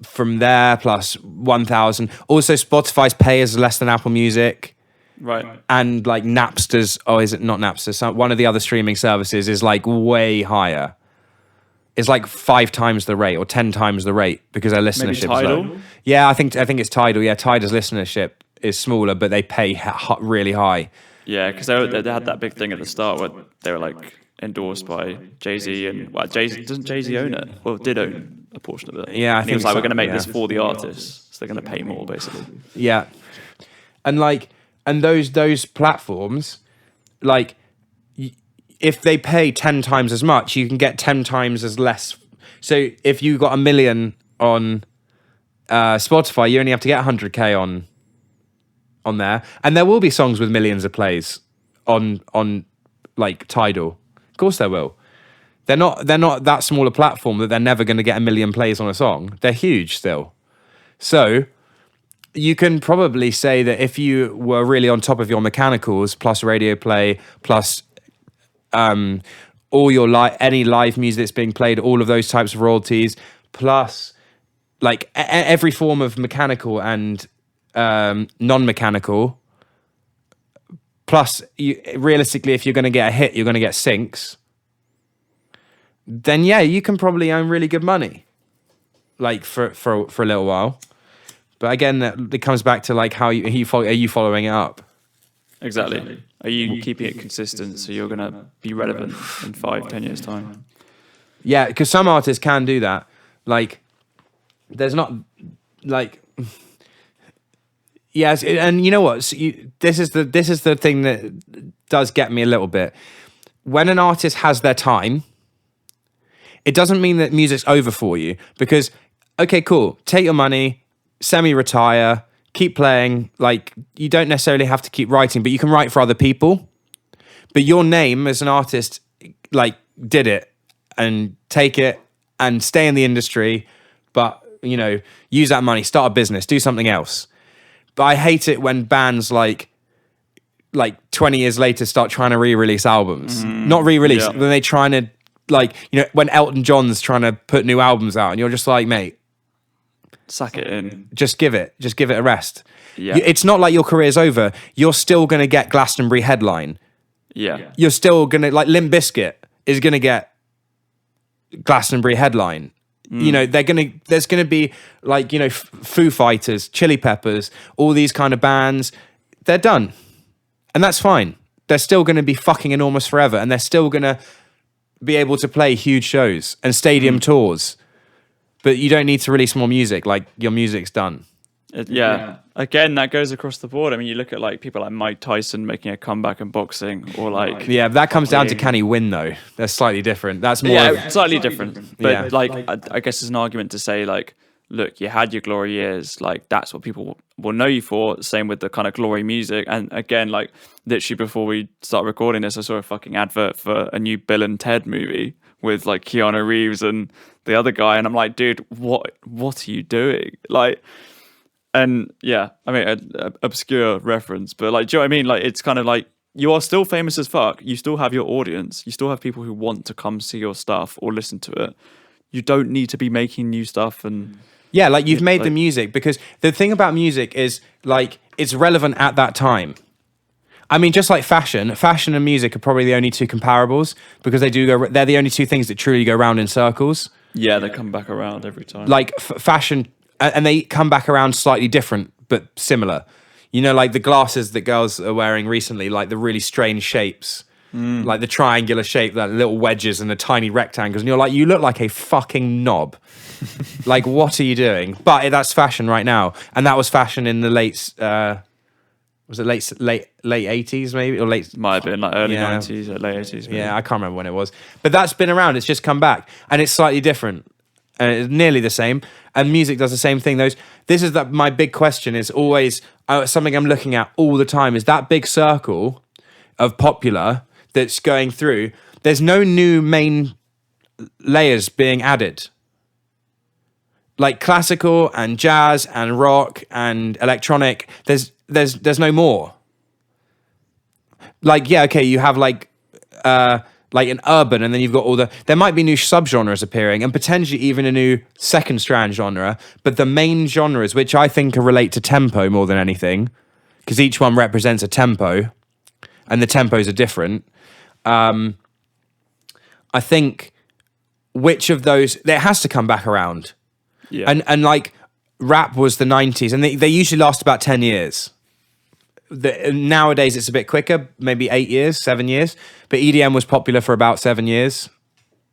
from there plus 1,000. Also, Spotify's pay is less than Apple Music. Right. And like Napster's, is it not Napster? One of the other streaming services is like way higher. It's like 5 times the rate or 10 times the rate because their listenership is Tidal? low. Yeah, I think it's Tidal. Yeah, Tidal's listenership is smaller, but they pay really high. Yeah, because they had that big thing at the start where they were like endorsed by Jay-Z and doesn't Jay-Z own it? Well, did own a portion of it. Yeah, I think he was like, so, we're going to make yeah. this for the artists, so they're going to pay more, basically. Yeah, and those platforms, like, if they pay 10 times as much, you can get 10 times as less. So if you got 1 million on Spotify, you only have to get 100K on there, and there will be songs with millions of plays on like Tidal. Of course there will. They're not that small a platform that they're never going to get 1 million plays on a song. They're huge still. So you can probably say that if you were really on top of your mechanicals, plus radio play, plus all your any live music that's being played, all of those types of royalties, plus like every form of mechanical and non-mechanical, plus realistically, if you're going to get a hit, you're going to get syncs, then yeah, you can probably earn really good money, like for a little while. But again, it comes back to like how are you following it up? Exactly. Are you keeping it consistent so you're going to be relevant in 5-10 years time? Yeah, because some artists can do that. Like, there's not like, yes, and you know what? So this is the thing that does get me a little bit. When an artist has their time, it doesn't mean that music's over for you. Because okay, cool, take your money, semi-retire. Keep playing. Like, you don't necessarily have to keep writing, but you can write for other people. But your name as an artist, like, did it, and take it and stay in the industry. But, you know, use that money, start a business, do something else. But I hate it when bands like 20 years later start trying to re-release albums. Not re-release, Yeah. when they trying to, like, you know, when Elton John's trying to put new albums out and you're just like, mate, Suck it in. just give it a rest. Yeah. It's not like your career's over. You're still going to get Glastonbury headline. Yeah. You're still going to, like, Limp Bizkit is going to get Glastonbury headline. You know, there's going to be, like, you know, Foo Fighters, Chili Peppers, all these kind of bands. They're done. And that's fine. They're still going to be fucking enormous forever. And they're still going to be able to play huge shows and stadium tours. But you don't need to release more music. Like, your music's done. Yeah. Again, that goes across the board. I mean, you look at like people like Mike Tyson making a comeback in boxing, or like That comes down to can he win though. They're slightly different. That's more. slightly different. But like, I guess there's an argument to say like look, you had your glory years, like that's what people will know you for. Same with the kind of glory music. And again, like literally before we start recording this, I saw a fucking advert for a new Bill and Ted movie with like Keanu Reeves and the other guy, and I'm like, dude, what are you doing? Like, and yeah, I mean, a obscure reference, but like, do you know what I mean? Like, it's kind of like you are still famous as fuck. You still have your audience. You still have people who want to come see your stuff or listen to it. You don't need to be making new stuff and. Yeah, like you've made the music, because the thing about music is like it's relevant at that time. I mean, just like fashion and music are probably the only two comparables, because they're the only two things that truly go round in circles. Yeah, they come back around every time. Like fashion, and they come back around slightly different but similar. You know, like the glasses that girls are wearing recently, like the really strange shapes. Like the triangular shape, that little wedges and the tiny rectangles, and you're like, you look like a fucking knob. Like, what are you doing? But that's fashion right now, and that was fashion in the late 80s maybe, or late, might have been like early 90s or late 80s maybe. Yeah, I can't remember when it was, but that's been around. It's just come back, and it's slightly different, and it's nearly the same. And music does the same thing. My big question is always something I'm looking at all the time, is that big circle of popular that's going through. There's no new main layers being added. Like classical and jazz and rock and electronic, there's no more. Like, yeah, okay, you have like an urban, and then you've got there might be new subgenres appearing, and potentially even a new second strand genre, but the main genres, which I think relate to tempo more than anything, because each one represents a tempo, and the tempos are different. I think which of those, it has to come back around. Yeah. And like rap was the 90s, and they usually last about 10 years. Nowadays it's a bit quicker, maybe 8 years, 7 years. But EDM was popular for about 7 years,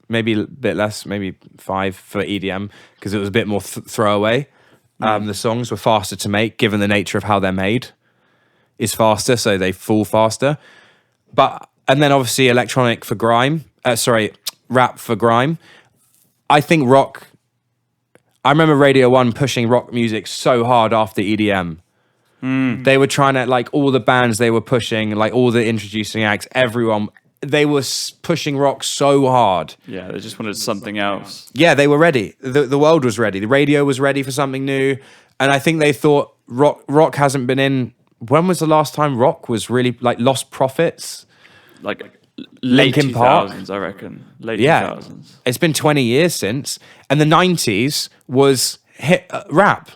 maybe a bit less, maybe 5 for EDM, because it was a bit more throwaway. The songs were faster to make, given the nature of how they're made. Is faster, so they fall faster. And then obviously electronic for grime. Rap for grime. I think rock. I remember Radio 1 pushing rock music so hard after EDM. They were trying to, like, all the bands they were pushing, like all the introducing acts, everyone, they were pushing rock so hard. Yeah, they just wanted something else. Yeah, they were ready. The world was ready. The radio was ready for something new. And I think they thought rock hasn't been in. When was the last time rock was really, like, Lost Prophets? Like late Linkin 2000s, I reckon. Late 2000s. It's been 20 years since. And the 90s was rap.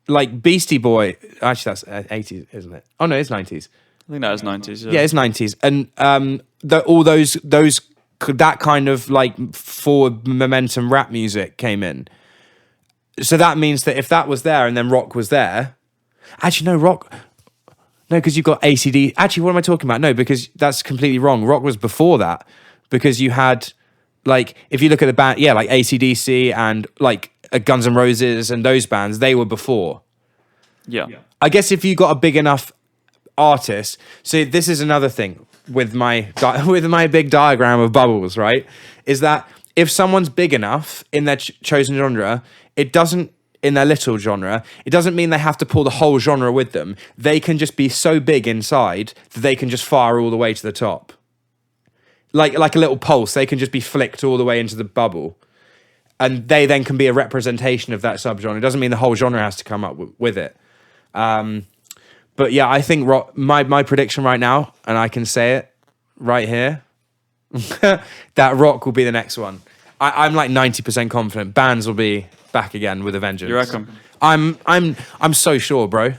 Like Beastie Boy. Actually, that's 80s, isn't it? Oh, no, it's 90s. I think that was 90s. Yeah, it's 90s. And all those that kind of like forward momentum rap music came in. So that means that if that was there and then rock was there. Actually, no, rock. No, because you've got ACD. Actually, what am I talking about? No, because that's completely wrong. Rock was before that, because you had, like, if you look at the band, yeah, like AC/DC and like Guns N' Roses and those bands, they were before. Yeah. I guess if you got a big enough artist. So this is another thing with my big diagram of bubbles, right? Is that if someone's big enough in their chosen genre, it doesn't. In their little genre, it doesn't mean they have to pull the whole genre with them. They can just be so big inside that they can just fire all the way to the top. Like a little pulse, they can just be flicked all the way into the bubble. And they then can be a representation of that subgenre. It doesn't mean the whole genre has to come up with it. But yeah, I think my prediction right now, and I can say it right here, that rock will be the next one. I'm like 90% confident bands will be back again with a vengeance. You reckon? I'm so sure, bro.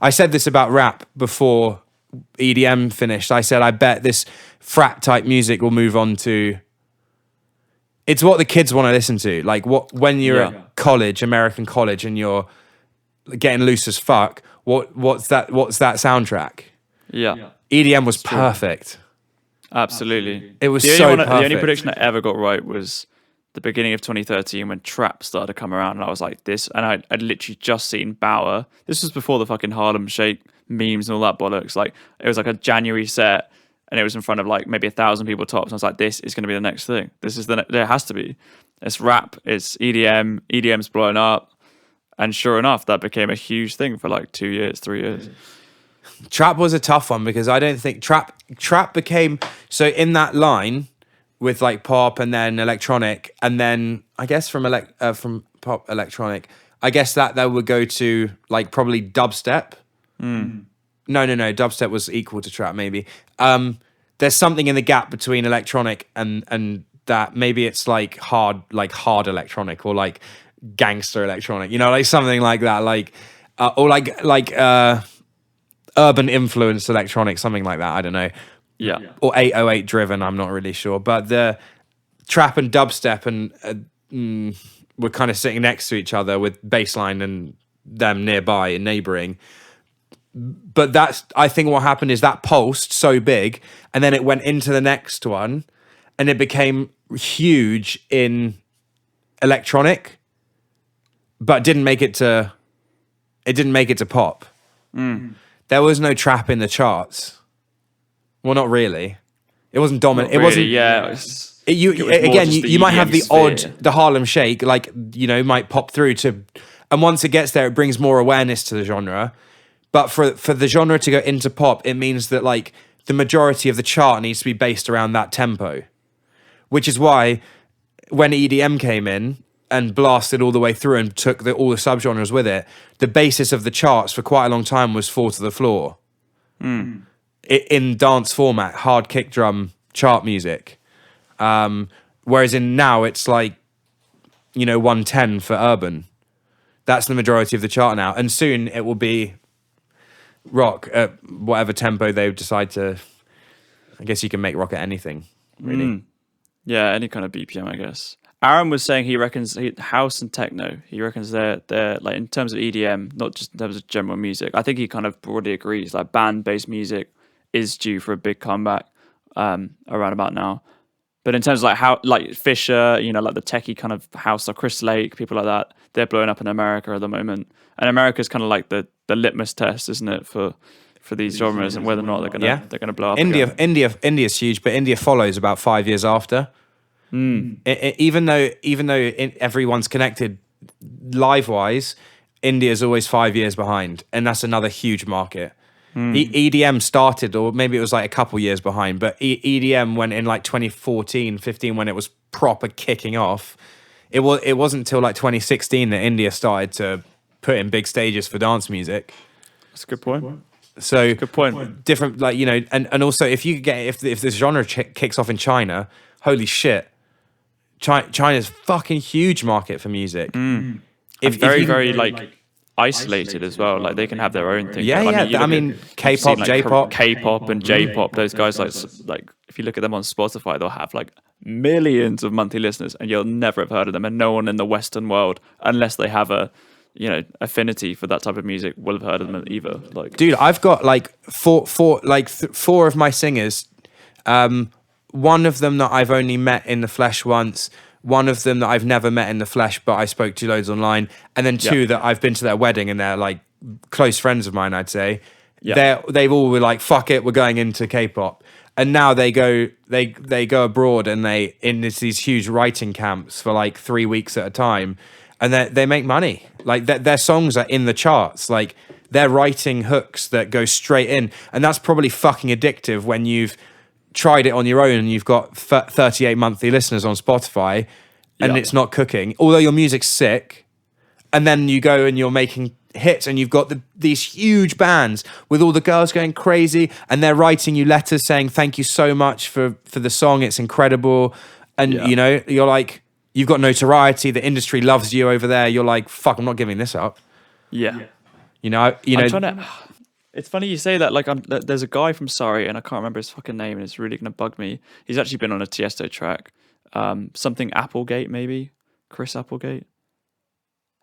I said this about rap before EDM finished. I said I bet this frat type music will move on to. It's what the kids want to listen to. Like when you're at college, American college, and you're getting loose as fuck. What's that soundtrack? Yeah. EDM was perfect. Absolutely. It was perfect. The only prediction I ever got right was the beginning of 2013 when trap started to come around, and I was like this, and I'd literally just seen Bauer. This was before the fucking Harlem Shake memes and all that bollocks. Like, it was like a January set, and it was in front of like maybe 1,000 people tops. I was like, this is going to be the next thing. This is there has to be. It's rap, it's EDM, EDM's blowing up. And sure enough, that became a huge thing for like 2 years, 3 years. Trap was a tough one because I don't think trap became, so in that line with like pop and then electronic, and then I guess from pop electronic, I guess that would go to like probably dubstep. No, dubstep was equal to trap maybe. There's something in the gap between electronic and that. Maybe it's like hard electronic or like gangster electronic, you know, like something like that, like or like urban influenced electronic, something like that. I don't know. Yeah. Or 808 driven, I'm not really sure. But the trap and dubstep and were kind of sitting next to each other with bassline and them nearby and neighboring. But that's, I think what happened is that pulsed so big, and then it went into the next one, and it became huge in electronic, but didn't make it to pop. There was no trap in the charts. Well, not really. It wasn't dominant. It wasn't. Yeah. You might have the Harlem Shake, like, you know, might pop through to, and once it gets there, it brings more awareness to the genre. But for the genre to go into pop, it means that like the majority of the chart needs to be based around that tempo, which is why when EDM came in and blasted all the way through and took all the subgenres with it, the basis of the charts for quite a long time was 4 to the floor. In dance format, hard kick drum chart music. Whereas in now it's like, you know, 110 for urban. That's the majority of the chart now. And soon it will be rock at whatever tempo they decide to. I guess you can make rock at anything, really. Yeah, any kind of BPM, I guess. Aaron was saying he reckons house and techno. He reckons they're like, in terms of EDM, not just in terms of general music. I think he kind of broadly agrees. Like band-based music is due for a big comeback around about now. But in terms of like how, like Fisher, you know, like the techie kind of house, or Chris Lake, people like that, they're blowing up in America at the moment. And America's kind of like the litmus test, isn't it, for these genres and whether or not they're gonna blow up. India's huge, but India follows about 5 years after. Even though everyone's connected live wise, India's always 5 years behind, and that's another huge market. EDM started, or maybe it was like a couple years behind, but EDM went in like 2014, 15 when it was proper kicking off. It wasn't until like 2016 that India started to put in big stages for dance music. That's a good point. So good point. Different, like, you know, and also if this genre kicks off in China, holy shit, China's fucking huge market for music. If very isolated as well. Like they can have their own thing. I mean K-pop, J-pop, K-pop and J-pop. Those guys like if you look at them on Spotify, they'll have like millions of monthly listeners, and you'll never have heard of them. And no one in the Western world, unless they have a affinity for that type of music, will have heard of them either. Like, dude, I've got like four of my singers. One of them that I've only met in the flesh once. One of them that I've never met in the flesh, but I spoke to loads online. And then two that I've been to their wedding, and they're like close friends of mine, I'd say. Yeah. They've all were like, fuck it, we're going into K-pop. And now they go abroad, and they in these huge writing camps for like 3 weeks at a time. And they make money. Like their songs are in the charts. Like they're writing hooks that go straight in. And that's probably fucking addictive when you've tried it on your own and you've got 38 monthly listeners on Spotify and it's not cooking, although your music's sick. And then you go and you're making hits, and you've got these huge bands with all the girls going crazy, and they're writing you letters saying thank you so much for the song, it's incredible. And you know, you're like, you've got notoriety, the industry loves you over there, you're like, fuck, I'm not giving this up. You know it's funny you say that. Like, there's a guy from Surrey, and I can't remember his fucking name, and it's really gonna bug me. He's actually been on a Tiesto track, something Applegate, maybe Chris Applegate.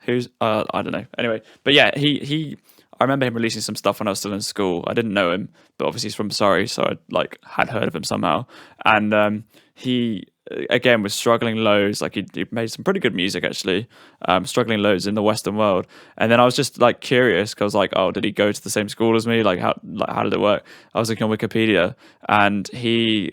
Who's I don't know. Anyway, but yeah, he. I remember him releasing some stuff when I was still in school. I didn't know him, but obviously he's from Surrey, so I had heard of him somehow. And he again was struggling loads. Like he made some pretty good music actually, struggling loads in the Western world. And then I was just like curious because I was like, oh, did he go to the same school as me? Like how did it work? I was looking on Wikipedia, and he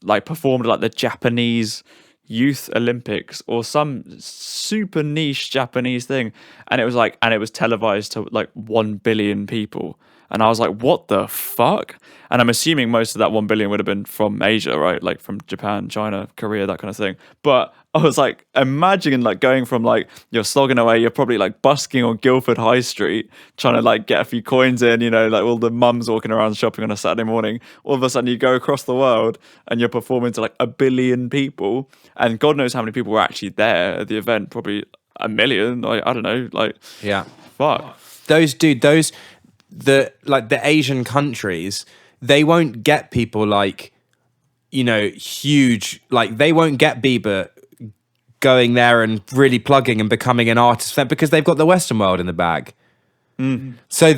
like performed like the Japanese Youth Olympics or some super niche Japanese thing, and it was televised to like 1 billion people. And I was like, what the fuck? And I'm assuming most of that 1 billion would have been from Asia, right? Like from Japan, China, Korea, that kind of thing. But I was like, imagining like going from like, you're slogging away, you're probably like busking on Guildford High Street, trying to like get a few coins in, like all the mums walking around shopping on a Saturday morning. All of a sudden you go across the world and you're performing to like 1 billion people. And God knows how many people were actually there at the event, probably 1 million. Like, I don't know. Like, yeah. Fuck. The Asian countries, they won't get people like, huge, like they won't get Bieber going there and really plugging and becoming an artist because they've got the Western world in the bag. So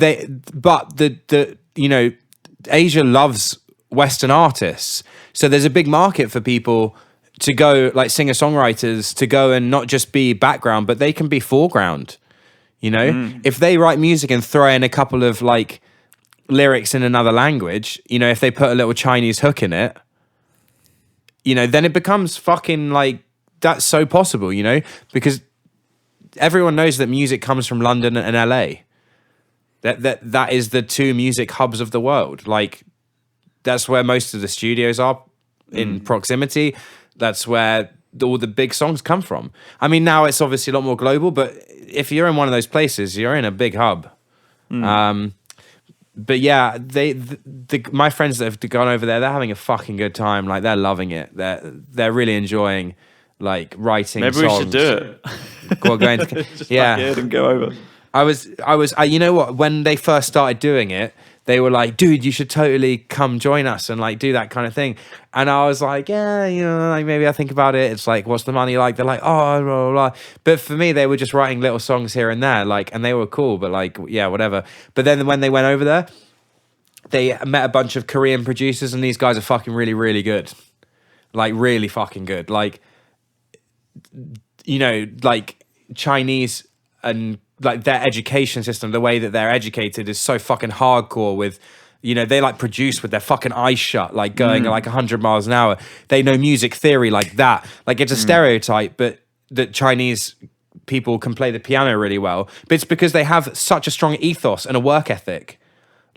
Asia loves Western artists. So there's a big market for people to go, like singer-songwriters, to go and not just be background, but they can be foreground. If they write music and throw in a couple of like lyrics in another language, if they put a little Chinese hook in it, then it becomes fucking like, that's so possible, because everyone knows that music comes from London and LA. That is the two music hubs of the world. Like, that's where most of the studios are in proximity. That's where all the big songs come from. I mean, now it's obviously a lot more global, but if you're in one of those places, you're in a big hub. But yeah, my friends that have gone over there, they're having a fucking good time. Like, they're loving it. They're really enjoying like writing. Maybe songs. We should do it. Just and go over. You know what? When they first started doing it, they were like, dude, you should totally come join us and like do that kind of thing. And I was like, yeah, like maybe I think about it. It's like, what's the money like? They're like, oh, blah, blah, blah. But for me, they were just writing little songs here and there, like, and they were cool, but like, yeah, whatever. But then when they went over there, they met a bunch of Korean producers, and these guys are fucking really, really good. Like, really fucking good. Like, like Chinese and like their education system, the way that they're educated is so fucking hardcore with, they like produce with their fucking eyes shut, like going like 100 miles an hour. They know music theory like that. Like, it's a stereotype, but that Chinese people can play the piano really well. But it's because they have such a strong ethos and a work ethic.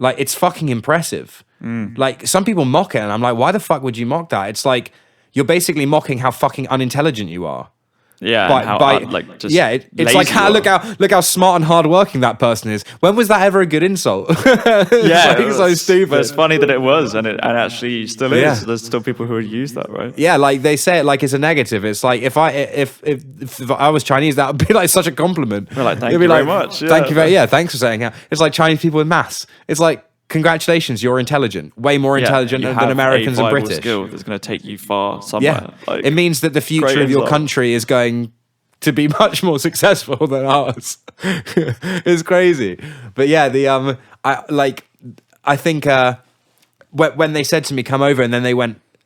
Like, it's fucking impressive. Like, some people mock it, and I'm like, why the fuck would you mock that? It's like, you're basically mocking how fucking unintelligent you are. Yeah, it's like, look how smart and hardworking that person is. When was that ever a good insult? It's so stupid. But it's funny that it was, and it actually still is. Yeah. There's still people who would use that, right? Yeah, like they say it like it's a negative. It's like if I was Chinese, that would be like such a compliment. We're like, thank you very much. Thank you thanks for saying that. It's like Chinese people with maths. It's like, congratulations, you're intelligent. Way more intelligent than Americans and British. Skill that's going to take you far somewhere. Yeah. Like, it means that the future of your country is going to be much more successful than ours. It's crazy. But yeah, I think when they said to me, come over, and then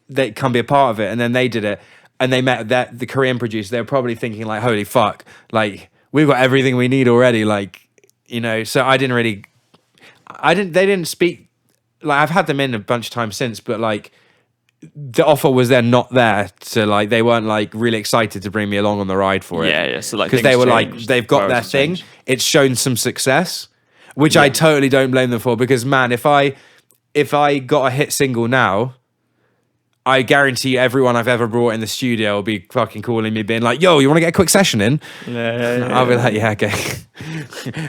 they come be a part of it, and then they did it, and they met the Korean producer, they were probably thinking like, holy fuck, like, we've got everything we need already. Like, so they didn't speak, like, I've had them in a bunch of times since, but like, the offer was not there to like, they weren't like really excited to bring me along on the ride for it. Yeah. So like, because they were like, they've got their thing. It's shown some success, which I totally don't blame them for, because man, if I got a hit single now, I guarantee you everyone I've ever brought in the studio will be fucking calling me, being like, yo, you want to get a quick session in? I'll be like, yeah, okay.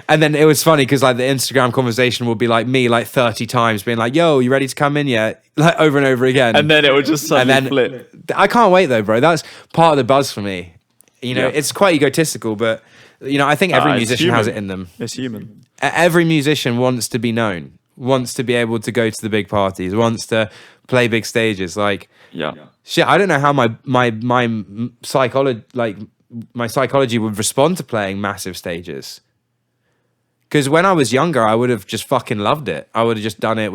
And then it was funny because like the Instagram conversation will be like me like 30 times being like, yo, you ready to come in yet? Like, over and over again. And then it would just suddenly flip. I can't wait though, bro. That's part of the buzz for me. It's quite egotistical, but I think every musician has it in them. It's human. Every musician wants to be known, wants to be able to go to the big parties, wants to play big stages. Like, shit, I don't know how my psychology would respond to playing massive stages. Because when I was younger, I would have just fucking loved it. I would have just done it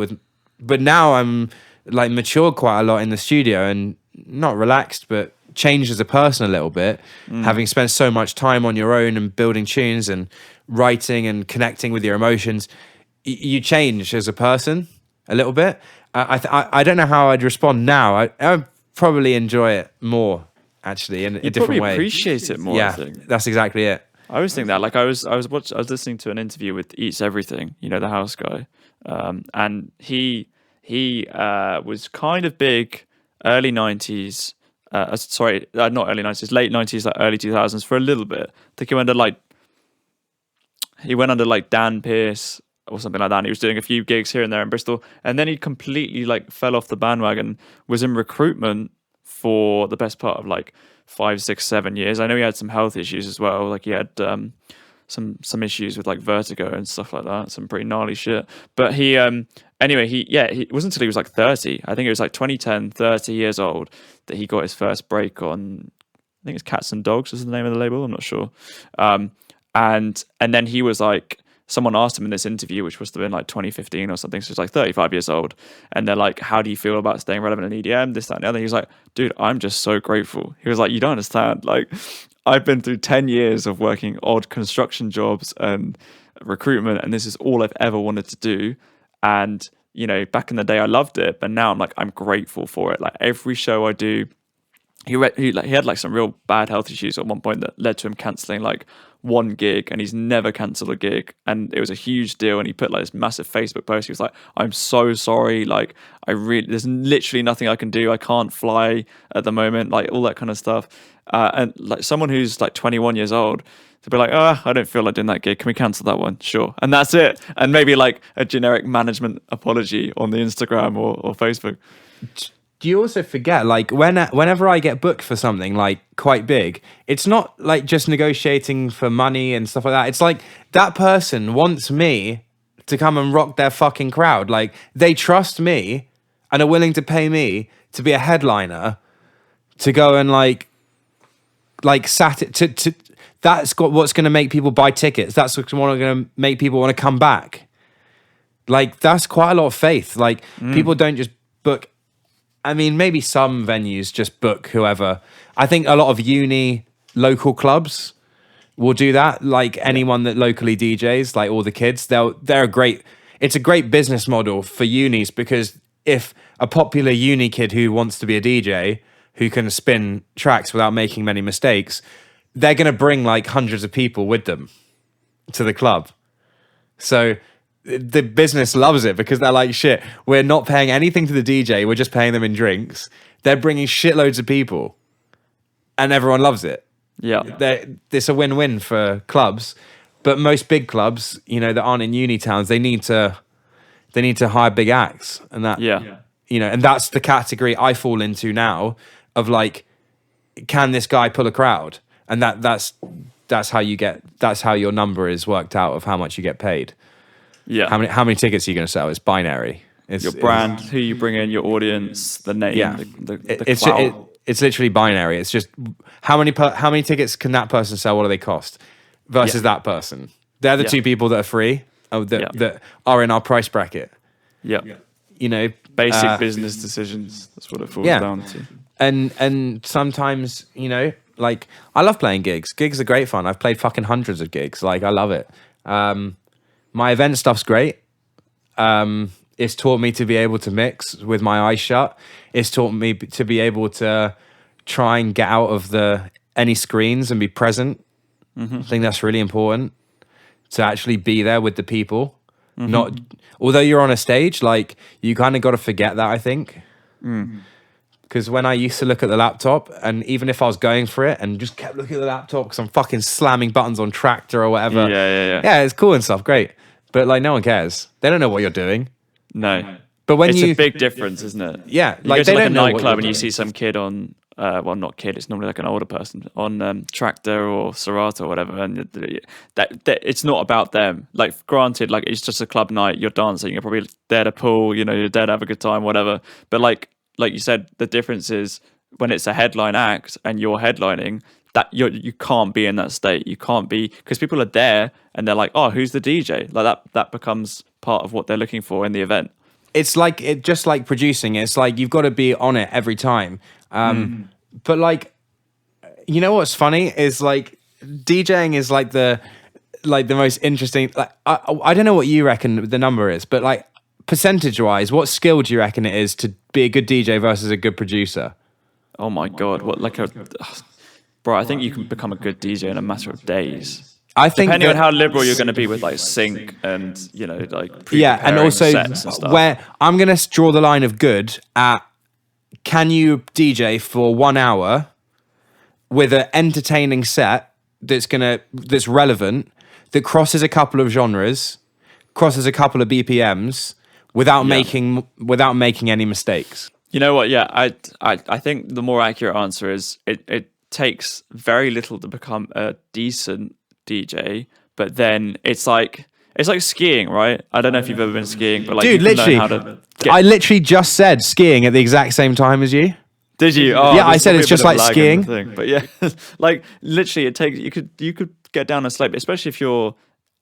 but now I'm like matured quite a lot in the studio, and not relaxed, but changed as a person a little bit, having spent so much time on your own and building tunes and writing and connecting with your emotions. You change as a person a little bit. I don't know how I'd respond now. I probably enjoy it more, actually, in a different way. Appreciate it more. Yeah, I think. that's exactly it. I always think that. Like I was listening to an interview with Eats Everything, the house guy, and he was kind of big early 90s. Not early 90s, late 90s, like early 2000s for a little bit. I think he went under like Dan Pearce or something like that. And he was doing a few gigs here and there in Bristol, and then he completely like fell off the bandwagon. Was in recruitment for the best part of like 5, 6, 7 years. I know he had some health issues as well. Like he had some issues with like vertigo and stuff like that. Some pretty gnarly shit. But he it wasn't until he was like 30. I think it was like 2010, 30 years old that he got his first break on. I think it's Cats and Dogs was the name of the label. I'm not sure. And then he was like, someone asked him in this interview, which must have been like 2015 or something. So he's like 35 years old. And they're like, how do you feel about staying relevant in EDM? This, that, and the other. He's like, dude, I'm just so grateful. He was like, you don't understand. Like, I've been through 10 years of working odd construction jobs and recruitment, and this is all I've ever wanted to do. And, back in the day, I loved it. But now I'm like, I'm grateful for it. Like every show I do, he had like some real bad health issues at one point that led to him cancelling like one gig, and he's never cancelled a gig, and it was a huge deal. And he put like this massive Facebook post. He was like, I'm so sorry, like there's literally nothing I can do. I can't fly at the moment, like all that kind of stuff. And like someone who's like 21 years old to be like, I don't feel like doing that gig, can we cancel that one? Sure. And that's it. And maybe like a generic management apology on the Instagram or Facebook. Do you also forget, like, whenever I get booked for something, like, quite big, it's not, like, just negotiating for money and stuff like that. It's like, that person wants me to come and rock their fucking crowd. Like, they trust me and are willing to pay me to be a headliner, to go and, that's what's going to make people buy tickets. That's what's going to make people want to come back. Like, that's quite a lot of faith. Like, people don't just book... I mean, maybe some venues just book whoever. I think a lot of local clubs will do that. Like anyone that locally DJs, like all the kids, it's a great business model for unis, because if a popular uni kid who wants to be a DJ, who can spin tracks without making many mistakes, they're going to bring like hundreds of people with them to the club. So the business loves it, because they're like, shit, we're not paying anything to the DJ, we're just paying them in drinks. They're bringing shitloads of people and everyone loves it. Yeah. It's a win-win for clubs, but most big clubs, that aren't in uni towns, they need to hire big acts, and that, and that's the category I fall into now of like, can this guy pull a crowd? And that's how your number is worked out of how much you get paid. Yeah. How many tickets are you going to sell? It's binary. It's your brand, who you bring in, your audience, the name, the clout. It's literally binary. It's just how many tickets can that person sell? What do they cost versus that person? They're the two people that are free, that are in our price bracket. Yeah. Basic business decisions. That's what it falls down to. And sometimes, like, I love playing gigs. Gigs are great fun. I've played fucking hundreds of gigs. Like, I love it. My event stuff's great. It's taught me to be able to mix with my eyes shut. It's taught me to be able to try and get out of any screens and be present. I think that's really important, to actually be there with the people. Although you're on a stage, like, you kind of got to forget that, I think. Because when I used to look at the laptop, and even if I was going for it and just kept looking at the laptop because I'm fucking slamming buttons on Tractor or whatever. Yeah, it's cool and stuff, great. But like, no one cares. They don't know what you're doing. No. But when it's a big difference, isn't it? Yeah. You go to like a nightclub and you see some kid on, well, not kid, it's normally like an older person on Tractor or Serato or whatever. And that it's not about them. Like, granted, like, it's just a club night, you're dancing, you're probably there to pull, you're there to have a good time, whatever. But like you said, the difference is when it's a headline act and you're headlining, that you can't be in that state. You can't be, because people are there and they're like, oh, who's the DJ? Like that becomes part of what they're looking for in the event. it's like just like producing. It's like you've got to be on it every time. But like, you know what's funny is like DJing is like the most interesting. Like I don't know what you reckon the number is, but like percentage wise, what skill do you reckon it is to be a good DJ versus a good producer? Oh my God, what like a bro? I think you can become a good DJ in a matter of days. I think depending on how liberal you're going to be with like sync and like and also sets and stuff. Where I'm going to draw the line of good at, can you DJ for 1 hour with an entertaining set that's relevant, that crosses a couple of genres, crosses a couple of BPMs without making any mistakes? You know what? Yeah, I think the more accurate answer is it takes very little to become a decent DJ, but then it's like skiing, right? I don't know if you've ever been skiing, but like, dude, literally, I literally just said skiing at the exact same time as you. Did you? Oh, yeah, I said it's just like skiing. But yeah, like literally, it takes you could get down a slope, especially if you're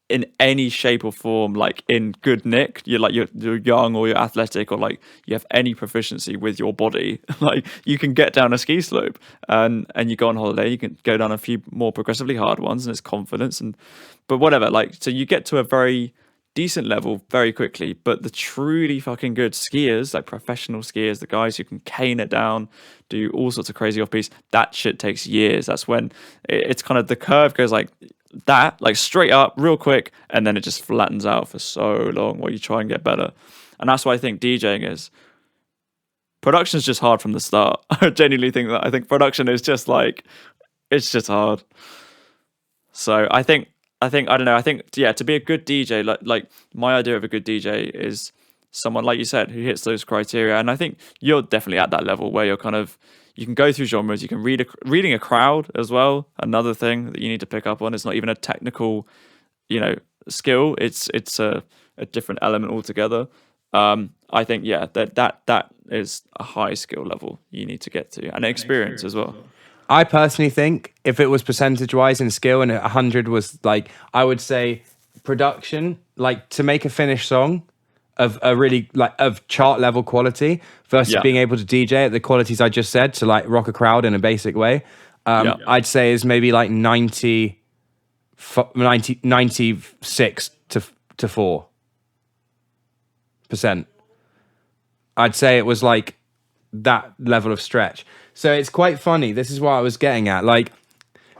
in any shape or form, like in good nick. You're young or you're athletic or like you have any proficiency with your body. Like you can get down a ski slope and you go on holiday. You can go down a few more progressively hard ones, and it's confidence but whatever. Like so, you get to a very decent level very quickly. But the truly fucking good skiers, like professional skiers, the guys who can cane it down, do all sorts of crazy off piece, that shit takes years. That's when it's kind of the curve goes like that, like straight up real quick, and then it just flattens out for so long while you try and get better. And that's why I think DJing is production's just hard from the start. I genuinely think that. I think production is just like, it's just hard. So I think I don't know. I think to be a good DJ, like my idea of a good DJ is someone, like you said, who hits those criteria. And I think you're definitely at that level where you're kind of, you can go through genres, you can reading a crowd as well. Another thing that you need to pick up on. It's not even a technical, skill. It's a different element altogether. I think that is a high skill level you need to get to, and experience as well. I personally think if it was percentage wise in skill and 100 was like, I would say production, like to make a finished song of a really like of chart level quality versus being able to DJ at the qualities I just said to like rock a crowd in a basic way. I'd say is maybe like 96 to 4%. I'd say it was like that level of stretch. So it's quite funny. This is what I was getting at. Like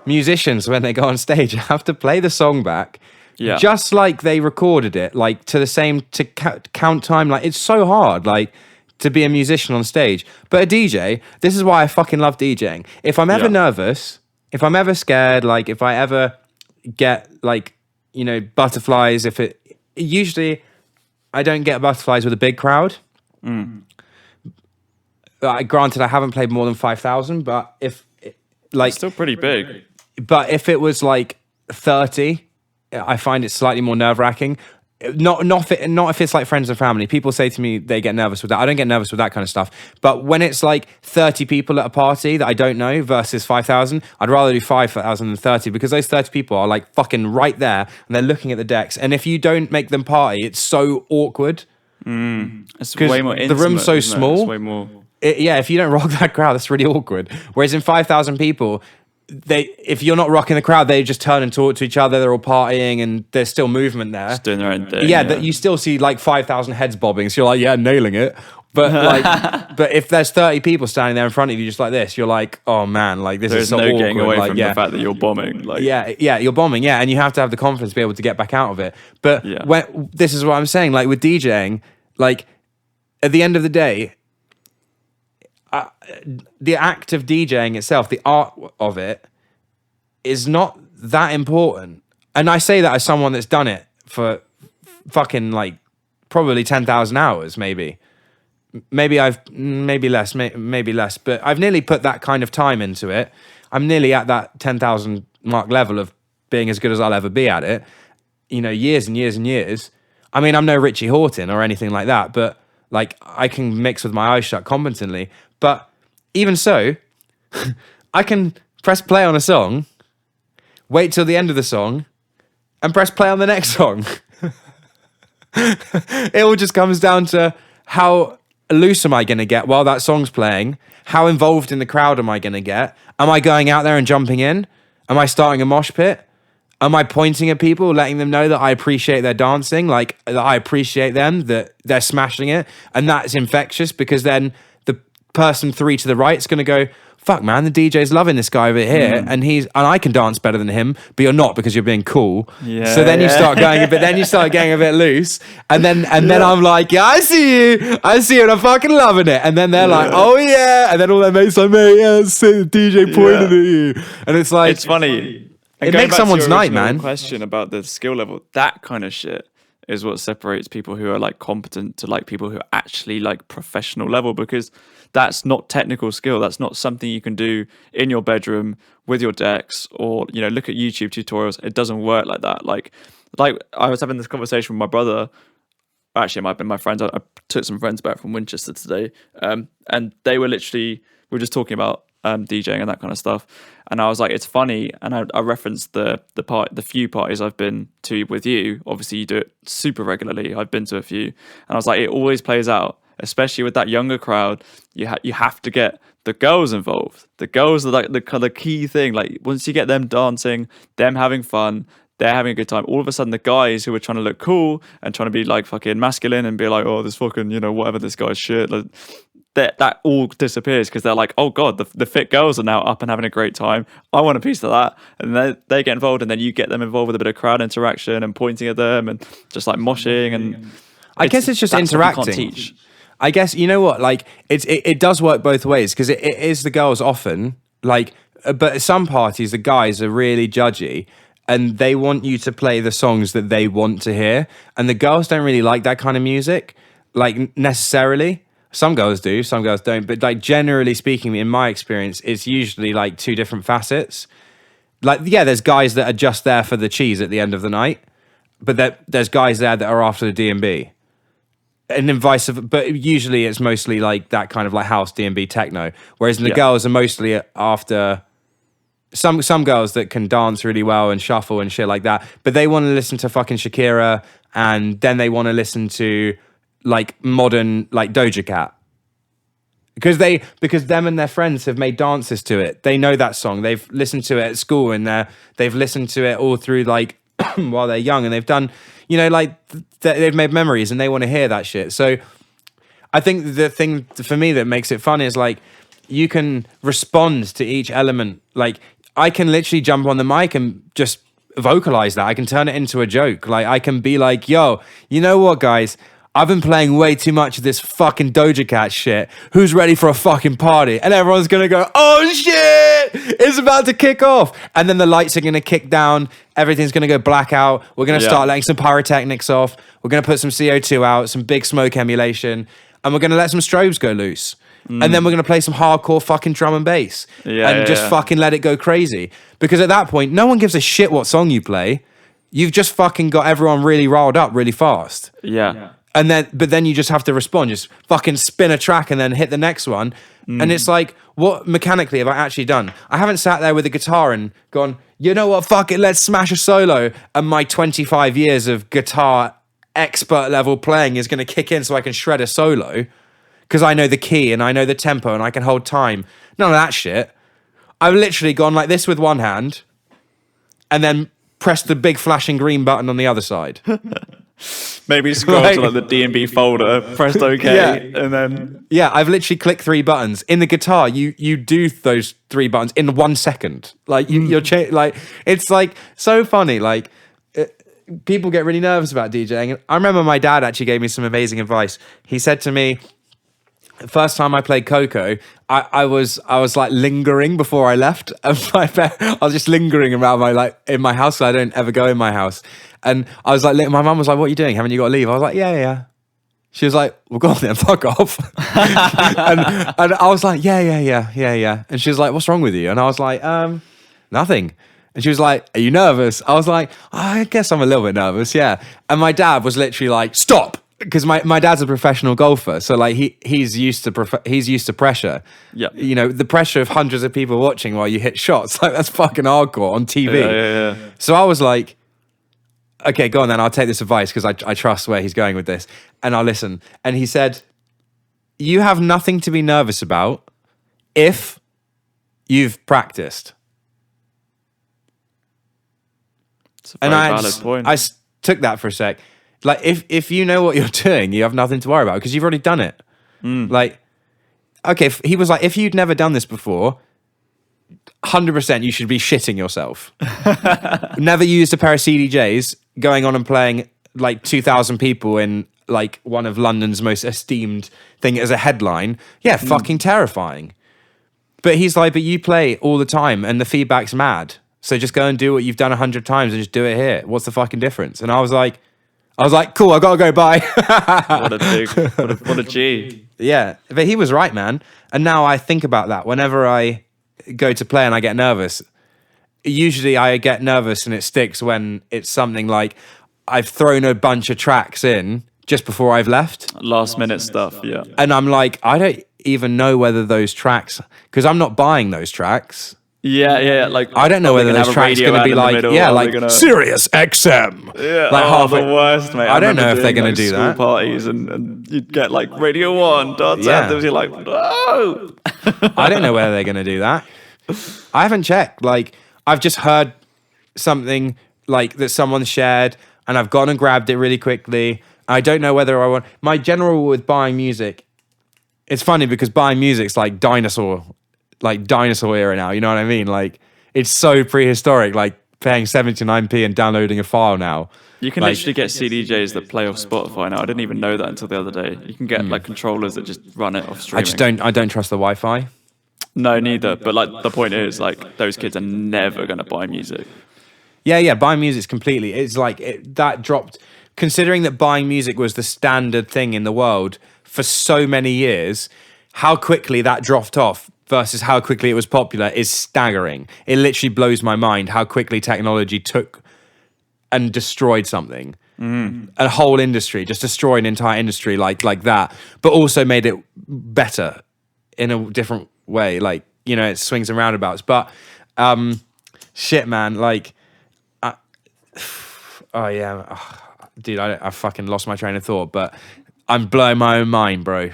musicians, when they go on stage, have to play the song back just like they recorded it, like to the same count time. Like it's so hard, like to be a musician on stage. But a DJ, this is why I fucking love DJing. If I'm ever nervous, if I'm ever scared, like if I ever get like, butterflies, usually I don't get butterflies with a big crowd. Granted, I haven't played more than 5,000, but if like it's still pretty big. But if it was like 30, I find it slightly more nerve-wracking. Not if it's like friends and family. People say to me they get nervous with that. I don't get nervous with that kind of stuff. But when it's like 30 people at a party that I don't know versus 5,000, I'd rather do 5,000 than 30 because those 30 people are like fucking right there and they're looking at the decks. And if you don't make them party, it's so awkward. It's way more intimate. The room's so small. It's way more. If you don't rock that crowd, that's really awkward. Whereas in 5,000 people, if you're not rocking the crowd, they just turn and talk to each other. They're all partying and there's still movement there. Just doing their own thing. You still see like 5,000 heads bobbing. So you're like, nailing it. But like, but if there's 30 people standing there in front of you just like this, you're like, oh man, like this is so awkward. There's no getting away from the fact that you're bombing. Like, you're bombing. And you have to have the confidence to be able to get back out of it. But this is what I'm saying. Like with DJing, like at the end of the day, the act of DJing itself, the art of it, is not that important. And I say that as someone that's done it for fucking like probably 10,000 hours, maybe less, but I've nearly put that kind of time into it. I'm nearly at that 10,000 mark level of being as good as I'll ever be at it. Years and years and years. I mean, I'm no Richie Hawtin or anything like that, but like I can mix with my eyes shut competently. But even so, I can press play on a song, wait till the end of the song, and press play on the next song. It all just comes down to how loose am I going to get while that song's playing? How involved in the crowd am I going to get? Am I going out there and jumping in? Am I starting a mosh pit? Am I pointing at people, letting them know that I appreciate their dancing, like that I appreciate them, that they're smashing it? And that's infectious, because then the person 3 to the right is going to go, fuck man, the DJ's loving this guy over here, and I can dance better than him, but you're not because you're being cool. Yeah, so then you start going a bit, then you start getting a bit loose, and then I'm like, yeah, I see you, and I'm fucking loving it. And then they're like, oh yeah, and then all their mates like, mate, yeah, that's it, the DJ pointed at you, and it's like, it's funny. It makes someone's night, man. Question about the skill level, that kind of shit is what separates people who are like competent to like people who are actually like professional level, because that's not technical skill. That's not something you can do in your bedroom with your decks, or, you know, look at YouTube tutorials. It doesn't work like that. Like I was having this conversation with my brother. Actually, it might have been my friends. I took some friends back from Winchester today, and they were literally, we were just talking about DJing and that kind of stuff. And I was like, it's funny. And I referenced the few parties I've been to with you. Obviously, you do it super regularly. I've been to a few, and I was like, it always plays out, especially with that younger crowd. You have to get the girls involved. The girls are like the key thing. Like, once you get them dancing, them having fun, they're having a good time, all of a sudden the guys who are trying to look cool and trying to be like fucking masculine and be like, oh, this fucking, you know, whatever, this guy's shit, like, that all disappears, because they're like, oh god, the fit girls are now up and having a great time. I want a piece of that. And they get involved, and then you get them involved with a bit of crowd interaction and pointing at them and just like moshing. And I guess it's just interacting. I guess, you know what, like it does work both ways, because it is the girls often, like, but at some parties the guys are really judgy and they want you to play the songs that they want to hear, and the girls don't really like that kind of music, like, necessarily. Some girls do, some girls don't, but like, generally speaking, in my experience, it's usually like two different facets. Like, yeah, there's guys that are just there for the cheese at the end of the night, but there's guys there that are after the D&B. And then vice versa, but usually it's mostly like that kind of like house, D&B, techno, whereas the girls are mostly after some girls that can dance really well and shuffle and shit like that, but they want to listen to fucking Shakira, and then they want to listen to like modern, like Doja Cat, because them and their friends have made dances to it. They know that song. They've listened to it at school, and they've listened to it all through, like, while they're young, and they've done, you know, like, they've made memories, and they want to hear that shit. So I think the thing for me that makes it fun is, like, you can respond to each element. Like, I can literally jump on the mic and just vocalize that. I can turn it into a joke. Like, I can be like, yo, you know what, guys? I've been playing way too much of this fucking Doja Cat shit. Who's ready for a fucking party? And everyone's going to go, oh shit, it's about to kick off. And then the lights are going to kick down. Everything's going to go black out. We're going to start letting some pyrotechnics off. We're going to put some CO2 out, some big smoke emulation. And we're going to let some strobes go loose. And then we're going to play some hardcore fucking drum and bass. And just fucking let it go crazy. Because at that point, no one gives a shit what song you play. You've just fucking got everyone really riled up really fast. Yeah. And then you just have to respond, just fucking spin a track and then hit the next one. And it's like, what mechanically have I actually done? I haven't sat there with a guitar and gone, you know what, fuck it, let's smash a solo. And my 25 years of guitar expert level playing is going to kick in so I can shred a solo, because I know the key and I know the tempo and I can hold time. None of that shit. I've literally gone like this with one hand and then pressed the big flashing green button on the other side. Maybe scroll to like the D&B folder, pressed OK, and then... Yeah, I've literally clicked 3 buttons. In the guitar, you do those 3 buttons in 1 second. Like, you're like, it's like so funny. Like, people get really nervous about DJing. And I remember my dad actually gave me some amazing advice. He said to me, the first time I played Coco, I was like lingering before I left. I was just lingering around in my house. So I don't ever go in my house. And I was like, my mum was like, what are you doing? Haven't you got to leave? I was like, yeah. She was like, well, go on then, fuck off. and I was like, yeah. And she was like, what's wrong with you? And I was like, nothing. And she was like, are you nervous? I was like, I guess I'm a little bit nervous, yeah. And my dad was literally like, stop. Because my dad's a professional golfer, so like he's used to pressure. Yeah, you know, the pressure of hundreds of people watching while you hit shots, like that's fucking hardcore on TV. Yeah. So I was like, okay, go on then. I'll take this advice because I trust where he's going with this, and I'll listen. And he said, you have nothing to be nervous about if you've practiced. It's a very valid point. I took that for a sec. Like, if you know what you're doing, you have nothing to worry about because you've already done it. Like, okay, he was like, if you'd never done this before, 100% you should be shitting yourself. Never used a pair of CDJs, going on and playing like 2,000 people in like one of London's most esteemed thing as a headline. Yeah, fucking terrifying. But he's like, but you play all the time and the feedback's mad. So just go and do what you've done 100 times and just do it here. What's the fucking difference? And I was like, cool, I gotta go, bye. What a G. Yeah, but he was right, man. And now I think about that whenever I go to play and I get nervous. Usually I get nervous and it sticks when it's something like I've thrown a bunch of tracks in just before I've left. Last minute stuff, yeah. And I'm like, I don't even know whether those tracks, because I'm not buying those tracks. Yeah. Like, I don't know whether those tracks are going to be like, Sirius XM. Yeah, like the worst, mate. I don't know if they're going to do that. Parties and you'd get like Radio 1, dance anthems. You're like, no. I don't know whether they're going to do that. I haven't checked. Like, I've just heard something like that someone shared, and I've gone and grabbed it really quickly. I don't know whether I want. My general rule with buying music, it's funny because buying music's like dinosaur era now. You know what I mean? Like, it's so prehistoric. Like paying 79p and downloading a file now. You can literally get CDJs that play off Spotify now. I didn't even know that until the other day. You can get like controllers that just run it off streaming. I don't trust the Wi-Fi. No, neither. But like the point is, like, those kids are never gonna buy music. Yeah. Buying music's completely. It's like that dropped. Considering that buying music was the standard thing in the world for so many years, how quickly that dropped off versus how quickly it was popular is staggering. It literally blows my mind how quickly technology took and destroyed something. A whole industry, just destroyed an entire industry like that, but also made it better in a different way. Like, you know, it swings and roundabouts. But shit, man, like, dude, I fucking lost my train of thought, but I'm blowing my own mind, bro.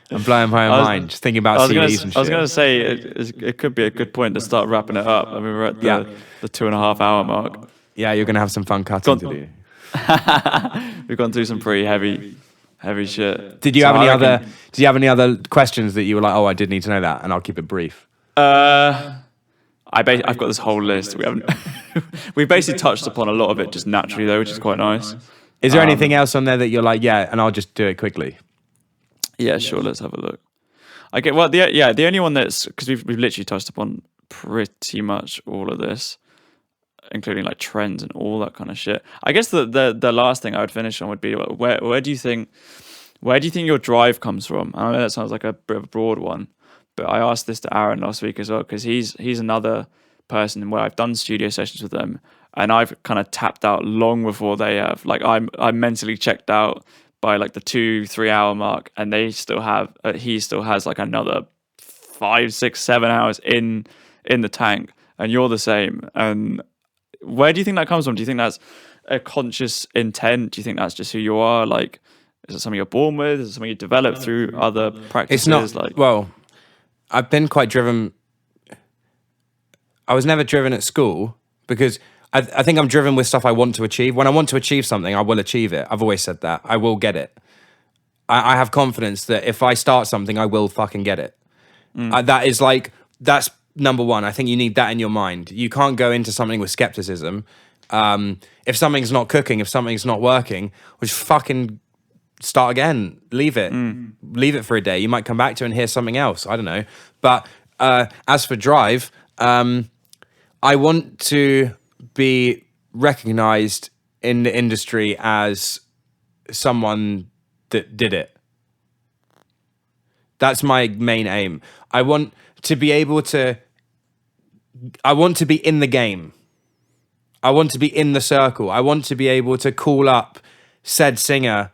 I'm blowing my own mind just thinking about CDs and shit. I was going to say, it could be a good point to start wrapping it up. I mean, we're at the 2.5 hour mark. Yeah, you're going to have some fun cutting to do. We've gone through some pretty heavy shit. Did you have any other questions that you were like, oh, I did need to know that, and I'll keep it brief? I've got this whole list. We've basically touched upon a lot of it just naturally though, which is quite nice. Is there anything else on there that you're like, yeah, and I'll just do it quickly? Yeah, sure. Let's have a look. The only one that's, because we've literally touched upon pretty much all of this, including like trends and all that kind of shit. I guess the last thing I would finish on would be where do you think your drive comes from? I know that sounds like a bit of a broad one, but I asked this to Aaron last week as well, because he's another person where I've done studio sessions with them, and I've kind of tapped out long before they have. Like, I'm mentally checked out by like the 2-3 hour mark, and he still has like another 5, 6, 7 hours in the tank, and you're the same. And where do you think that comes from? Do you think that's a conscious intent? Do you think that's just who you are? Like, is it something you're born with? Is it something you develop through other practices? It's not. Well, I've been quite driven. I was never driven at school because I think I'm driven with stuff I want to achieve. When I want to achieve something, I will achieve it. I've always said that. I will get it. I have confidence that if I start something, I will fucking get it. That's number one. I think you need that in your mind. You can't go into something with skepticism. If something's not cooking, if something's not working, just fucking start again. Leave it. Leave it for a day. You might come back to it and hear something else. I don't know. But as for drive, I want to be recognized in the industry as someone that did it. That's my main aim. I want to be in the game. I want to be in the circle. I want to be able to call up said singer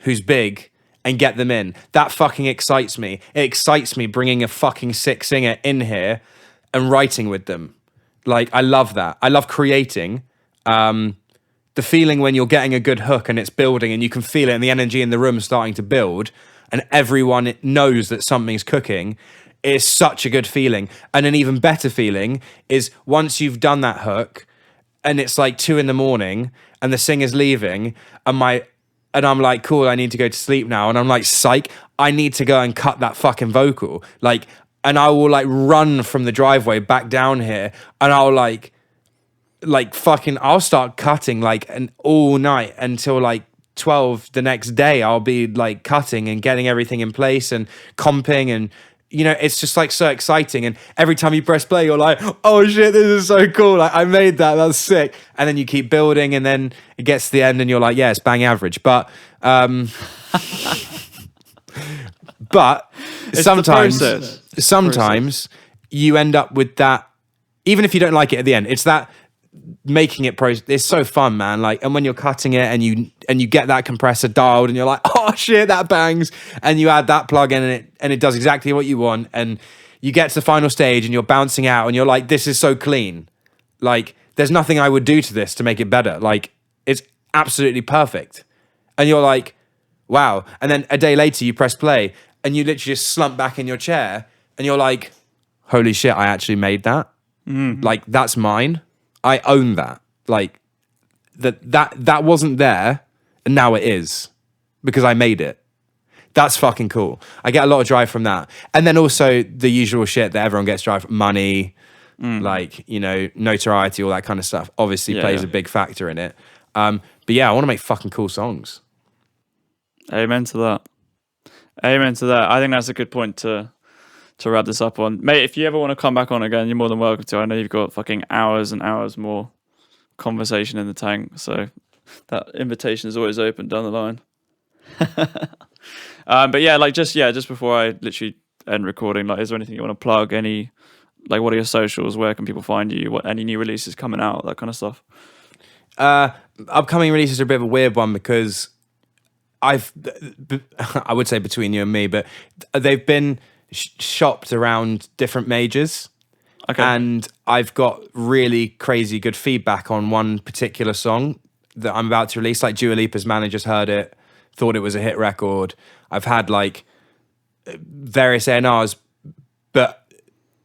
who's big and get them in. That fucking excites me. It excites me bringing a fucking sick singer in here and writing with them. Like, I love that. I love creating. the feeling when you're getting a good hook and it's building and you can feel it and the energy in the room starting to build and everyone knows that something's cooking is such a good feeling. And an even better feeling is once you've done that hook and it's like 2 a.m. and the singer's leaving and I'm like, cool, I need to go to sleep now. And I'm like, psych, I need to go and cut that fucking vocal. Like, and I will like run from the driveway back down here and I'll I'll start cutting like all night until like 12 the next day. I'll be like cutting and getting everything in place and comping and, you know, it's just like so exciting. And every time you press play, you're like, oh shit, this is so cool. Like, I made that. That's sick. And then you keep building and then it gets to the end and you're like, yeah, it's bang average. But, but it's sometimes you end up with that, even if you don't like it at the end, it's that making it it's so fun, man. Like, and when you're cutting it and you get that compressor dialed and you're like, oh shit, that bangs, and you add that plug in and it does exactly what you want, and you get to the final stage and you're bouncing out and you're like, this is so clean. Like, there's nothing I would do to this to make it better. Like, it's absolutely perfect. And you're like, wow. And then a day later you press play and you literally just slump back in your chair and you're like, holy shit, I actually made that. Like, that's mine. I own that. Like, that wasn't there, and now it is because I made it. That's fucking cool. I get a lot of drive from that, and then also the usual shit that everyone gets drive from: money, like, you know, notoriety, all that kind of stuff. Obviously, plays a big factor in it. But yeah, I want to make fucking cool songs. Amen to that. Amen to that. I think that's a good point to wrap this up on. Mate, if you ever want to come back on again, you're more than welcome to. I know you've got fucking hours and hours more conversation in the tank, so that invitation is always open down the line. But yeah, like just before I literally end recording, like, is there anything you want to plug? Any, like, what are your socials? Where can people find you? What, any new releases coming out? That kind of stuff. Upcoming releases are a bit of a weird one because I would say between you and me, but they've been shopped around different majors. Okay. And I've got really crazy good feedback on one particular song that I'm about to release. Like, Dua Lipa's managers heard it, thought it was a hit record. I've had like various A&Rs, but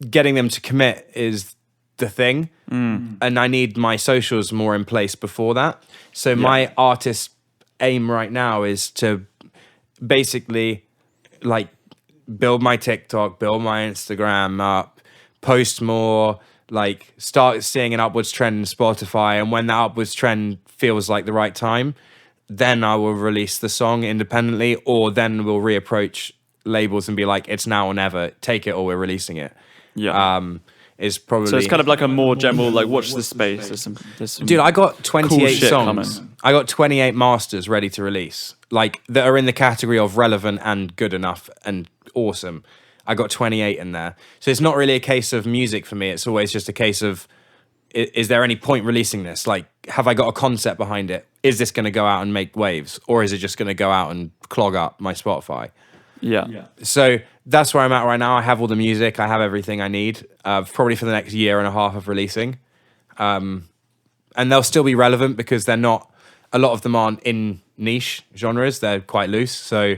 getting them to commit is the thing. And I need my socials more in place before that. So my artist aim right now is to basically like build my TikTok, build my Instagram up, post more, like start seeing an upwards trend in Spotify. And when that upwards trend feels like the right time, then I will release the song independently, or then we'll reapproach labels and be like, it's now or never, take it or we're releasing it. Is probably, so it's kind of like a more general, like, watch this space. There's some dude, I got 28 cool songs. coming. I got 28 masters ready to release, like, that are in the category of relevant and good enough and awesome. I got 28 in there. So it's not really a case of music for me. It's always just a case of, is there any point releasing this? Like, have I got a concept behind it? Is this going to go out and make waves? Or is it just going to go out and clog up my Spotify? Yeah. So that's where I'm at right now. I have all the music. I have everything I need, probably for the next year and a half of releasing. And they'll still be relevant because they're not, a lot of them aren't in niche genres. They're quite loose. So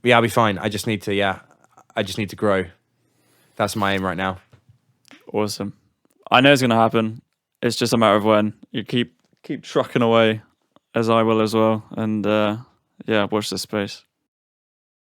yeah, I'll be fine. I just need to grow. That's my aim right now. Awesome. I know it's going to happen. It's just a matter of when. You keep trucking away, as I will as well. And yeah, watch this space.